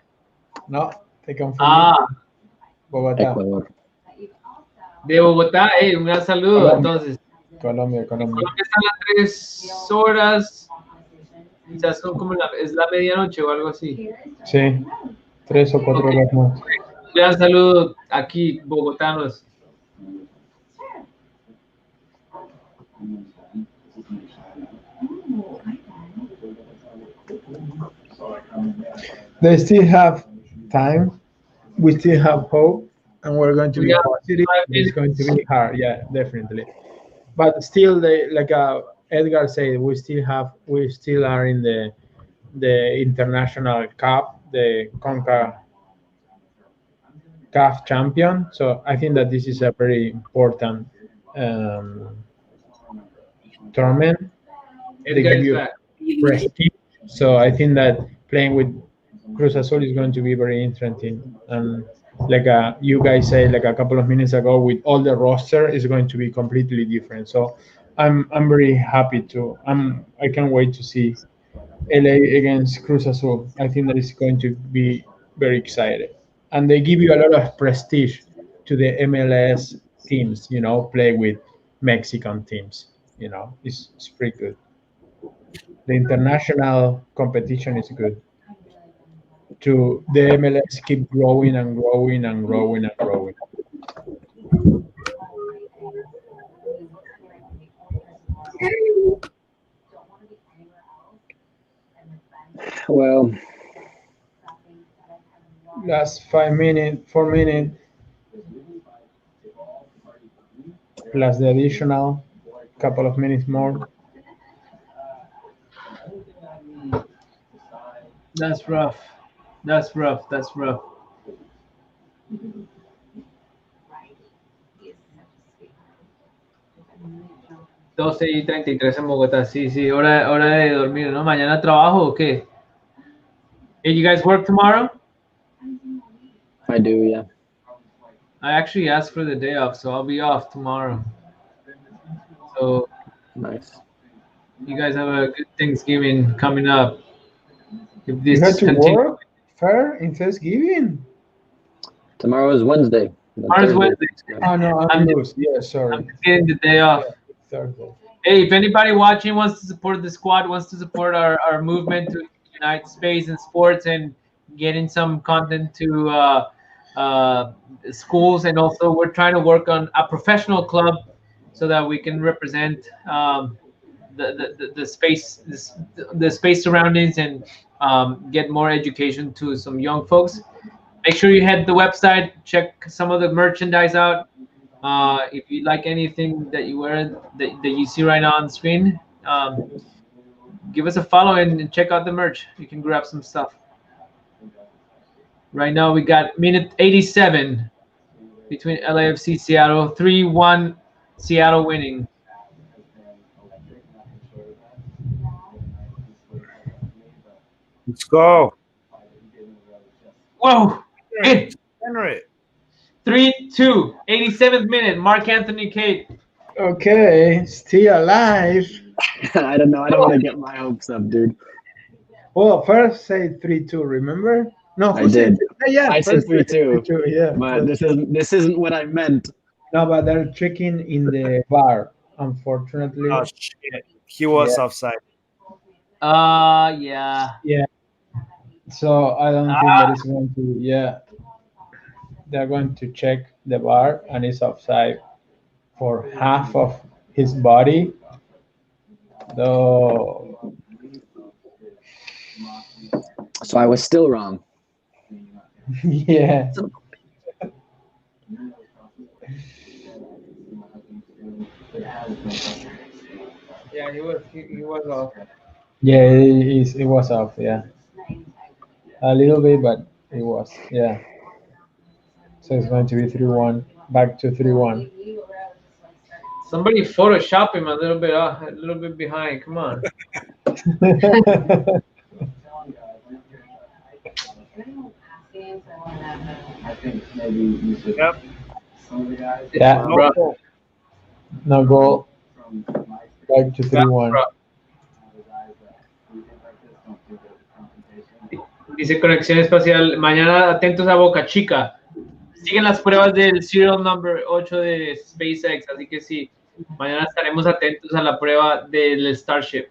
No, te confundiste. Bogotá. Ecuador. De Bogotá, un gran saludo. Colombia. Entonces, Colombia. Colombia están las 3 horas, quizás son como es la medianoche o algo así. Sí, 3 o 4 horas más. Un gran saludo aquí, bogotanos. They still have time. We still have hope, and we're going to be positive. It's going to be hard, yeah, definitely. But still, like Edgar said, we still are in the international cup, the CAF champion. So I think that this is a very important tournament. They give you prestige. So I think that playing with Cruz Azul is going to be very interesting. And like you guys said, like a couple of minutes ago, with all the roster is going to be completely different. So I'm very happy to. I can't wait to see LA against Cruz Azul. I think that is going to be very excited. And they give you a lot of prestige to the MLS teams. Play with Mexican teams. It's pretty good. The international competition is good. To the MLS keep growing and growing and growing and growing. Well, last 5 minutes, 4 minutes, plus the additional couple of minutes more. That's rough. That's rough. 12:33 en Bogotá. Sí, hora de dormir, ¿no? ¿Mañana trabajo o qué? Hey, you guys work tomorrow? I do, yeah. I actually asked for the day off, so I'll be off tomorrow. So nice. You guys have a good Thanksgiving coming up. If this you had to work fair in Thanksgiving. Tomorrow is Wednesday. Tomorrow's Wednesday. Oh no, I'm loose. Yeah, sorry. I'm getting the day off. Yeah, hey, if anybody watching wants to support the squad, wants to support our movement to unite space and sports and getting some content to schools, and also we're trying to work on a professional club so that we can represent the space, the space surroundings, and get more education to some young folks. Make sure you head the website, check some of the merchandise out. If you like anything that you wear that you see right now on the screen, give us a follow and check out the merch. You can grab some stuff. Right now we got minute 87 between LAFC Seattle, 3-1 Seattle winning. Let's go. Whoa! It. 3-2, 87th minute. Mark Anthony Kate. Okay, still alive. I don't know. I don't want to get my hopes up, dude. Well, first say 3-2. Remember? No, I did. Yeah, I said 3-2. Yeah, but this isn't what I meant. No, but they're checking in the bar. Unfortunately. Oh shit! He was offside. Yeah. Yeah. So I don't think that is going to. Yeah. They're going to check the bar, and it's offside for half of his body. Though. So I was still wrong. Yeah. Yeah, he was off. Yeah, it was off. Yeah. a little bit, but it was, yeah. So it's going to be 3-1, back to 3-1. Somebody Photoshop him a little bit behind. Come on. I think maybe you should. Yep. Some of the guys. Yeah, No bro. goal. no goal, From my back to 3-1. Bro. the guys that we think like this don't think of confrontation. Dice Conexión Espacial, mañana atentos a Boca Chica. Siguen las pruebas del serial number 8 de SpaceX, así que sí, mañana estaremos atentos a la prueba del Starship.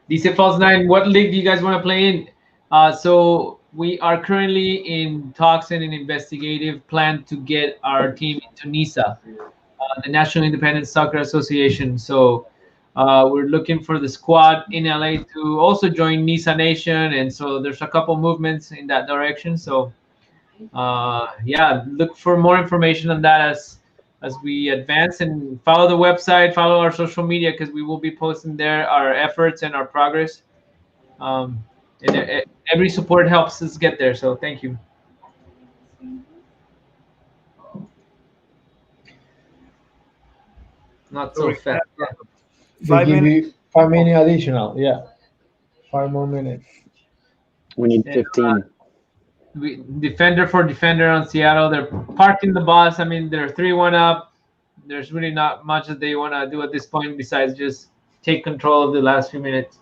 Dice False 9, what league do you guys want to play in? So we are currently in talks and an investigative plan to get our team into NISA, the National Independent Soccer Association. So we're looking for the squad in LA to also join NISA Nation, and so there's a couple movements in that direction. So yeah, look for more information on that as we advance, and follow the website, follow our social media, because we will be posting there our efforts and our progress. And every support helps us get there. So thank you. Not so fast. They 5 give minutes. you 5 minutes additional, yeah. 5 more minutes. We need 15. Defender for defender on Seattle. They're parking the bus. I mean, they're 3-1 up. There's really not much that they want to do at this point besides just take control of the last few minutes.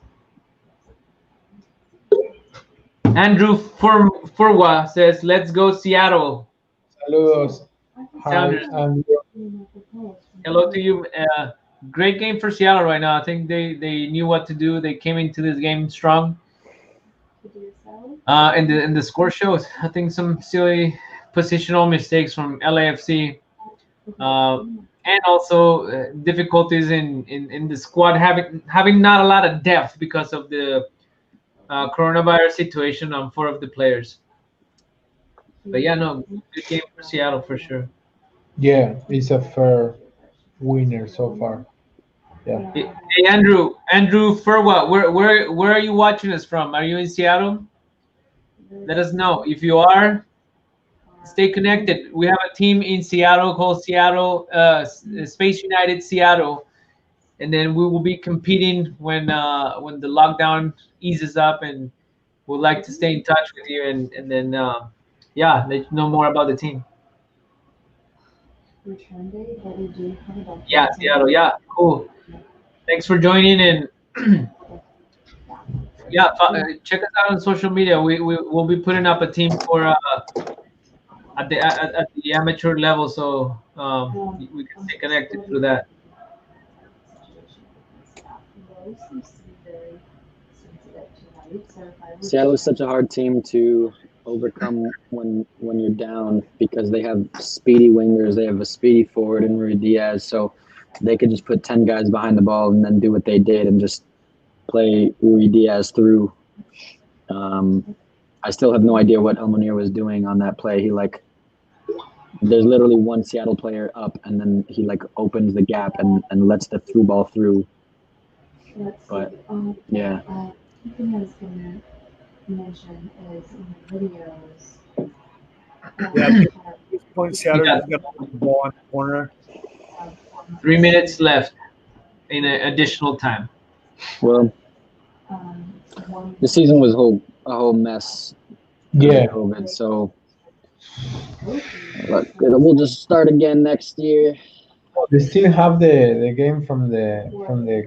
Andrew Furwa says, "Let's go Seattle." Saludos. Hi, Sounders. Andrew. Hello to you. Great game for Seattle right now. I think they knew what to do. They came into this game strong. And the score shows. I think some silly positional mistakes from LAFC, and also difficulties in the squad having not a lot of depth because of the coronavirus situation on 4 of the players. But yeah, no, good game for Seattle for sure. Yeah, it's a fair winner so far. Yeah. Hey, Andrew Furwa, where are you watching us from? Are you in Seattle? Let us know. If you are, stay connected. We have a team in Seattle called Seattle Space United Seattle, and then we will be competing when the lockdown eases up, and we'd like to stay in touch with you, and then yeah, let you know more about the team. Yeah, Seattle. Yeah, cool. Thanks for joining, and yeah, check us out on social media. We will be putting up a team for at the amateur level, so we can stay connected through that. Seattle is such a hard team to overcome when you're down because they have speedy wingers. They have a speedy forward in Rui Diaz, so they could just put 10 guys behind the ball and then do what they did and just play Rui Diaz through. I still have no idea what El Munir was doing on that play. There's literally one Seattle player up, and then he opens the gap and lets the through ball through. But yeah. Something I was gonna mention is in the videos. Yeah, at this point, Seattle is going to put the ball on the corner. 3 minutes left in additional time. Well, the season was a whole mess. Yeah. COVID, so look, we'll just start again next year. They still have the game from the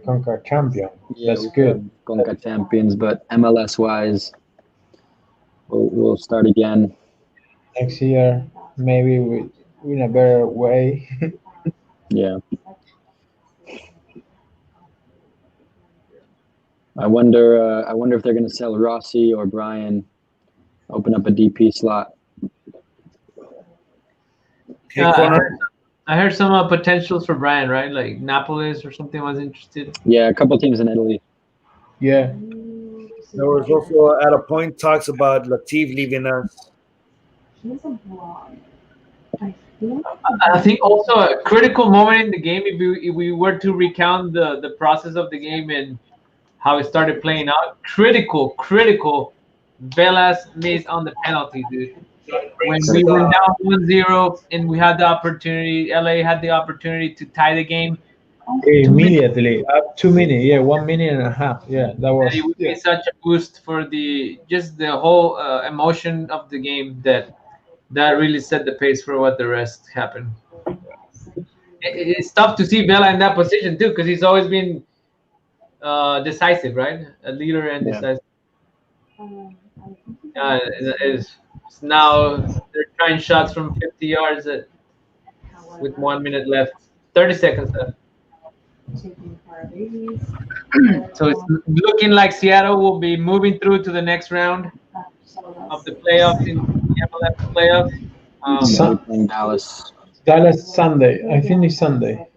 Conca champion. Yeah, That's good. Conca champions, but MLS wise, we'll start again Next year, maybe in a better way. Yeah. I wonder if they're going to sell Rossi or Brian, open up a DP slot. I heard some potentials for Brian, right? Like Napolis or something was interested. Yeah, a couple teams in Italy. Yeah. There was also at a point talks about Latif leaving us. I think also a critical moment in the game, if we were to recount the process of the game and how it started playing out. Critical Velas missed on the penalty, dude. When we were down 1-0 and we had the opportunity, LA had the opportunity to tie the game. Immediately, 2 minutes, yeah, 1 minute and a half, yeah, that was. It would be such a boost for the whole emotion of the game that really set the pace for what the rest happened. It's tough to see Vela in that position too, because he's always been decisive, right? A leader and decisive. Now they're trying shots from 50 yards with 1 minute left, 30 seconds left. So it's looking like Seattle will be moving through to the next round of the playoffs in the MLS playoffs. In Dallas. Dallas Sunday. I think it's Sunday.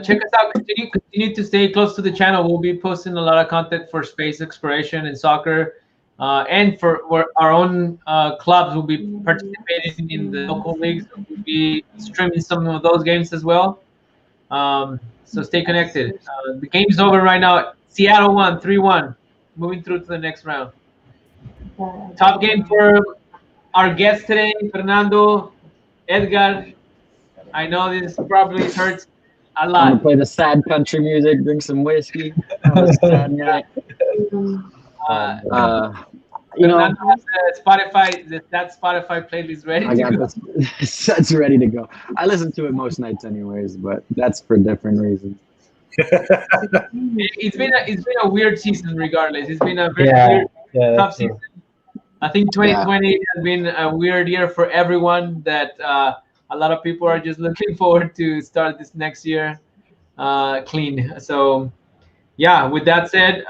Check us out. Continue to stay close to the channel. We'll be posting a lot of content for space exploration and soccer, and for our own clubs. We'll be participating in the local leagues. We'll be streaming some of those games as well. So stay connected. The game's over right now. Seattle won 3-1, moving through to the next round. Top game for our guest today, Fernando, Edgar. I know this probably hurts a lot. I'm gonna play the sad country music, drink some whiskey, have a sad night. You know, that Spotify playbase ready. I got this. That's ready to go. I listen to it most nights, anyways, but that's for different reasons. It's been a weird season, regardless. It's been a very weird, tough season. I think 2020 has been a weird year for everyone. That a lot of people are just looking forward to start this next year clean. So, yeah, with that said,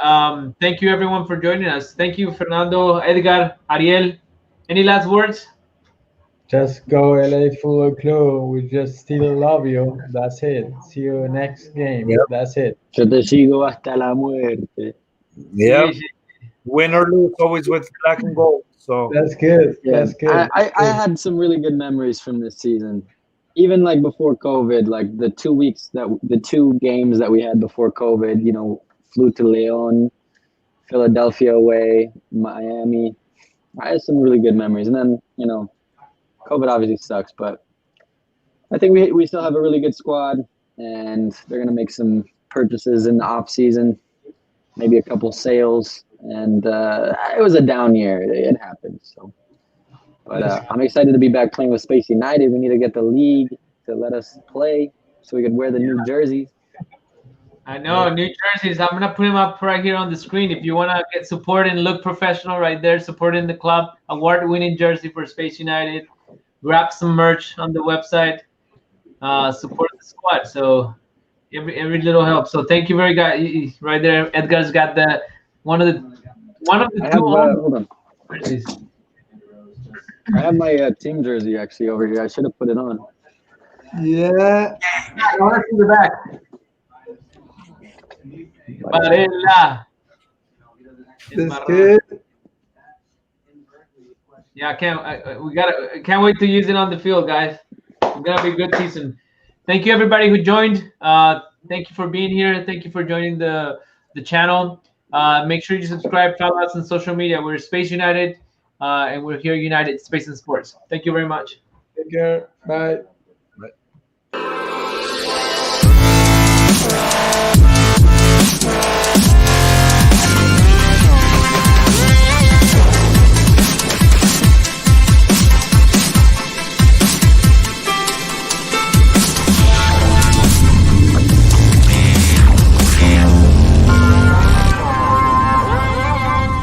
thank you everyone for joining us. Thank you, Fernando, Edgar, Ariel. Any last words? Just go LA Football Club. We just still love you. That's it. See you next game. Yep. That's it. Yo te sigo hasta la muerte. Yeah. Win or lose, always with black and gold. So that's good. Yeah, that's good. I had some really good memories from this season. Even like before COVID, like the 2 games that we had before COVID, you know, flew to Leon, Philadelphia away, Miami. I had some really good memories. And then, you know, COVID obviously sucks, but I think we still have a really good squad, and they're going to make some purchases in the off season, maybe a couple sales. And it was a down year. It happened. So, but I'm excited to be back playing with Space United. We need to get the league to let us play so we could wear the new jerseys. I know, new jerseys. I'm gonna put them up right here on the screen. If you wanna get support and look professional, right there, supporting the club, award-winning jersey for Space United. Grab some merch on the website. Support the squad. So every little helps. So thank you very much. Right there, Edgar's got one of the two. Hold on. I have my team jersey actually over here. I should have put it on. Yeah. I want to see the back. Varela. That's good. Yeah, can't wait to use it on the field, guys. It's gonna be a good season. Thank you everybody who joined. Thank you for being here. Thank you for joining the channel. Make sure you subscribe, follow us on social media. We're Space United, and we're here United Space and Sports. Thank you very much. Take care. Bye.